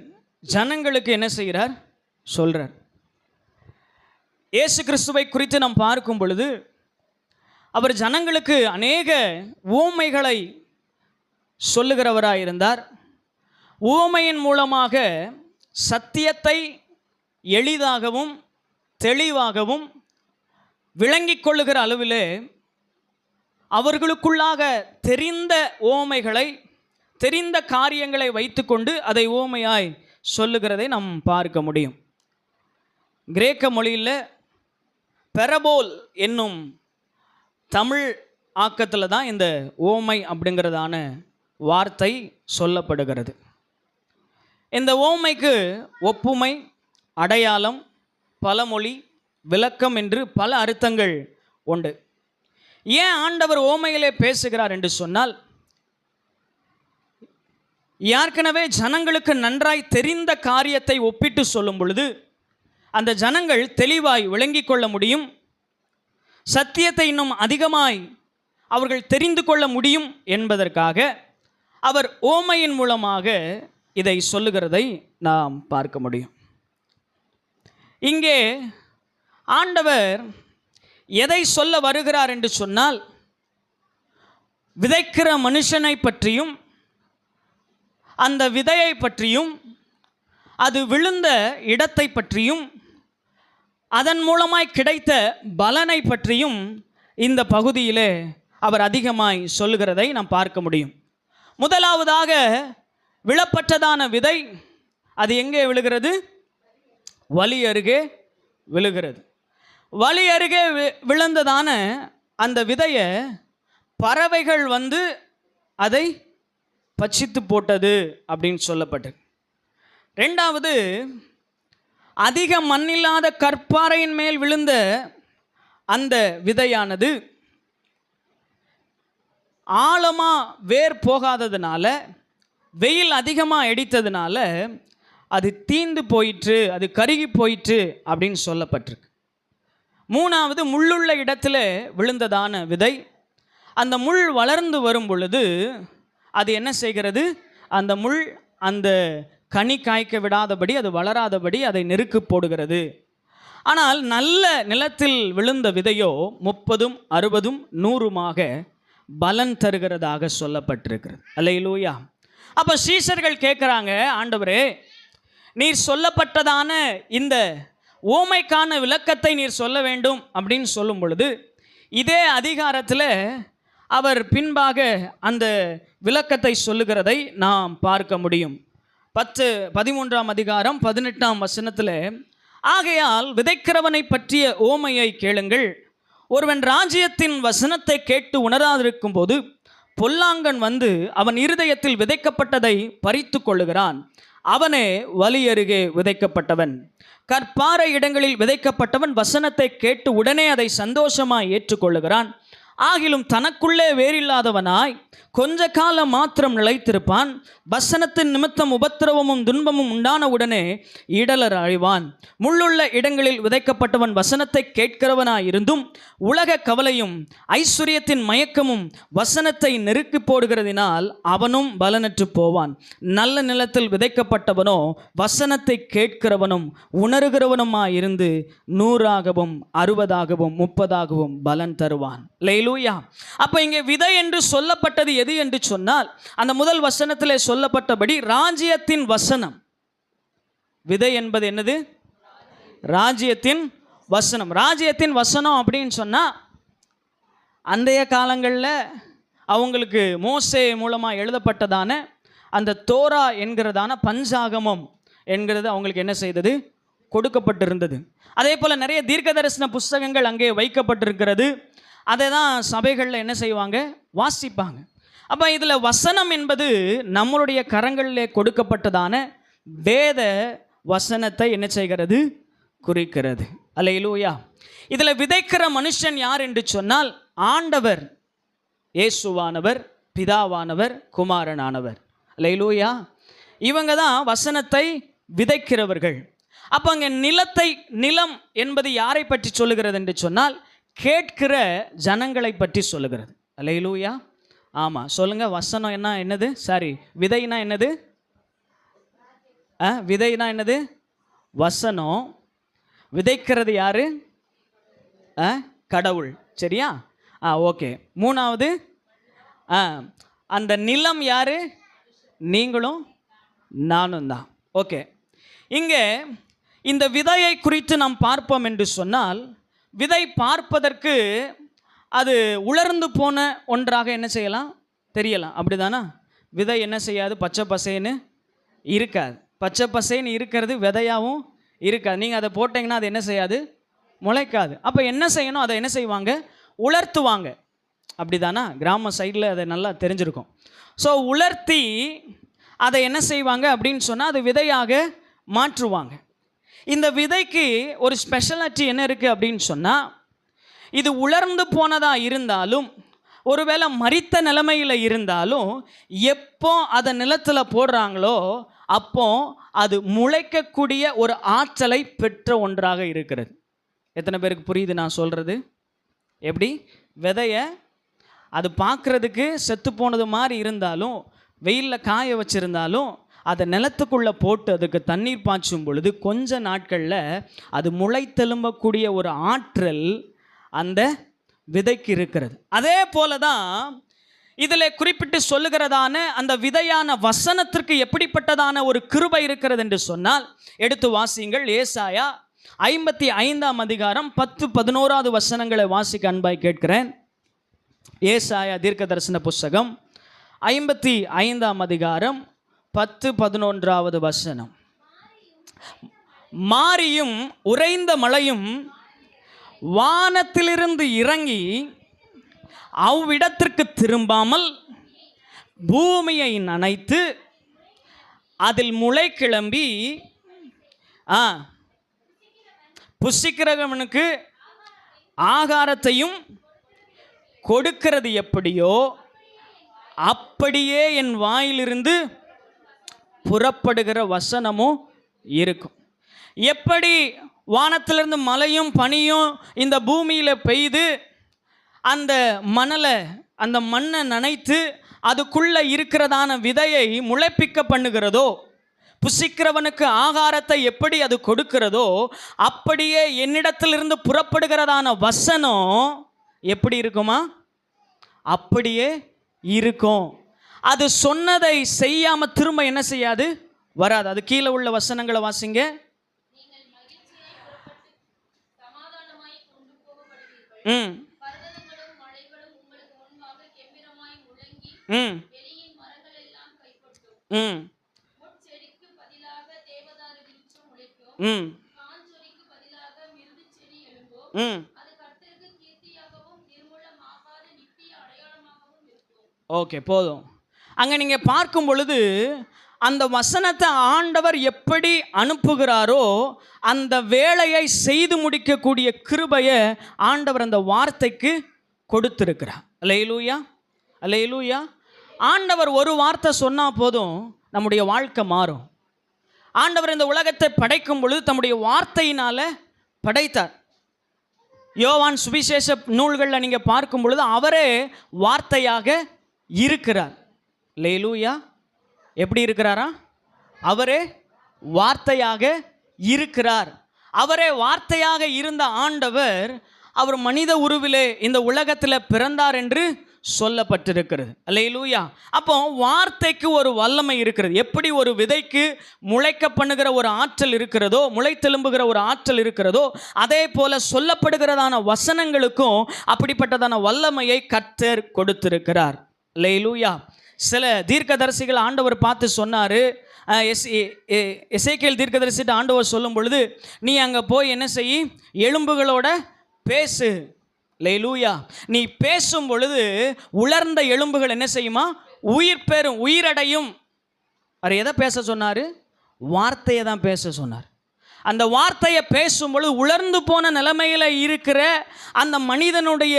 ஜனங்களுக்கு என்ன செய்கிறார்? சொல்றார். இயேசு கிறிஸ்துவை குறித்து நாம் பார்க்கும் பொழுது அவர் ஜனங்களுக்கு அநேக ஓமைகளை சொல்லுகிறவராயிருந்தார். ஓமையின் மூலமாக சத்தியத்தை எளிதாகவும் தெளிவாகவும் விளங்கிக் கொள்ளுகிற அளவிலே அவர்களுக்குள்ளாக தெரிந்த ஓமைகளை, தெரிந்த காரியங்களை வைத்துக்கொண்டு அதை ஓமையாய் சொல்லுகிறதை நாம் பார்க்க முடியும். கிரேக்க மொழியில் பெரபோல் என்னும் தமிழ் ஆக்கத்தில் தான் இந்த ஓமை அப்படிங்கிறதான வார்த்தை சொல்லப்படுகிறது. இந்த ஓமைக்கு ஒப்புமை, அடையாளம், பழமொழி, விளக்கம் என்று பல அர்த்தங்கள் உண்டு. ஏன் ஆண்டவர் ஓமையிலே பேசுகிறார் என்று சொன்னால், ஏற்கனவே ஜனங்களுக்கு நன்றாய் தெரிந்த காரியத்தை ஒப்பிட்டு சொல்லும் பொழுது அந்த ஜனங்கள் தெளிவாய் விளங்கிக் கொள்ள முடியும். சத்தியத்தை இன்னும் அதிகமாய் அவர்கள் தெரிந்து கொள்ள முடியும் என்பதற்காக அவர் ஓமையின் மூலமாக இதை சொல்லுகிறதை நாம் பார்க்க முடியும். இங்கே ஆண்டவர் எதை சொல்ல வருகிறார் என்று சொன்னால், விதைக்கிற மனுஷனை பற்றியும் அந்த விதையை பற்றியும் அது விழுந்த இடத்தை பற்றியும் அதன் மூலமாய் கிடைத்த பலனை பற்றியும் இந்த பகுதியிலே அவர் அதிகமாய் சொல்லுகிறதை நாம் பார்க்க முடியும். முதலாவதாக விழப்பட்டதான விதை அது எங்கே விழுகிறது? வழி அருகே விழுகிறது. வழி அருகே விழுந்ததான அந்த விதையை பறவைகள் வந்து அதை பட்சித்து போட்டது அப்படின்னு சொல்லப்பட்டது. ரெண்டாவது, அதிக மண்ணில்லாத கற்பாறையின் மேல் விழுந்த அந்த விதையானது ஆழமாக வேர் போகாததுனால, வெயில் அதிகமாக அடித்ததுனால அது தீந்து போயிற்று, அது கருகி போயிற்று அப்படின்னு சொல்லப்பட்டிருக்கு. மூணாவது, முள்ளுள்ள இடத்துல விழுந்ததான விதை, அந்த முள் வளர்ந்து வரும் பொழுது அது என்ன செய்கிறது? அந்த முள் அந்த கனி காய்க்க விடாதபடி, அது வளராதபடி அதை நெருக்கு போடுகிறது. ஆனால் நல்ல நிலத்தில் விழுந்த விதையோ 30, 60, 100 பலன் தருகிறதாக சொல்லப்பட்டிருக்கிறது. அல்லேலூயா. அப்போ சீஷர்கள் கேட்குறாங்க, ஆண்டவரே நீர் சொல்லப்பட்டதான இந்த ஓமைக்கான விளக்கத்தை நீர் சொல்ல வேண்டும் அப்படின்னு சொல்லும் பொழுது, இதே அதிகாரத்தில் அவர் பின்பாக அந்த விளக்கத்தை சொல்லுகிறதை நாம் பார்க்க முடியும். 13ஆம் அதிகாரம் 18ஆம் வசனத்தில், ஆகையால் விதைக்கிறவனை பற்றிய ஓமையை கேளுங்கள். ஒருவன் ராஜ்யத்தின் வசனத்தை கேட்டு உணராதிருக்கும் போது பொல்லாங்கன் வந்து அவன் இருதயத்தில் விதைக்கப்பட்டதை பறித்து கொள்ளுகிறான். அவனே வழி அருகே விதைக்கப்பட்டவன். கற்பாறை இடங்களில் விதைக்கப்பட்டவன் வசனத்தை கேட்டு உடனே அதை சந்தோஷமாய் ஏற்றுக்கொள்ளுகிறான். ஆகிலும் தனக்குள்ளே வேறில்லாதவனாய் கொஞ்ச காலம் மாத்திரம் நிலைத்திருப்பான். வசனத்தின் நிமித்தம் உபத்திரவமும் துன்பமும் உண்டான உடனே இடலர் அழிவான். முள்ளுள்ள இடங்களில் விதைக்கப்பட்டவன் வசனத்தை கேட்கிறவனாயிருந்தும் உலக கவலையும் ஐஸ்வர்யத்தின் மயக்கமும் வசனத்தை நெருக்கி போடுகிறதினால் அவனும் பலனற்று போவான். நல்ல நிலத்தில் விதைக்கப்பட்டவனோ வசனத்தை கேட்கிறவனும் உணர்கிறவனுமாயிருந்து 100ஆகவும் 60ஆகவும் 30ஆகவும் பலன் தருவான். அல்லேலூயா. அப்போ இங்கே விதை என்று சொல்லப்பட்டது எது என்று சொன்னால், அந்த முதல் வசனத்திலே சொல்லப்பட்டபடி ராஜ்யத்தின் வசனம். விதை என்பது என்னது? ராஜ்யத்தின் வசனம். ராஜ்யத்தின் வசனம் அப்படின்னு சொன்னால், அந்தைய காலங்களில் அவங்களுக்கு மோசே மூலமாக எழுதப்பட்டதான அந்த தோரா என்கிறதான பஞ்சாகமம் என்கிறது அவங்களுக்கு என்ன செய்தது? கொடுக்கப்பட்டிருந்தது. அதே போல் நிறைய தீர்க்க தரிசன புஸ்தகங்கள் அங்கே வைக்கப்பட்டிருக்கிறது. அதை தான் சபைகளில் என்ன செய்வாங்க? வாசிப்பாங்க. அப்போ இதில் வசனம் என்பது நம்மளுடைய கரங்களிலே கொடுக்கப்பட்டதான வேத வசனத்தை என்ன செய்கிறது? குறிக்கிறது. அல்லேலூயா. இதில் விதைக்கிற மனுஷன் யார் என்று சொன்னால், ஆண்டவர் இயேசுவானவர், பிதாவானவர், குமாரனானவர். அல்லேலூயா. இவங்க தான் வசனத்தை விதைக்கிறவர்கள். அப்போ அங்கே நிலம் என்பது யாரை பற்றி சொல்லுகிறது என்று சொன்னால், கேட்கிற ஜனங்களை பற்றி சொல்லுகிறது. அல்லேலூயா. ஆமாம், சொல்லுங்கள். வசனம் என்னது? சாரி, விதைனா என்னது? விதைனா என்னது? வசனம். விதைக்கிறது யாரு? கடவுள். சரியா? ஓகே. மூணாவது, அந்த நிலம் யாரு? நீங்களும் நானும் தான். ஓகே. இங்கே இந்த விதையை குறித்து நாம் பார்ப்போம் என்று சொன்னால், விதை பார்ப்பதற்கு அது உலர்ந்து போன ஒன்றாக என்ன செய்யலாம்? தெரியலாம். அப்படி தானே? விதை என்ன செய்யாது? பச்சை பசேன்னு இருக்காது. பச்சை பசேன்னு இருக்கிறது விதையாகவும் இருக்காது. நீங்கள் அதை போட்டிங்கன்னா அது என்ன செய்யாது? முளைக்காது. அப்போ என்ன செய்யணும்? அதை என்ன செய்வாங்க? உலர்த்துவாங்க. அப்படி தானே? கிராம சைடில் அதை நல்லா தெரிஞ்சிருக்கும். ஸோ உலர்த்தி அதை என்ன செய்வாங்க அப்படின்னு சொன்னால், அது விதையாக மாற்றுவாங்க. இந்த விதைக்கு ஒரு ஸ்பெஷாலிட்டி என்ன இருக்குது அப்படின்னு சொன்னால், இது உலர்ந்து போனதாக இருந்தாலும், ஒருவேளை மரித்த நிலைமையில் இருந்தாலும், எப்போ அதை நிலத்தில் போடுறாங்களோ அப்போ அது முளைக்கக்கூடிய ஒரு ஆற்றலை பெற்ற ஒன்றாக இருக்கிறது. எத்தனை பேருக்கு புரியுது நான் சொல்கிறது? எப்படி விதையை அது பார்க்குறதுக்கு செத்து போனது மாதிரி இருந்தாலும், வெயிலில் காய வச்சுருந்தாலும், அதை நிலத்துக்குள்ளே போட்டு அதுக்கு தண்ணீர் பாய்ச்சும் பொழுது கொஞ்ச நாட்களில் அது முளைத்தெலும்பக்கூடிய ஒரு ஆற்றல் அந்த விதைக்கு இருக்கிறது. அதே போல தான் இதில் குறிப்பிட்டு சொல்லுகிறதான அந்த விதையான வசனத்திற்கு எப்படிப்பட்டதான ஒரு கிருபை இருக்கிறது என்று சொன்னால், எடுத்து வாசியுங்கள். ஏசாயா 55ஆம் அதிகாரம் 10-11 வசனங்களை வாசிக்க அன்பாய் கேட்கிறேன். ஏசாயா தீர்க்க தரிசன புஸ்தகம் 55ஆம் அதிகாரம் 10-11 வசனம். மாரியும் உறைந்த மழையும் வானத்திலிருந்து இறங்கி அவ்விடத்திற்கு திரும்பாமல் பூமியை நனைத்து அதில் முளை கிளம்பி புசிக்கிறவனுக்கு ஆகாரத்தையும் கொடுக்கிறது எப்படியோ அப்படியே என் வாயிலிருந்து புறப்படுகிற வசனமும் இருக்கும். எப்படி வானத்திலிருந்து மழையும் பனியும் இந்த பூமியில் பெய்து அந்த மண்ணை நனைத்து அதுக்குள்ளே இருக்கிறதான விதையை முளைப்பிக்க பண்ணுகிறதோ, புசிக்கிறவனுக்கு ஆகாரத்தை எப்படி அது கொடுக்கிறதோ, அப்படியே என்னிடத்திலிருந்து புறப்படுகிறதான வசனம் எப்படி இருக்குமா? அப்படியே இருக்கும். அது சொன்னதை செய்யாமல் திரும்ப என்ன செய்யாது? வராது. அது கீழே உள்ள வசனங்களை வாசிங்க. ஓகே, போதும். அங்கே நீங்கள் பார்க்கும் பொழுது அந்த வசனத்தை ஆண்டவர் எப்படி அனுப்புகிறாரோ அந்த வேலையை செய்து முடிக்கக்கூடிய கிருபையை ஆண்டவர் அந்த வார்த்தைக்கு கொடுத்திருக்கிறார். அல்லேலூயா, அல்லேலூயா. ஆண்டவர் ஒரு வார்த்தை சொன்னால் போதும் நம்முடைய வாழ்க்கை மாறும். ஆண்டவர் இந்த உலகத்தை படைக்கும் பொழுது தம்முடைய வார்த்தையினால் படைத்தார். யோவான் சுவிசேஷ நூல்களில் நீங்கள் பார்க்கும் பொழுது அவரே வார்த்தையாக இருக்கிறார். அல்லேலூயா. எப்படி இருக்கிறாரா? அவரே வார்த்தையாக இருக்கிறார். அவரே வார்த்தையாக இருந்த ஆண்டவர் அவர் மனித உருவிலே இந்த உலகத்தில் பிறந்தார் என்று சொல்லப்பட்டிருக்கிறது. அல்லேலூயா. அப்போ வார்த்தைக்கு ஒரு வல்லமை இருக்கிறது. எப்படி ஒரு விதைக்கு முளைக்க பண்ணுகிற ஒரு ஆற்றல் இருக்கிறதோ, முளைத்தெலும்புகிற ஒரு ஆற்றல் இருக்கிறதோ, அதே போல சொல்லப்படுகிறதான வசனங்களுக்கும் அப்படிப்பட்டதான வல்லமையை கர்த்தர் கொடுத்திருக்கிறார். அல்லேலூயா. சில தீர்க்கதரிசிகள் ஆண்டவர் பார்த்து சொன்னார். எசேக்கியேல் தீர்க்கதரிசிட்ட ஆண்டவர் சொல்லும் பொழுது, நீ அங்கே போய் என்ன செய், எலும்புகளோட பேசு. அல்லேலூயா. நீ பேசும் பொழுது உலர்ந்த எலும்புகள் என்ன செய்யுமா? உயிர் பெறும், உயிரடையும். அவர் எதை பேச சொன்னார்? வார்த்தையை தான் பேச சொன்னார். அந்த வார்த்தையை பேசும்பொழுது உலர்ந்து போன நிலைமையில் இருக்கிற அந்த மனிதனுடைய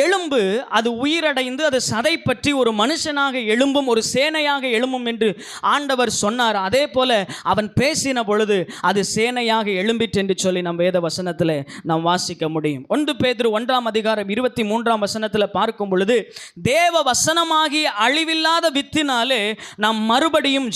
எலும்பு அது உயிரடைந்து அது சதை பற்றி ஒரு மனுஷனாக எழும்பும், ஒரு சேனையாக எழும்பும் என்று ஆண்டவர் சொன்னார். அதே போல் அவன் பேசின பொழுது அது சேனையாக எழும்பிற்று என்று சொல்லி நம் வேத வசனத்தில் நாம் வாசிக்க முடியும். 1 பேதுரு 1:23 பார்க்கும் பொழுது, தேவ வசனமாகிய அழிவில்லாத வித்தினாலே நாம் மறுபடியும்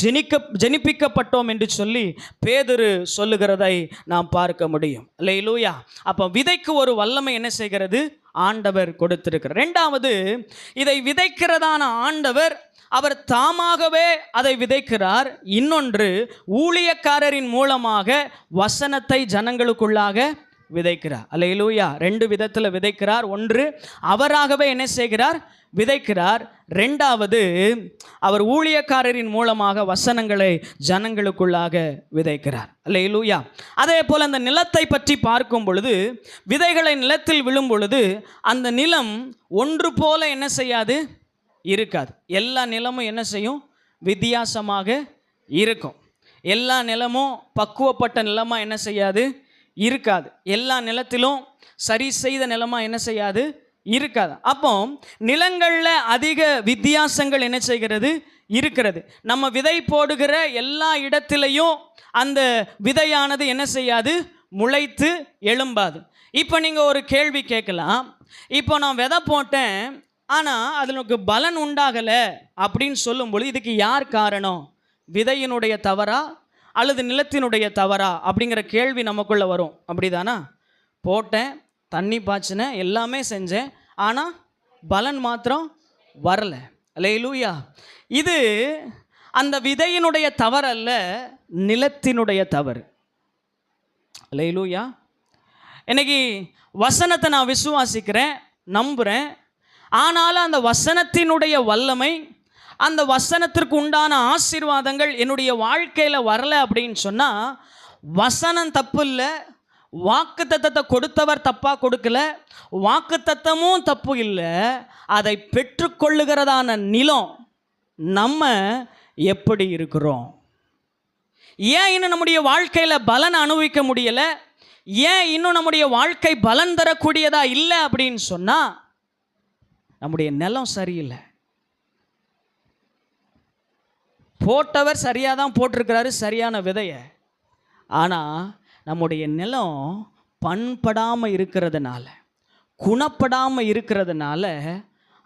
ஜெனிப்பிக்கப்பட்டோம் என்று சொல்லி பேதுரு சொல்லுகிறதை நாம் பார்க்க முடியும். அல்லேலூயா. அப்போ விதைக்கு ஒரு வல்லமை என்ன செய்கிறது? ஆண்டவர் கொடுத்திருக்கிறார். இரண்டாவது, இதை விதைக்கிறதான ஆண்டவர் அவர் தாமாகவே அதை விதைக்கிறார். இன்னொன்று, ஊழியக்காரரின் மூலமாக வசனத்தை ஜனங்களுக்குள்ளாக விதைக்கிறார். அல்லேலூயா. 2 விதத்தில் விதைக்கிறார். ஒன்று, அவராகவே என்ன செய்கிறார்? விதைக்கிறார். ரெண்டாவது, அவர் ஊழியக்காரரின் மூலமாக வசனங்களை ஜனங்களுக்குள்ளாக விதைக்கிறார். அல்லேலூயா. அதே போல் அந்த நிலத்தை பற்றி பார்க்கும் பொழுது, விதைகளை நிலத்தில் விழும் பொழுது அந்த நிலம் ஒன்று போல என்ன செய்யாது? இருக்காது. எல்லா நிலமும் என்ன செய்யும்? வித்தியாசமாக இருக்கும். எல்லா நிலமும் பக்குவப்பட்ட நிலமாக என்ன செய்யாது? இருக்காது. எல்லா நிலத்திலும் சரி செய்த நிலமாக என்ன செய்யாது? இருக்காது. அப்போ நிலங்களில் அதிக வித்தியாசங்கள் என்ன செய்கிறது? இருக்கிறது. நம்ம விதை போடுகிற எல்லா இடத்திலையும் அந்த விதையானது என்ன செய்யாது? முளைத்து எழும்பாது. இப்போ நீங்கள் ஒரு கேள்வி கேட்கலாம், இப்போ நான் விதை போட்டேன் ஆனால் அதனுக்கு பலன் உண்டாகலை அப்படின்னு சொல்லும்போது இதுக்கு யார் காரணம்? விதையினுடைய தவறா அல்லது நிலத்தினுடைய தவறா அப்படிங்கிற கேள்வி நமக்குள்ளே வரும். அப்படிதானா? போட்டேன், தண்ணி பாய்ச்சினேன், எல்லாமே செஞ்சேன், ஆனால் பலன் மாத்திரம் வரல. அல்லேலூயா. இது அந்த விதையினுடைய தவறு அல்ல, நிலத்தினுடைய தவறு. அல்லேலூயா. இன்னைக்கு வசனத்தை நான் விசுவாசிக்கிறேன், நம்புகிறேன். ஆனாலும் அந்த வசனத்தினுடைய வல்லமை, அந்த வசனத்திற்கு உண்டான ஆசீர்வாதங்கள் என்னுடைய வாழ்க்கையில் வரலை அப்படின்னு சொன்னால், வசனம் தப்பு இல்லை, வாக்குத்தத்தத்தை கொடுத்தவர் தப்பாக கொடுக்கல, வாக்குத்தத்தமும் தப்பு இல்லை, அதை பெற்றுக்கொள்ளுகிறதான நிலம் நம்ம எப்படி இருக்கிறோம்? ஏன் இன்னும் நம்முடைய வாழ்க்கையில் பலன் அனுபவிக்க முடியலை? ஏன் இன்னும் நம்முடைய வாழ்க்கை பலன் தரக்கூடியதா இல்லை அப்படின்னு சொன்னால், நம்முடைய நிலம் சரியில்லை. போட்டவர் சரியாக தான் போட்டிருக்கிறாரு, சரியான விதையை. ஆனால் நம்முடைய நிலம் பண்படாமல் இருக்கிறதுனால, குணப்படாமல் இருக்கிறதுனால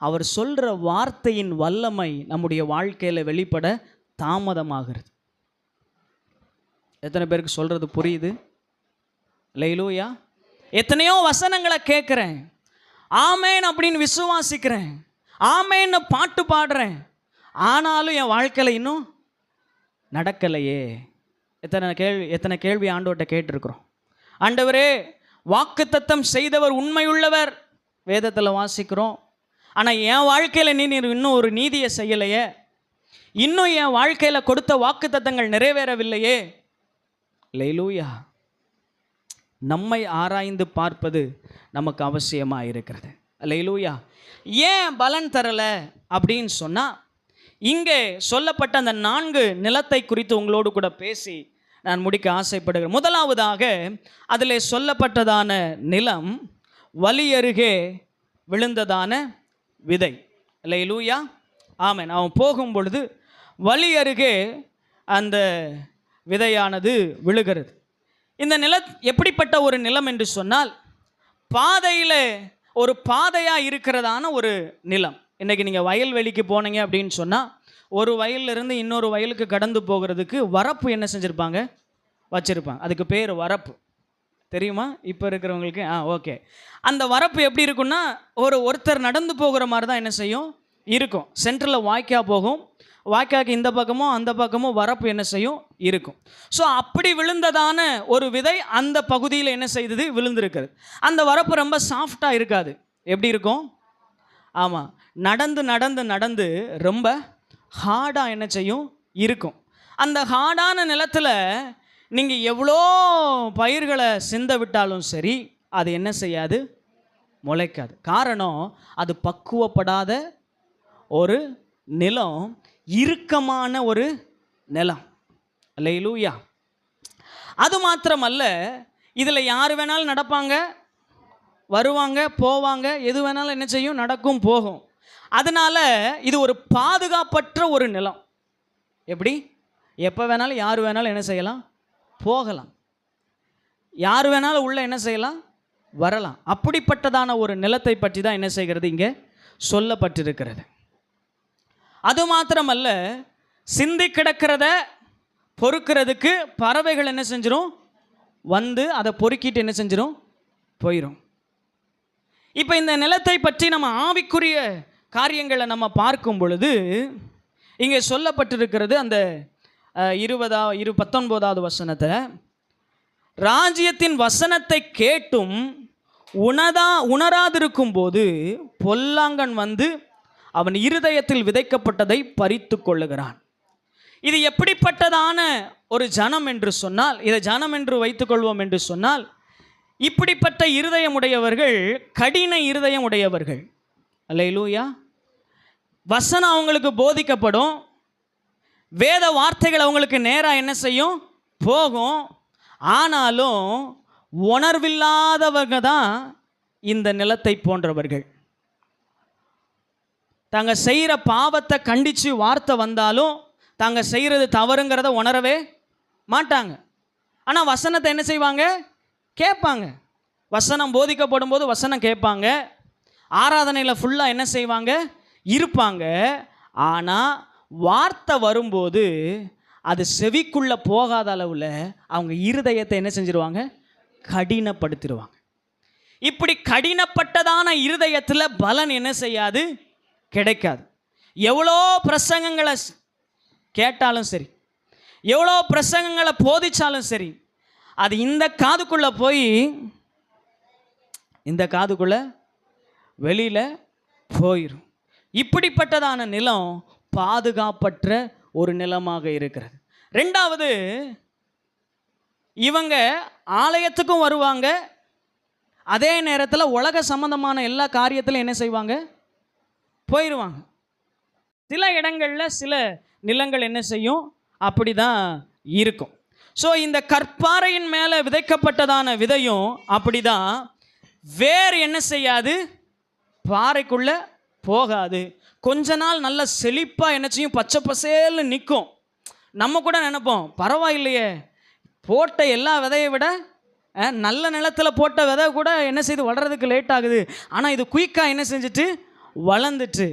அவர் சொல்கிற வார்த்தையின் வல்லமை நம்முடைய வாழ்க்கையில் வெளிப்பட தாமதமாகிறது. எத்தனை பேருக்கு சொல்கிறது புரியுது? அல்லேலூயா. எத்தனையோ வசனங்களை கேட்குறேன், ஆமேன் அப்படின்னு விசுவாசிக்கிறேன், ஆமேன்னு பாட்டு பாடுறேன், ஆனாலும் என் வாழ்க்கையில் இன்னும் நடக்கலையே. எத்தனை கேள்வி ஆண்டவர்கிட்ட கேட்டிருக்கிறோம். ஆண்டவரே, வாக்குத்தத்தம் செய்தவர் உண்மையுள்ளவர் வேதத்தில் வாசிக்கிறோம், ஆனால் என் வாழ்க்கையில் நீர் இன்னும் ஒரு நீதியை செய்யலையே, இன்னும் என் வாழ்க்கையில் கொடுத்த வாக்குத்தத்தங்கள் நிறைவேறவில்லையே. அல்லேலூயா. நம்மை ஆராய்ந்து பார்ப்பது நமக்கு அவசியமாக இருக்கிறது. அல்லேலூயா. ஏன் பலன் தரலை அப்படின்னு சொன்னால், இங்கே சொல்லப்பட்ட அந்த 4 நிலத்தை குறித்து உங்களோடு கூட பேசி நான் முடிக்க ஆசைப்படுகிறேன். முதலாவதாக அதில் சொல்லப்பட்டதான நிலம் வழி அருகே விழுந்ததான விதை. அல்லேலூயா, ஆமென். அவன் போகும் பொழுது வழி அருகே அந்த விதையானது விழுகிறது. இந்த நிலம் எப்படிப்பட்ட ஒரு நிலம் என்று சொன்னால், பாதையில் ஒரு பாதையாக இருக்கிறதான ஒரு நிலம். இன்றைக்கி நீங்கள் வயல்வெளிக்கு போனீங்க அப்படின்னு சொன்னால், ஒரு வயலிலிருந்து இன்னொரு வயலுக்கு கடந்து போகிறதுக்கு வரப்பு என்ன செஞ்சுருப்பாங்க, வச்சுருப்பாங்க. அதுக்கு பேர் வரப்பு. தெரியுமா இப்போ இருக்கிறவங்களுக்கு? ஓகே. அந்த வரப்பு எப்படி இருக்குன்னா, ஒருத்தர் நடந்து போகிற மாதிரி தான் என்ன செய்யும் இருக்கும். சென்டரில் வாய்க்கா போகும், வாய்க்காக்கு இந்த பக்கமும் அந்த பக்கமும் வரப்பு என்ன செய்யும் இருக்கும். ஸோ அப்படி விழுந்ததான ஒரு விதை அந்த பகுதியில் என்ன செய்தது, விழுந்திருக்கிறது. அந்த வரப்பு ரொம்ப சாஃப்டாக இருக்காது. எப்படி இருக்கும்? ஆமாம், நடந்து நடந்து நடந்து ரொம்ப ஹார்டாக என்ன செய்யும் இருக்கும். அந்த ஹார்டான நிலத்தில் நீங்கள் எவ்வளோ பயிர்களை சிந்த விட்டாலும் சரி, அது என்ன செய்யாது, முளைக்காது. காரணம், அது பக்குவப்படாத ஒரு நிலம், இறுக்கமான ஒரு நிலம். அல்லேலூயா. அது மாத்திரமல்ல, இதில் யார் வேணாலும் நடப்பாங்க, வருவாங்க, போவாங்க, எது வேணாலும் என்ன செய்யும், நடக்கும், போகும். அதனால் இது ஒரு பாதுகாப்பற்ற ஒரு நிலம். எப்படி? எப்போ வேணாலும் யார் வேணாலும் என்ன செய்யலாம், போகலாம். யார் வேணாலும் உள்ள என்ன செய்யலாம், வரலாம். அப்படிப்பட்டதான ஒரு நிலத்தை பற்றி தான் என்ன செய்கிறது, இங்கே சொல்லப்பட்டிருக்கிறது. அது மாத்திரமல்ல, சிந்தி கிடக்கிறத பொறுக்கிறதுக்கு பறவைகள் என்ன செஞ்சிடும், வந்து அதை பொறுக்கிட்டு என்ன செஞ்சிடும், போயிடும். இப்போ இந்த நிலத்தை பற்றி நம்ம ஆவிக்குரிய காரியங்களை நம்ம பார்க்கும் பொழுது இங்கே சொல்லப்பட்டிருக்கிறது. அந்த 19வது வசனத்தில், ராஜ்யத்தின் வசனத்தை கேட்டும் உணராதிருக்கும் போது பொல்லாங்கன் வந்து அவன் இருதயத்தில் விதைக்கப்பட்டதை பறித்து கொள்ளுகிறான். இது எப்படிப்பட்டதான ஒரு ஜனம் என்று சொன்னால், இதை ஜனம் என்று வைத்துக்கொள்வோம் என்று சொன்னால், இப்படிப்பட்ட இருதயமுடையவர்கள் கடின இருதயமுடையவர்கள். அல்லேலூயா. வசனம் அவங்களுக்கு போதிக்கப்படும், வேத வார்த்தைகள் அவங்களுக்கு நேராக என்ன செய்யும், போகும். ஆனாலும் உணர்வில்லாதவங்க தான் இந்த நிலத்தை போன்றவர்கள். தாங்க செய்கிற பாவத்தை கண்டித்து வார்த்தை வந்தாலும் தாங்க செய்கிறது தவறுங்கிறத உணரவே மாட்டாங்க. ஆனால் வசனத்தை என்ன செய்வாங்க, கேட்பாங்க. வசனம் போதிக்கப்படும் போது வசனம் கேட்பாங்க, ஆராதனையில் ஃபுல்லாக என்ன செய்வாங்க, இருப்பாங்க. ஆனால் வார்த்தை வரும்போது அது செவிக்குள்ளே போகாத அளவில் அவங்க இருதயத்தை என்ன செஞ்சிருவாங்க, கடினப்படுத்திடுவாங்க. இப்படி கடினப்பட்டதான இருதயத்தில் பலன் என்ன செய்யாது, கிடைக்காது. எவ்வளோ பிரசங்கங்களை கேட்டாலும் சரி, எவ்வளோ பிரசங்கங்களை போதிச்சாலும் சரி, அது இந்த காதுக்குள்ளே போய் இந்த காதுக்குள்ளே வெளியில் போயிடும். இப்படிப்பட்டதான நிலம் பாதுகாப்பற்ற ஒரு நிலமாக இருக்கிறது. ரெண்டாவது, இவங்க ஆலயத்துக்கும் வருவாங்க, அதே நேரத்தில் உலக சம்பந்தமான எல்லா காரியத்திலும் என்ன செய்வாங்க, போயிடுவாங்க. சில இடங்களில் சில நிலங்கள் என்ன செய்யும், அப்படி தான் இருக்கும். ஸோ இந்த கற்பாறையின் மேலே விதைக்கப்பட்டதான விதையும் அப்படி தான், வேர் என்ன செய்யாது, பாறைக்குள்ளே போகாது. கொஞ்ச நாள் நல்ல செழிப்பாக என்ன செய்யும், பச்சை பசேல்னு நிற்கும். நம்ம கூட நினைப்போம், பரவாயில்லையே, போட்ட எல்லா விதையை விட நல்ல நிலத்தில் போட்ட விதை கூட என்ன செய்து வளர்கிறதுக்கு லேட் ஆகுது, ஆனால் இது குயிக்காக என்ன செஞ்சுட்டு வளர்ந்துட்டு.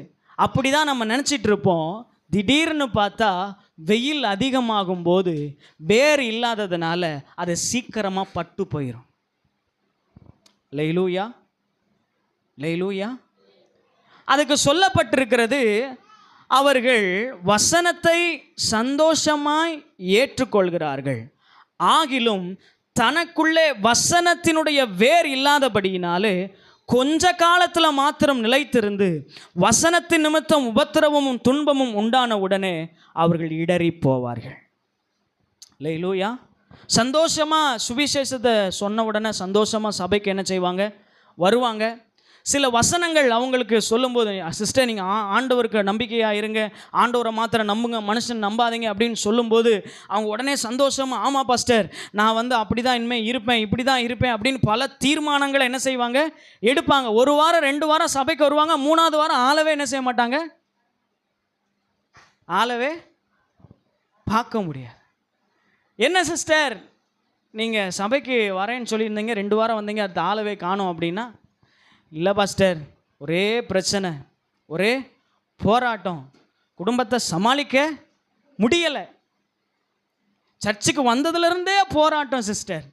அப்படி தான் நம்ம நினச்சிட்டு இருப்போம். திடீர்னு பார்த்தா வெயில் அதிகமாகும் போது வேர் இல்லாததுனால அது சீக்கிரமாக பட்டு போயிடும். லேலூயா, லேலூயா. அதுக்கு சொல்லப்பட்டிருக்கிறது, அவர்கள் வசனத்தை சந்தோஷமாய் ஏற்றுக்கொள்கிறார்கள், ஆகிலும் தனக்குள்ளே வசனத்தினுடைய வேர் இல்லாதபடியினாலே கொஞ்ச காலத்தில் மாத்திரம் நிலைத்திருந்து வசனத்தின் நிமித்தம் உபத்திரவமும் துன்பமும் உண்டான உடனே அவர்கள் இடறி போவார்கள். லேலூயா. சந்தோஷமாக சுவிசேஷத்தை சொன்ன உடனே சந்தோஷமாக சபைக்கு என்ன செய்வாங்க, வருவாங்க. சில வசனங்கள் அவங்களுக்கு சொல்லும்போது, சிஸ்டர் நீங்கள் ஆண்டவருக்கு நம்பிக்கையாக இருங்க, ஆண்டவரை மாத்திரம் நம்புங்க, மனுஷன் நம்பாதீங்க அப்படின்னு சொல்லும்போது அவங்க உடனே சந்தோஷமாக, ஆமாம் பாஸ்டர் நான் வந்து அப்படி தான் இனிமேல் இருப்பேன், இப்படி தான் இருப்பேன் அப்படின்னு பல தீர்மானங்களை என்ன செய்வாங்க, எடுப்பாங்க. 1 வாரம் 2 வாரம் சபைக்கு வருவாங்க, 3ஆவது வாரம் ஆளவே என்ன செய்ய மாட்டாங்க, ஆளவே பார்க்க முடியாது. என்ன சிஸ்டர் நீங்கள் சபைக்கு வரேன்னு சொல்லியிருந்தீங்க, 2 வாரம் வந்தீங்க, அடுத்த ஆளவே காணோம் அப்படின்னா, இல்லை பாஸ்டர் ஒரே பிரச்சனை, ஒரே போராட்டம், குடும்பத்தை சமாளிக்க முடியலை, சர்ச்சுக்கு வந்ததுலேருந்தே போராட்டம் சிஸ்டர்,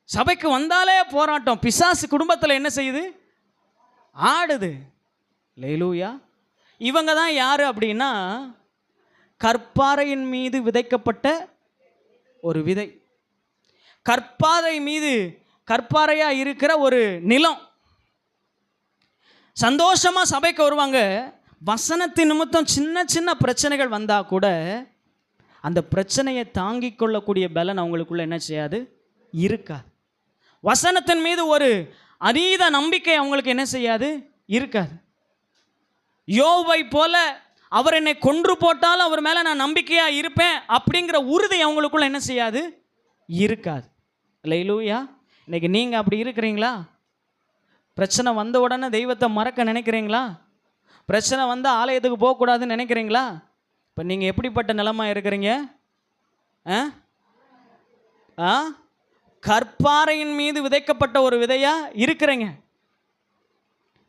சபைக்கு வந்தாலே போராட்டம், பிசாசு குடும்பத்தில் என்ன செய்யுது, ஆடுது. அல்லேலூயா. இவங்க தான் யார் அப்படின்னா, கற்பாறையின் மீது விதைக்கப்பட்ட ஒரு விதை. கற்பாறை மீது கற்பாறையாக இருக்கிற ஒரு நிலம். சந்தோஷமாக சபைக்கு வருவாங்க. வசனத்தின் நிமித்தம் சின்ன சின்ன பிரச்சனைகள் வந்தால் கூட அந்த பிரச்சனையை தாங்கிக் கொள்ளக்கூடிய பலன் அவங்களுக்குள்ள என்ன செய்யாது, இருக்காது. வசனத்தின் மீது ஒரு அதீத நம்பிக்கை அவங்களுக்கு என்ன செய்யாது, இருக்காது. யோபை போல அவர் என்னை கொன்று போட்டாலும் அவர் மேலே நான் நம்பிக்கையாக இருப்பேன் அப்படிங்கிற உறுதி அவங்களுக்குள்ள என்ன செய்யாது, இருக்காது. அல்லேலூயா. இன்னைக்கு நீங்கள் அப்படி இருக்கிறீங்களா? பிரச்சனை வந்த உடனே தெய்வத்தை மறக்க நினைக்கிறீங்களா? பிரச்சனை வந்தால் ஆலயத்துக்கு போகக்கூடாதுன்னு நினைக்கிறீங்களா? இப்போ நீங்கள் எப்படிப்பட்ட நிலைமை இருக்கிறீங்க? கற்பாறையின் மீது விதைக்கப்பட்ட ஒரு விதையாக இருக்கிறீங்க.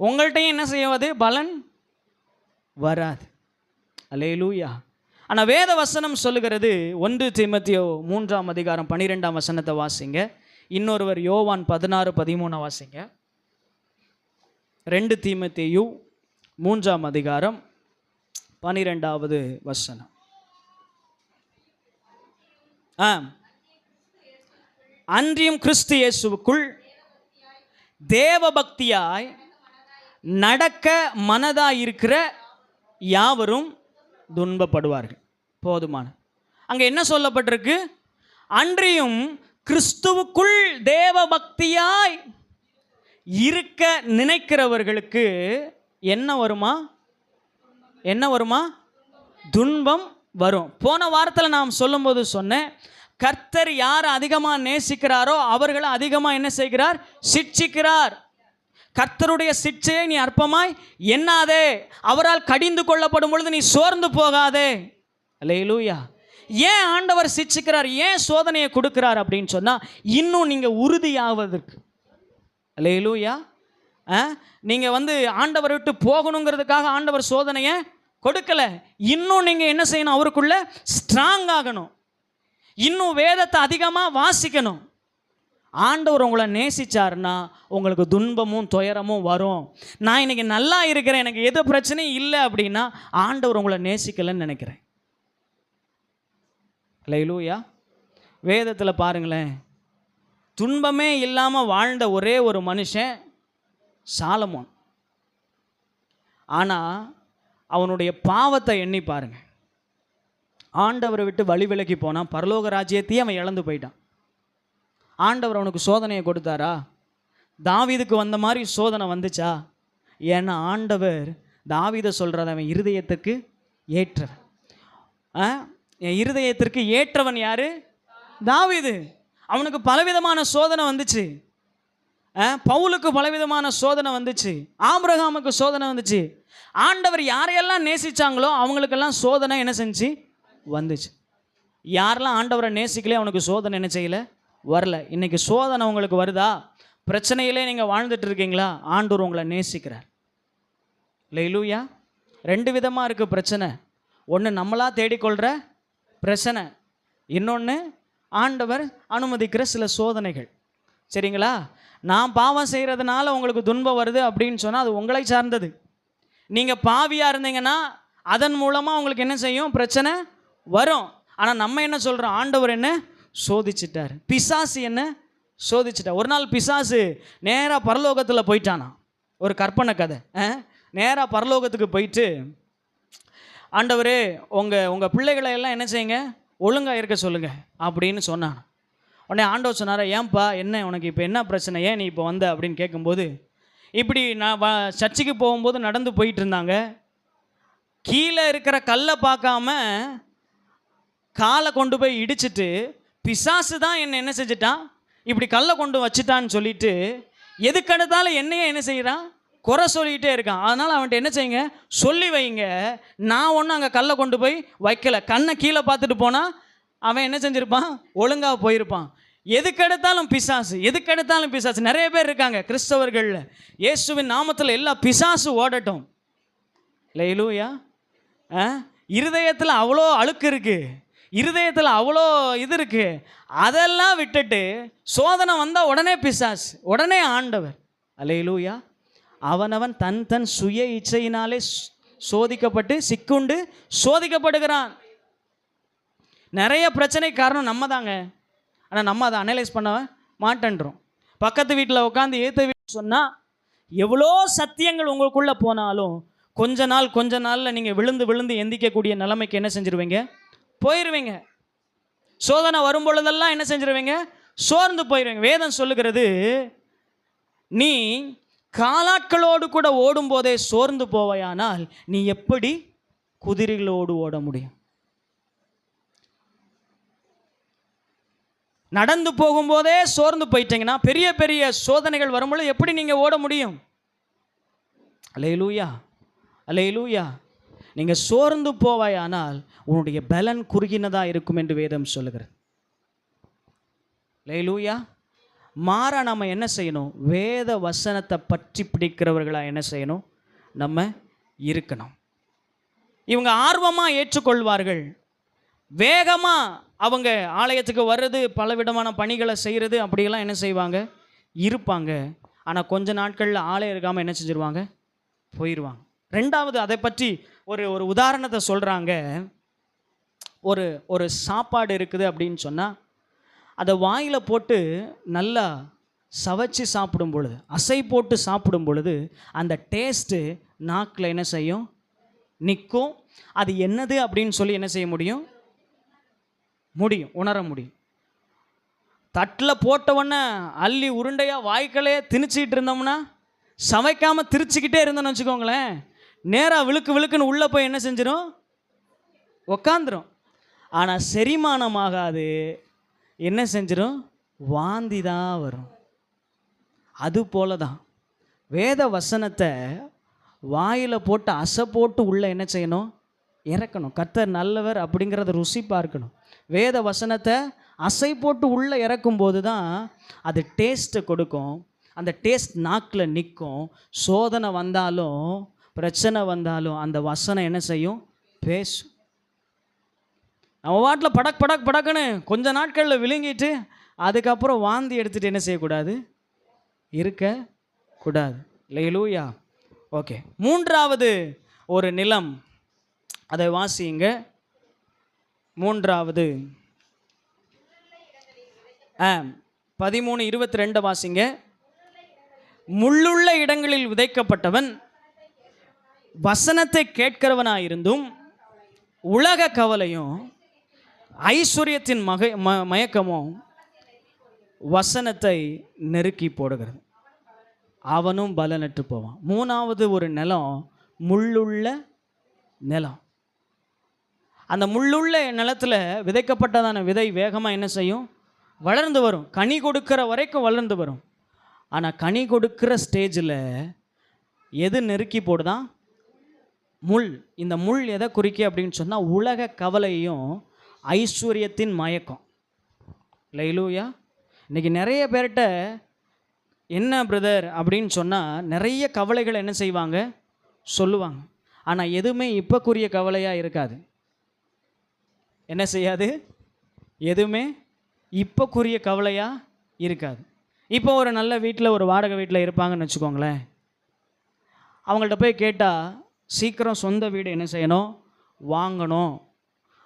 உங்கள்கிட்டையும் என்ன செய்யாது, பலன் வராது. அல்லேலூயா. ஆனால் வேத வசனம் சொல்லுகிறது, 1 தீமோத்தேயு 3ஆம் அதிகாரம் 12ஆம் வசனத்தை வாசிங்க. இன்னொருவர் யோவான் 16:13 வாசிங்க. 2 தீமோத்தேயு 3ஆம் அதிகாரம் 12வது வசனம். அன்றியும் கிறிஸ்து இயேசுவுக்குள் தேவபக்தியாய் நடக்க மனதாயிருக்கிற யாவரும் துன்பப்படுவார்கள். போதுமான. அங்கே என்ன சொல்லப்பட்டிருக்கு? அன்றியும் கிறிஸ்துவுக்குள் தேவபக்தியாய் இருக்க நினைக்கிறவர்களுக்கு என்ன வருமா, என்ன வருமா, துன்பம் வரும். போன வாரத்தில் நாம் சொல்லும்போது சொன்னேன், கர்த்தர் யார் அதிகமாக நேசிக்கிறாரோ அவர்களை அதிகமாக என்ன செய்கிறார், சிட்சிக்கிறார். கர்த்தருடைய சிட்சையை நீ அற்பமாய் எண்ணாதே, அவரால் கடிந்து கொள்ளப்படும் பொழுது நீ சோர்ந்து போகாதே. அல்லேலூயா. ஏன் ஆண்டவர் சிட்சிக்கிறார், ஏன் சோதனையை கொடுக்கிறார் அப்படின்னு சொன்னால், இன்னும் நீங்கள் உறுதியாவதற்கு. அல்லேலூயா. நீங்கள் வந்து ஆண்டவரை விட்டு போகணுங்கிறதுக்காக ஆண்டவர் சோதனையை கொடுக்கலை. இன்னும் நீங்கள் என்ன செய்யணும், அவருக்குள்ள ஸ்ட்ராங் ஆகணும், இன்னும் வேதத்தை அதிகமாக வாசிக்கணும். ஆண்டவர் உங்களை நேசிச்சார்னா உங்களுக்கு துன்பமும் துயரமும் வரும். நான் இன்னைக்கு நல்லா இருக்கிறேன், எனக்கு எது பிரச்சனையும் இல்லை அப்படின்னா ஆண்டவர் உங்களை நேசிக்கலைன்னு நினைக்கிறேன். அல்லேலூயா. வேதத்தில் பாருங்களேன், துன்பமே இல்லாமல் வாழ்ந்த ஒரே ஒரு மனுஷன் சாலமோன். ஆனால் அவனுடைய பாவத்தை எண்ணி பாருங்க, ஆண்டவரை விட்டு வழி விலகி போனான், பரலோக ராஜ்யத்தையே அவன் இழந்து போயிட்டான். ஆண்டவர் அவனுக்கு சோதனையை கொடுத்தாரா? தாவீதுக்கு வந்த மாதிரி சோதனை வந்துச்சா? ஏன்னா ஆண்டவர் தாவீதை சொல்கிறத அவன் இருதயத்துக்கு ஏற்றவன். என் இருதயத்திற்கு ஏற்றவன் யாரு? தாவீது. அவனுக்கு பலவிதமான சோதனை வந்துச்சு. பவுலுக்கு பலவிதமான சோதனை வந்துச்சு, ஆபிரகாமுக்கு சோதனை வந்துச்சு. ஆண்டவர் யாரையெல்லாம் நேசிச்சாங்களோ அவங்களுக்கெல்லாம் சோதனை என்ன செஞ்சு வந்துச்சு. யாரெல்லாம் ஆண்டவரை நேசிக்கலையோ அவனுக்கு சோதனை என்ன செய்யலை, வரல. இன்னைக்கு சோதனை உங்களுக்கு வருதா? பிரச்சனையிலே நீங்கள் வாழ்ந்துட்டு இருக்கீங்களா? ஆண்டவர் உங்களை நேசிக்கிறார். அல்லேலூயா. 2 விதமாக இருக்குது பிரச்சனை. ஒன்று நம்மளா தேடிக்கொள்கிற பிரச்சனை, இன்னொன்று ஆண்டவர் அனுமதிக்கிற சில சோதனைகள். சரிங்களா? நான் பாவம் செய்கிறதுனால உங்களுக்கு துன்பம் வருது அப்படின்னு சொன்னால் அது உங்களை சார்ந்தது. நீங்கள் பாவியாக இருந்தீங்கன்னா அதன் மூலமாக உங்களுக்கு என்ன செய்யும், பிரச்சனை வரும். ஆனால் நம்ம என்ன சொல்கிறோம், ஆண்டவர் என்ன சோதிச்சிட்டார், பிசாசு என்ன சோதிச்சிட்டார். ஒரு நாள் பிசாசு நேராக பரலோகத்தில் போயிட்டானா, ஒரு கற்பனை கதை. நேராக பரலோகத்துக்கு போயிட்டு, ஆண்டவரே உங்கள் பிள்ளைகளை எல்லாம் என்ன செய்யுங்க, ஒழுங்காக இருக்க சொல்லுங்கள் அப்படின்னு சொன்னான். உடனே ஆண்டவர் சொன்னார், ஏன்பா என்ன உனக்கு இப்போ என்ன பிரச்சனை, ஏன் நீ இப்போ வந்த அப்படின்னு கேட்கும்போது, இப்படி நான் சர்ச்சுக்கு போகும்போது நடந்து போயிட்டு இருந்தாங்க. கீழே இருக்கிற கல்லை பார்க்காம காலை கொண்டு போய் இடிச்சிட்டு, பிசாசு தான் என்ன செஞ்சிட்டான், இப்படி கல்லை கொண்டு வச்சுட்டான்னு சொல்லிட்டு எதுக்கெடுத்தாலும் என்னையே என்ன செய்கிறான், குறை சொல்லிக்கிட்டே இருக்கான். அதனால் அவன்கிட்ட என்ன செய்யுங்க, சொல்லி வைங்க, நான் ஒன்றும் அங்கே கல்லை கொண்டு போய் வைக்கலை. கண்ணை கீழே பார்த்துட்டு போனால் அவன் என்ன செஞ்சுருப்பான், ஒழுங்காக போயிருப்பான். எதுக்கெடுத்தாலும் பிசாசு, எதுக்கெடுத்தாலும் பிசாசு. நிறைய பேர் இருக்காங்க கிறிஸ்தவர்களில், இயேசுவின் நாமத்தில் எல்லா பிசாசு ஓடட்டும். அல்லேலூயா. இருதயத்தில் அவ்வளோ அழுக்கு இருக்குது, இருதயத்தில் அவ்வளோ இது இருக்குது. அதெல்லாம் விட்டுட்டு சோதனை வந்தால் உடனே பிசாசு, உடனே ஆண்டவர். அல்லேலூயா. அவனவன் தன் தன் சுய இச்சையினாலே சோதிக்கப்பட்டு சிக்குண்டு சோதிக்கப்படுகிறான். நிறைய பிரச்சனை காரணம் நம்ம தாங்க. ஆனால் நம்ம அதை அனலைஸ் பண்ண மாட்டேன்றோம். பக்கத்து வீட்டில் உட்காந்து ஏற்ற வீட்டு சொன்னால் எவ்வளோ சத்தியங்கள் உங்களுக்குள்ளே போனாலும் கொஞ்ச நாளில் நீங்கள் விழுந்து விழுந்து எந்திக்கக்கூடிய நிலைமைக்கு என்ன செஞ்சிருவீங்க, போயிடுவீங்க. சோதனை வரும் பொழுதெல்லாம் என்ன செஞ்சிருவீங்க, சோர்ந்து போயிடுவீங்க. வேதம் சொல்லுகிறது, நீ காலாட்களோடு கூட ஓடும்போதே சோர்ந்து போவையானால் நீ எப்படி குதிரைகளோடு ஓட முடியும்? நடந்து போகும்போதே சோர்ந்து போயிட்டீங்கன்னா பெரிய பெரிய சோதனைகள் வரும்பொழுது எப்படி நீங்கள் ஓட முடியும்? அல்லேலூயா, அல்லேலூயா. நீங்கள் சோர்ந்து போவாயானால் உன்னுடைய பலன் குறுகினதாக இருக்கும் என்று வேதம் சொல்லுகிறது. அல்லேலூயா. மாறா நம்ம என்ன செய்யணும், வேத வசனத்தை பற்றி பிடிக்கிறவர்களாக என்ன செய்யணும், நம்ம இருக்கணும். இவங்க ஆர்வமாக ஏற்றுக்கொள்வார்கள், வேகமாக அவங்க ஆலயத்துக்கு வர்றது, பலவிதமான பணிகளை செய்கிறது, அப்படியெல்லாம் என்ன செய்வாங்க, இருப்பாங்க. ஆனால் கொஞ்ச நாட்களில் ஆலயம் இருக்காமல் என்ன செஞ்சுருவாங்க, போயிடுவாங்க. ரெண்டாவது, அதை பற்றி ஒரு உதாரணத்தை சொல்கிறாங்க. ஒரு சாப்பாடு இருக்குது அப்படின்னு சொன்னால் அதை வாயில் போட்டு நல்லா சவைச்சி சாப்பிடும் பொழுது, அசை போட்டு சாப்பிடும் பொழுது அந்த டேஸ்ட்டு நாக்கில் என்ன செய்யும், நிற்கும். அது என்னது அப்படின்னு சொல்லி என்ன செய்ய முடியும், உணர முடியும். தட்டில் போட்டவொன்னே அள்ளி உருண்டையாக வாய்க்கலையே திணிச்சிக்கிட்டு இருந்தோம்னா, சமைக்காமல் திரிச்சிக்கிட்டே இருந்தோம்னு வச்சுக்கோங்களேன், நேராக விழுக்குன்னு உள்ளே போய் என்ன செஞ்சிடும், உக்காந்துரும். ஆனால் செரிமானமாகாது, என்ன செஞ்சிடும், வாந்தி தான் வரும். அது போல தான் வேத வசனத்தை வாயில் போட்டு அசை போட்டு உள்ளே என்ன செய்யணும், இறக்கணும். கர்த்தர் நல்லவர் அப்படிங்கிறத ருசி பார்க்கணும். வேத வசனத்தை அசை போட்டு உள்ளே இறக்கும்போது தான் அது டேஸ்ட்டை கொடுக்கும். அந்த டேஸ்ட் நாக்கில் நிற்கும். சோதனை வந்தாலும் பிரச்சனை வந்தாலும் அந்த வசனம் என்ன செய்யும், பேசும். நம்ம வாட்டில் படக்குன்னு கொஞ்ச நாட்களில் விழுங்கிட்டு அதுக்கப்புறம் வாந்தி எடுத்துகிட்டு என்ன செய்யக்கூடாது, இருக்கக்கூடாது. அல்லேலூயா. ஓகே, மூன்றாவது ஒரு நிலம், அதை வாசிங்க. மூன்றாவது 13:22 வாசிங்க. முள்ளுள்ள இடங்களில் விதைக்கப்பட்டவன் வசனத்தை கேட்கிறவனாயிருந்தும் உலக கவலையும் ஐஸ்வர்யத்தின் மயக்கமும் வசனத்தை நெருக்கி போடுகிறது, அவனும் பலனற்று போவான். மூணாவது ஒரு நிலம், முள்ளுள்ள நிலம். அந்த முள்ளுள்ள நிலத்தில் விதைக்கப்பட்டதான விதை வேகமாக என்ன செய்யும், வளர்ந்து வரும். கனி கொடுக்கிற வரைக்கும் வளர்ந்து வரும். ஆனால் கனி கொடுக்கிற ஸ்டேஜில் எது நெருக்கி போடுதான், முள். இந்த முள் எதை குறிக்க அப்படின்னு சொன்னால் உலக கவலையும் ஐஸ்வர்யத்தின் மயக்கம். அல்லேலூயா. இன்றைக்கி நிறைய பேர்கிட்ட என்ன பிரதர் அப்படின்னு சொன்னால் நிறைய கவலைகள் என்ன செய்வாங்க, சொல்லுவாங்க. ஆனால் எதுவுமே இப்போக்குரிய கவலையாக இருக்காது. என்ன செய்யாது, எதுவுமே இப்போக்குரிய கவலையாக இருக்காது. இப்போ ஒரு நல்ல வீட்டில், ஒரு வாடகை வீட்டில் இருப்பாங்கன்னு வச்சுக்கோங்களேன். அவங்கள்ட்ட போய் கேட்டால் சீக்கிரம் சொந்த வீடு என்ன செய்யணும், வாங்கணும்.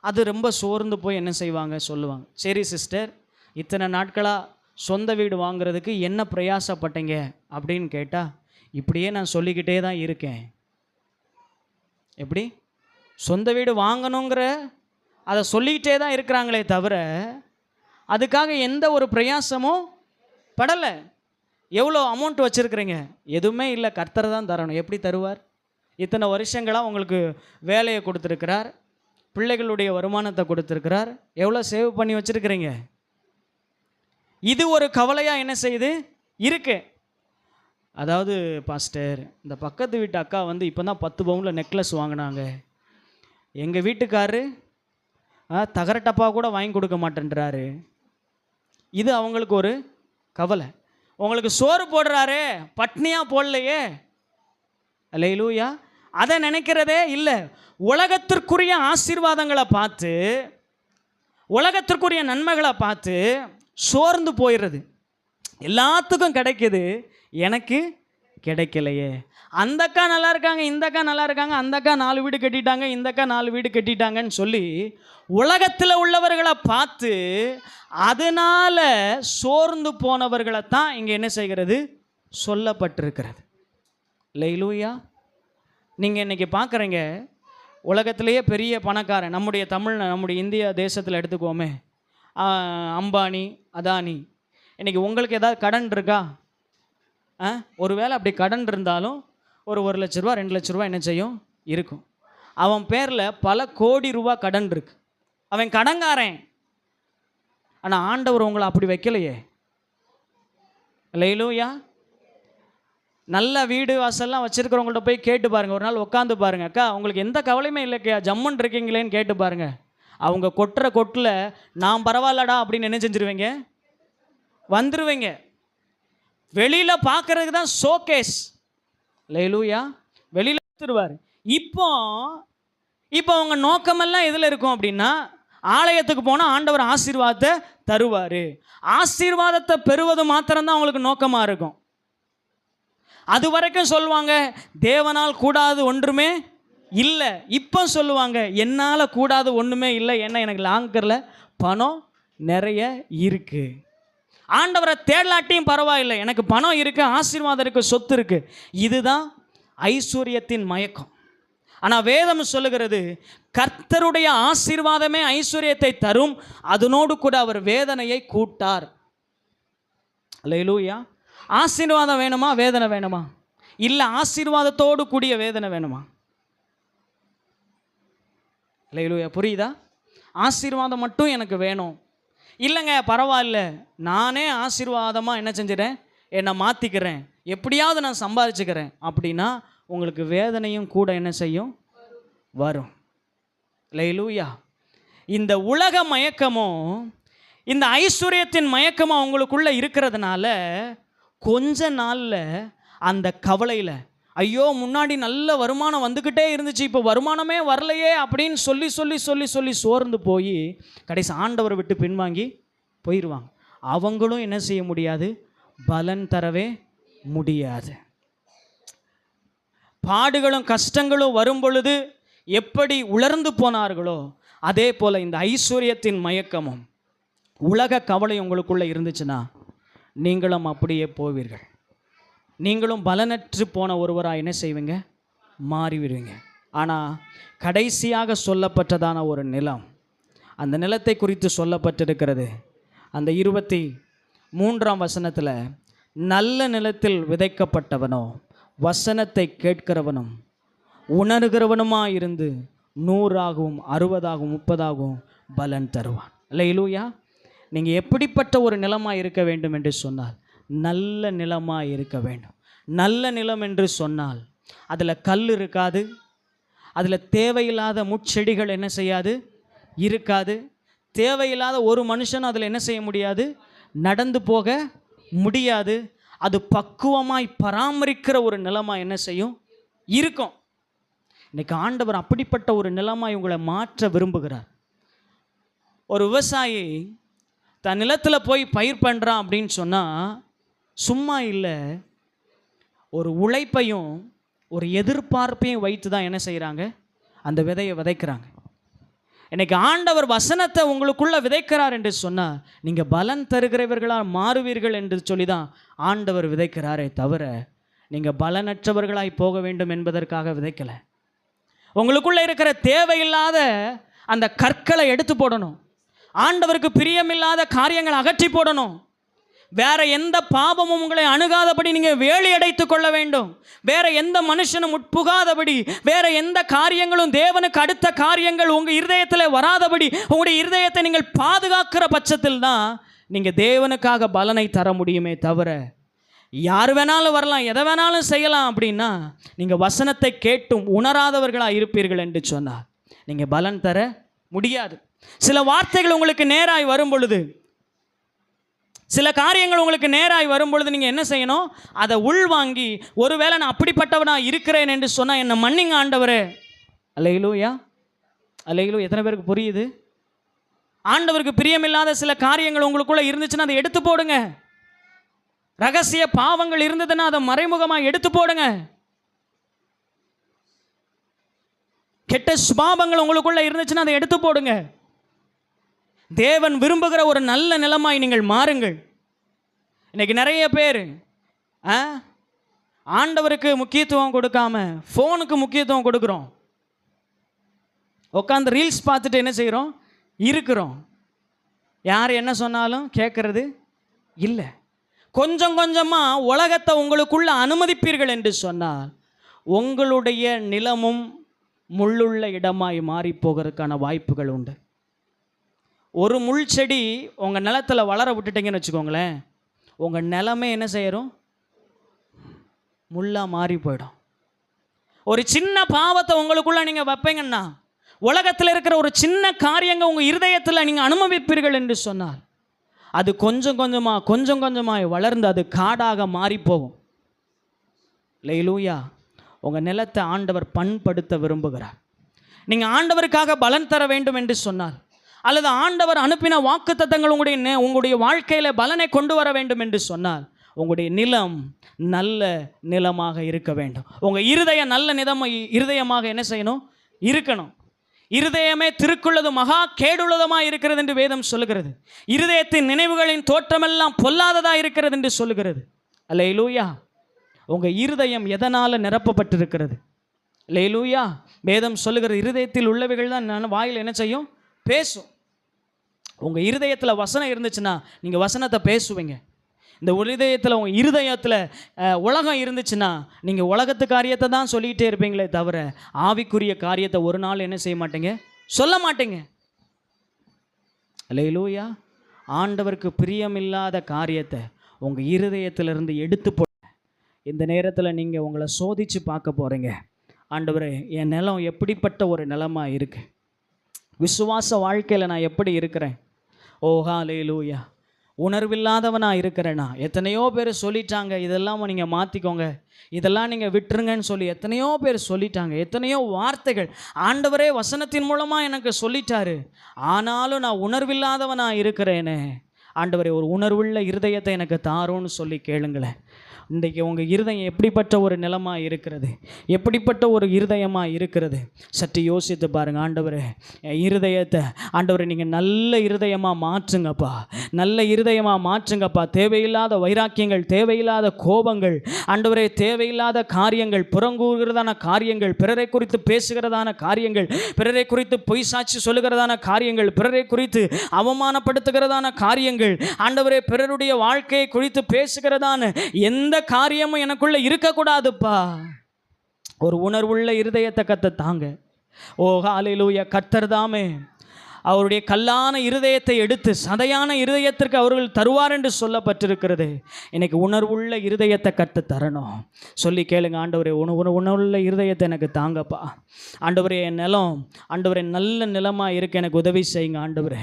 அது ரொம்ப சோர்ந்து போய் என்ன செய்வாங்க, சொல்லுவாங்க. சரி சிஸ்டர், இத்தனை நாட்களாக சொந்த வீடு வாங்குறதுக்கு என்ன பிரயாசப்பட்டீங்க அப்படின்னு கேட்டால், இப்படியே நான் சொல்லிக்கிட்டே தான் இருக்கேன். எப்படி சொந்த வீடு வாங்கணுங்கிற அதை சொல்லிக்கிட்டே தான் இருக்கிறாங்களே தவிர அதுக்காக எந்த ஒரு பிரயாசமும் படலை. எவ்வளோ அமௌண்ட் வச்சுருக்கிறீங்க? எதுவுமே இல்லை, கர்த்தர் தான் தரணும். எப்படி தருவார்? இத்தனை வருஷங்களாக உங்களுக்கு வேலையை கொடுத்துருக்கிறார், பிள்ளைகளுடைய வருமானத்தை கொடுத்துருக்கிறார், எவ்வளோ சேவ் பண்ணி வச்சுருக்கிறீங்க? இது ஒரு கவலையாக என்ன செய்யுது இருக்கு. அதாவது பாஸ்டர், இந்த பக்கத்து வீட்டு அக்கா வந்து இப்போ தான் 10 பவுனில் நெக்லஸ் வாங்கினாங்க, எங்கள் வீட்டுக்காரரு தகர டப்பா கூட வாங்கி கொடுக்க மாட்டேன்றாரு. இது அவங்களுக்கு ஒரு கவலை. உங்களுக்கு சோறு போடுறாரே, பட்னியாக போடலையே. அல்லேலூயா. அதை நினைக்கிறதே இல்லை. உலகத்திற்குரிய ஆசீர்வாதங்களை பார்த்து, உலகத்திற்குரிய நன்மைகளை பார்த்து சோர்ந்து போயிடுறது. எல்லாத்துக்கும் கிடைக்குது, எனக்கு கிடைக்கலையே. அந்த அக்கா நல்லா இருக்காங்க, இந்த அக்கா நல்லா இருக்காங்க, அந்த அக்கா 4 வீடு கட்டிட்டாங்க, இந்த அக்கா 4 வீடு கட்டிட்டாங்கன்னு சொல்லி உலகத்தில் உள்ளவர்களை பார்த்து அதனால் சோர்ந்து போனவர்களை தான் இங்கே என்ன செய்கிறது சொல்லப்பட்டிருக்கிறது. அல்லேலூயா. நீங்கள் இன்றைக்கி பார்க்குறீங்க, உலகத்திலேயே பெரிய பணக்காரன் நம்முடைய இந்திய தேசத்தில் எடுத்துக்கோமே, அம்பானி, அதானி. இன்றைக்கி உங்களுக்கு ஏதாவது கடன் இருக்கா? ஒருவேளை அப்படி கடன் இருந்தாலும் ஒரு 1 லட்ச ரூபா 2 லட்ச ரூபா என்ன செய்யும் இருக்கும். அவன் பேரில் பல கோடி ரூபா கடன் இருக்கு. அவன் கடன்காரன். ஆனால் ஆண்டவர் உங்களை அப்படி வைக்கலையே. அல்லேலூயா. நல்ல வீடு வாசல்லாம் வச்சுருக்கிறவங்கள்ட்ட போய் கேட்டு பாருங்கள். ஒரு நாள் உட்காந்து பாருங்கள், அக்கா உங்களுக்கு எந்த கவலையுமே இல்லைக்கா, ஜம்முன்னு இருக்கீங்களேன்னு கேட்டு பாருங்கள். அவங்க கொட்டுற கொட்டில் நான் பரவாயில்லடா அப்படின்னு என்ன செஞ்சிருவீங்க, வந்துடுவீங்க. வெளியில் பார்க்கறதுக்கு தான் ஷோகேஸ். அல்லேலூயா. வெளியில் எடுத்துருவார். இப்போ அவங்க நோக்கமெல்லாம் எதில் இருக்கும் அப்படின்னா, ஆலயத்துக்கு போனால் ஆண்டவர் ஆசீர்வாதத்தை தருவார். ஆசீர்வாதத்தை பெறுவது மாத்திரம்தான் அவங்களுக்கு நோக்கமாக இருக்கும். அது வரைக்கும் சொல்லுவாங்க தேவனால் கூடாது ஒன்றுமே இல்லை. இப்போ சொல்லுவாங்க என்னால் கூடாது ஒன்றுமே இல்லை, ஏன்னா எனக்கு லாங்கரில் பணம் நிறைய இருக்குது. ஆண்டவரை தேடலாட்டியும் பரவாயில்லை, எனக்கு பணம் இருக்குது, ஆசீர்வாதம் இருக்குது, சொத்து இருக்குது. இதுதான் ஐஸ்வர்யத்தின் மயக்கம். ஆனால் வேதம் சொல்லுகிறது கர்த்தருடைய ஆசீர்வாதமே ஐஸ்வர்யத்தை தரும், அதனோடு கூட அவர் வேதனையை கூட்டார். அல்லேலூயா. ஆசீர்வாதம் வேணுமா, வேதனை வேணுமா? இல்லை ஆசீர்வாதத்தோடு கூடிய வேதனை வேணுமா? அல்லேலூயா. புரியுதா? ஆசீர்வாதம் மட்டும் எனக்கு வேணும், இல்லைங்க பரவாயில்ல நானே ஆசீர்வாதமாக என்ன செஞ்சிடறேன், என்னை மாற்றிக்கிறேன், எப்படியாவது நான் சம்பாதிச்சுக்கிறேன் அப்படின்னா உங்களுக்கு வேதனையும் கூட என்ன செய்யும், வரும். அல்லேலூயா. இந்த உலக மயக்கமும் இந்த ஐஸ்வர்யத்தின் மயக்கமும் அவங்களுக்குள்ளே இருக்கிறதுனால கொஞ்ச நாளில் அந்த கவலையில், ஐயோ முன்னாடி நல்ல வருமானம் வந்துக்கிட்டே இருந்துச்சு, இப்போ வருமானமே வரலையே அப்படின்னு சொல்லி சொல்லி சொல்லி சொல்லி சோர்ந்து போய் கடைசி ஆண்டவரை விட்டு பின்வாங்கி போயிடுவாங்க. அவங்களும் என்ன செய்ய முடியாது, பலன் தரவே முடியாது. பாடுகளும் கஷ்டங்களும் வரும் பொழுது எப்படி உலர்ந்து போனார்களோ அதே போல் இந்த ஐஸ்வர்யத்தின் மயக்கமும் உலக கவலை உங்களுக்குள்ளே இருந்துச்சுன்னா நீங்களும் அப்படியே போவீர்கள். நீங்களும் பலனற்று போன ஒருவராக என்ன செய்வீங்க, மாறிவிடுவீங்க. ஆனால் கடைசியாக சொல்லப்பட்டதான ஒரு நிலம், அந்த நிலத்தை குறித்து சொல்லப்பட்டிருக்கிறது. அந்த 23ஆம் வசனத்தில், நல்ல நிலத்தில் விதைக்கப்பட்டவனோ வசனத்தை கேட்கிறவனும் உணர்கிறவனுமாக இருந்து 100ஆகவும் 60ஆகவும் 30ஆகவும் பலன் தருவான். அல்லேலூயா. நீங்கள் எப்படிப்பட்ட ஒரு நிலமாக இருக்க வேண்டும் என்று சொன்னால் நல்ல நிலமாக இருக்க வேண்டும். நல்ல நிலம் என்று சொன்னால் அதில் கல் இருக்காது, அதில் தேவையில்லாத முட்செடிகள் என்ன செய்யாது இருக்காது, தேவையில்லாத ஒரு மனுஷன் அதில் என்ன செய்ய முடியாது, நடந்து போக முடியாது. அது பக்குவமாய் பராமரிக்கிற ஒரு நிலமாக என்ன செய்யும் இருக்கும். இன்னைக்கு ஆண்டவர் அப்படிப்பட்ட ஒரு நிலமாய் உங்களை மாற்ற விரும்புகிறார். ஒரு விவசாயி தன் நிலத்தில் போய் பயிர் பண்ணுறான் அப்படின்னு சொன்னால் சும்மா இல்லை, ஒரு உழைப்பையும் ஒரு எதிர்பார்ப்பையும் வைத்து தான் என்ன செய்கிறாங்க, அந்த விதையை விதைக்கிறாங்க. இன்னைக்கு ஆண்டவர் வசனத்தை உங்களுக்குள்ளே விதைக்கிறார் என்று சொன்னால் நீங்கள் பலன் தருகிறவர்களாக மாறுவீர்கள் என்று சொல்லி தான் ஆண்டவர் விதைக்கிறாரே தவிர நீங்கள் பலனற்றவர்களாய் போக வேண்டும் என்பதற்காக விதைக்கலை. உங்களுக்குள்ளே இருக்கிற தேவையில்லாத அந்த கற்களை எடுத்து போடணும், ஆண்டவருக்கு பிரியமில்லாத காரியங்களை அகற்றி போடணும். வேற எந்த பாவமும் உங்களை அணுகாதபடி நீங்கள் வேலி அடைத்து கொள்ள வேண்டும். வேற எந்த மனுஷனும் உட்புகாதபடி, வேற எந்த காரியங்களும் தேவனுக்கு அடுத்த காரியங்கள் உங்கள் இருதயத்தில் வராதபடி உங்களுடைய இருதயத்தை நீங்கள் பாதுகாக்கிற பட்சத்தில் தான் நீங்கள் தேவனுக்காக பலனை தர முடியுமே தவிர, யார் வேணாலும் வரலாம், எதை வேணாலும் செய்யலாம் அப்படின்னா நீங்கள் வசனத்தை கேட்டும் உணராதவர்களாக இருப்பீர்கள் என்று சொன்னார் நீங்கள் பலன் தர முடியாது. சில வார்த்தைகள் உங்களுக்கு நேராய் வரும் பொழுது, சில காரியங்கள் உங்களுக்கு நேராய் வரும் பொழுது நீங்கள் என்ன செய்யணும்? அதை உள்வாங்கி, ஒருவேளை நான் அப்படிப்பட்டவனாக இருக்கிறேன் என்று சொன்னால் என்னை மன்னிங்க ஆண்டவரே. அல்லேலூயா, அல்லேலூயா. எத்தனை பேருக்கு புரியுது? ஆண்டவருக்கு பிரியமில்லாத சில காரியங்கள் உங்களுக்குள்ளே இருந்துச்சுன்னா அதை எடுத்து போடுங்க. ரகசிய பாவங்கள் இருந்ததுன்னா அதை மறைமுகமாக எடுத்து போடுங்க. கெட்ட சுபாவங்கள் உங்களுக்குள்ள இருந்துச்சுன்னா அதை எடுத்து போடுங்க. தேவன் விரும்புகிற ஒரு நல்ல நிலமாய் நீங்கள் மாறுங்கள். இன்னைக்கு நிறைய பேர் ஆண்டவருக்கு முக்கியத்துவம் கொடுக்காம ஃபோனுக்கு முக்கியத்துவம் கொடுக்குறோம். உட்காந்து ரீல்ஸ் பார்த்துட்டு என்ன செய்கிறோம்? இருக்கிறோம். யார் என்ன சொன்னாலும் கேட்கறது இல்லை. கொஞ்சம் கொஞ்சமாக உலகத்தை உங்களுக்குள்ள அனுமதிப்பீர்கள் என்று சொன்னால் உங்களுடைய நிலமும் முள்ளுள்ள இடமாய் மாறி போகிறதுக்கான வாய்ப்புகள் உண்டு. ஒரு முள் செடி உங்கள் நிலத்தில் வளர விட்டுட்டீங்கன்னு வச்சுக்கோங்களேன், உங்கள் நிலமே என்ன செய்யறோம்? முள்ளாக மாறி போயிடும். ஒரு சின்ன பாவத்தை உங்களுக்குள்ள நீங்கள் வைப்பீங்கன்னா, உலகத்தில் இருக்கிற ஒரு சின்ன காரியங்கள் உங்கள் இருதயத்தில் நீங்கள் அனுமதிப்பீர்கள் என்று சொன்னால் அது கொஞ்சம் கொஞ்சமாக வளர்ந்து அது காடாக மாறி போகும். அல்லேலூயா. உங்கள் நிலத்தை ஆண்டவர் பண்படுத்த விரும்புகிறார். நீங்கள் ஆண்டவருக்காக பலன் தர வேண்டும் என்று சொன்னால், அல்லது ஆண்டவர் அனுப்பின வாக்குத்தத்தங்கள் உங்களுடைய வாழ்க்கையில் பலனை கொண்டு வர வேண்டும் என்று சொன்னால், உங்களுடைய நிலம் நல்ல நிலமாக இருக்க வேண்டும். உங்கள் இருதயம் நல்ல இருதயமாக என்ன செய்யணும்? இருக்கணும். இருதயமே திருக்குள்ளது மகா கேடுள்ளதுமாக இருக்கிறது என்று வேதம் சொல்லுகிறது. இருதயத்தின் நினைவுகளின் தோற்றமெல்லாம் பொல்லாததாக இருக்கிறது என்று சொல்லுகிறது. அல்லேலூயா. உங்கள் இருதயம் எதனால் நிரப்பப்பட்டிருக்கிறது? அல்லேலூயா. வேதம் சொல்லுகிறது, இருதயத்தில் உள்ளவைகள் தான் வாயில் என்ன செய்யும்? பேசும். உங்கள் இருதயத்தில் வசனம் இருந்துச்சுன்னா நீங்கள் வசனத்தை பேசுவீங்க. இந்த இருதயத்தில் உங்கள் இருதயத்தில் உலகம் இருந்துச்சுன்னா நீங்கள் உலகத்து காரியத்தை தான் சொல்லிகிட்டே இருப்பீங்களே தவிர ஆவிக்குரிய காரியத்தை ஒரு நாள் என்ன செய்ய மாட்டீங்க? சொல்ல மாட்டீங்க. அல்லேலூயா. ஆண்டவருக்கு பிரியமில்லாத காரியத்தை உங்கள் இருதயத்திலிருந்து எடுத்து போட இந்த நேரத்தில் நீங்கள் உங்களை சோதித்து பார்க்க போகிறீங்க. ஆண்டவரே, என் நிலம் எப்படிப்பட்ட ஒரு நிலமாக இருக்குது? விசுவாச வாழ்க்கையில் நான் எப்படி இருக்கிறேன்? ஓ ஹல்லேலூயா. உணர்வில்லாதவனாக இருக்கிறேனா? எத்தனையோ பேர் சொல்லிட்டாங்க, இதெல்லாம் நீங்கள் மாற்றிக்கோங்க, இதெல்லாம் நீங்கள் விட்டுருங்கன்னு சொல்லி எத்தனையோ பேர் சொல்லிட்டாங்க. எத்தனையோ வார்த்தைகள் ஆண்டவரே வசனத்தின் மூலமாக எனக்கு சொல்லிட்டாரு. ஆனாலும் நான் உணர்வில்லாதவனாக இருக்கிறேனே. ஆண்டவரே, ஒரு உணர்வுள்ள இருதயத்தை எனக்கு தாரோன்னு சொல்லி கேளுங்களேன். இன்றைக்கி உங்கள் இருதயம் எப்படிப்பட்ட ஒரு நிலமாக இருக்கிறது? எப்படிப்பட்ட ஒரு இருதயமாக இருக்கிறது? சற்று யோசித்து பாருங்கள். ஆண்டவரே, என் இருதயத்தை ஆண்டவரே நீங்கள் நல்ல இருதயமாக மாற்றுங்கப்பா, நல்ல இருதயமாக மாற்றுங்கப்பா. தேவையில்லாத வைராக்கியங்கள், தேவையில்லாத கோபங்கள், ஆண்டவரே தேவையில்லாத காரியங்கள், புறங்கூறுகிறதான காரியங்கள், பிறரை குறித்து பேசுகிறதான காரியங்கள், பிறரை குறித்து பொய் சாட்சி சொல்லுகிறதான காரியங்கள், பிறரை குறித்து அவமானப்படுத்துகிறதான காரியங்கள், ஆண்டவரே பிறருடைய வாழ்க்கையை குறித்து பேசுகிறதான எந்த காரியமும் எனக்குள்ள இருக்கக்கூடாதுப்பா. ஒரு உணர்வுள்ள இருதயத்தை கர்த்தர் தாங்க. ஓ ஹல்லேலூயா. கர்த்தர் தாமே அவருடைய கல்லான இருதயத்தை எடுத்து சதையான இருதயத்திற்கு அவர்கள் தருவார் என்று சொல்லப்பட்டிருக்கிறது. இன்னைக்கு உணர்வுள்ள இருதயத்தை கர்த்தர் தரணும். சொல்லி கேளுங்க. ஆண்டவரே, உணர்வுள்ள இருதயத்தை எனக்கு தாங்கப்பா. ஆண்டவரே, என் நிலம் ஆண்டவரே நல்ல நிலமாக இருக்க எனக்கு உதவி செய்யுங்க. ஆண்டவரே,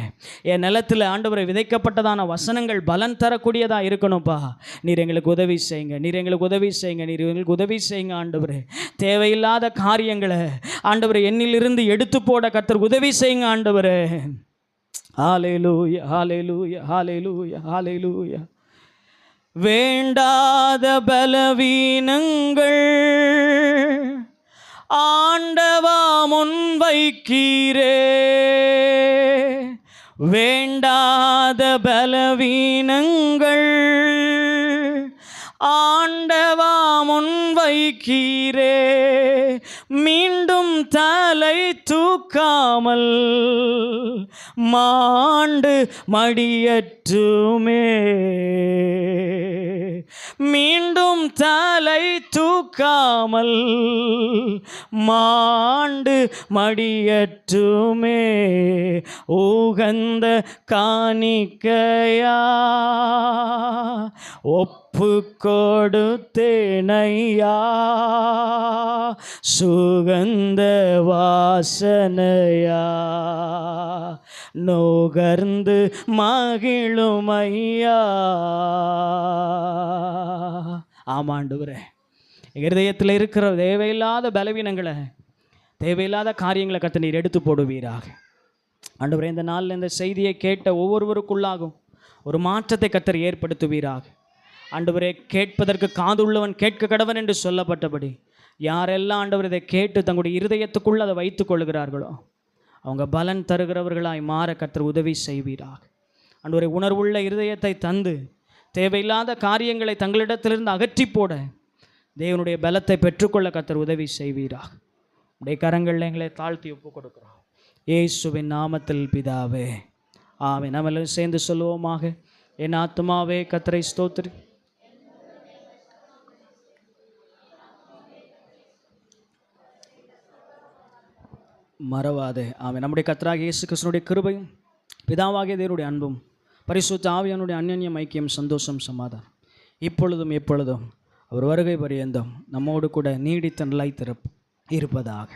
என் நிலத்தில் ஆண்டவரே விதைக்கப்பட்டதான வசனங்கள் பலன் தரக்கூடியதாக இருக்கணும்ப்பா. நீர் எங்களுக்கு உதவி செய்யுங்க, நீர் எங்களுக்கு உதவி செய்யுங்க, நீர் எங்களுக்கு உதவி செய்யுங்க. ஆண்டவரே, தேவையில்லாத காரியங்களை ஆண்டவரே என்னிலிருந்து எடுத்து போட கர்த்தர் உதவி செய்யுங்க. ஆண்டவரே, ஹல்லேலூயா, ஹல்லேலூயா, ஹல்லேலூயா, ஹல்லேலூயா. வேண்டாத பலவீனங்கள் ஆண்டவா முன் வைக்கிறே, வேண்டாத பலவீனங்கள் ஆண்டவா முன் வைக்கிறே, மீண்டும் தலை தூக்காமல் மாண்டு மடியற்றுமே. மீண்டும் தலை தூக்காமல் மாண்டு மடியற்றுமே. உகந்த காணிக்கையா ஒப்பு கொடுத்தேனையா, சுகந்த வாசனையா நுகர்ந்து மகிழுமையா. ஆமாண்டவரே, இருதயத்தில் இருக்கிற தேவையில்லாத பலவீனங்களை, தேவையில்லாத காரியங்களை கர்த்தர் நீர் எடுத்து போடுவீராக. ஆண்டவரே, இந்த நாளில் இந்த செய்தியை கேட்ட ஒவ்வொருவருக்குள்ளாகும் ஒரு மாற்றத்தை கர்த்தர் ஏற்படுத்துவீராக. ஆண்டவரே, கேட்பதற்கு காதுள்ளவன் கேட்க கடவன் என்று சொல்லப்பட்டபடி யாரெல்லாம் ஆண்டவர் இதை கேட்டு தங்களுடைய இருதயத்துக்குள் அதை வைத்துக் கொள்கிறார்களோ அவங்க பலன் தருகிறவர்களாய் மாற கர்த்தர் உதவி செய்வீராக. ஆண்டவரே, உணர்வுள்ள இருதயத்தை தந்து தேவையில்லாத காரியங்களை தங்களிடத்திலிருந்து அகற்றி போட தேவனுடைய பலத்தை பெற்றுக்கொள்ள கர்த்தர் உதவி செய்வீராக. உடைய கரங்களில் எங்களை தாழ்த்தி ஒப்பு கொடுக்கிறோம். இயேசுவின் நாமத்தில் பிதாவே, ஆமென். நம்ம எல்லாரும் சேர்ந்து சொல்லுவோமாக. என் ஆத்துமாவே கர்த்தரை ஸ்தோத்திரி, மறவாதே. ஆமென். நம்முடைய கர்த்தராகிய இயேசு கிறிஸ்துவினுடைய கிருபையும் பிதாவாகிய தேவனுடைய அன்பும் பரிசுத்த ஆவியானுடைய அந்யோன்யம், ஐக்கியம், சந்தோஷம், சமாதானம் இப்பொழுதும் எப்பொழுதும் அவர் வருகை பரியந்தம் நம்மோடு கூட நீடித்த நிலைத்திருப்பு இருப்பதாக.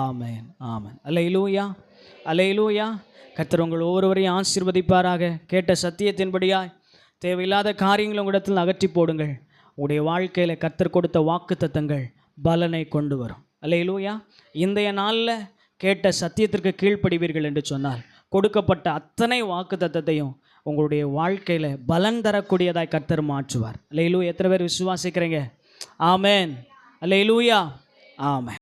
ஆமென், ஆமென். அல்லேலூயா, அல்லேலூயா. கர்த்தர் உங்கள் ஒவ்வொருவரையும் ஆசீர்வதிப்பாராக. கேட்ட சத்தியத்தின்படியாய் தேவையில்லாத காரியங்களை உங்களிடத்தில் அகற்றி போடுங்கள். உங்களுடைய வாழ்க்கையில் கர்த்தர் கொடுத்த வாக்குத்தத்தங்கள் பலனை கொண்டு வரும். அல்லேலூயா. இன்றைய நாளில் கேட்ட சத்தியத்திற்கு கீழ்ப்படிவீர்கள் என்று சொன்னால் கொடுக்கப்பட்ட அத்தனை வாக்குத்தத்தத்தையும் உங்களுடைய வாழ்க்கையில் பலன் தரக்கூடியதாய் கர்த்தர் மாற்றுவார். அல்லேலூயா. எத்தனை பேர் விசுவாசிக்கிறீங்க? ஆமென், அல்லேலூயா, ஆமென்.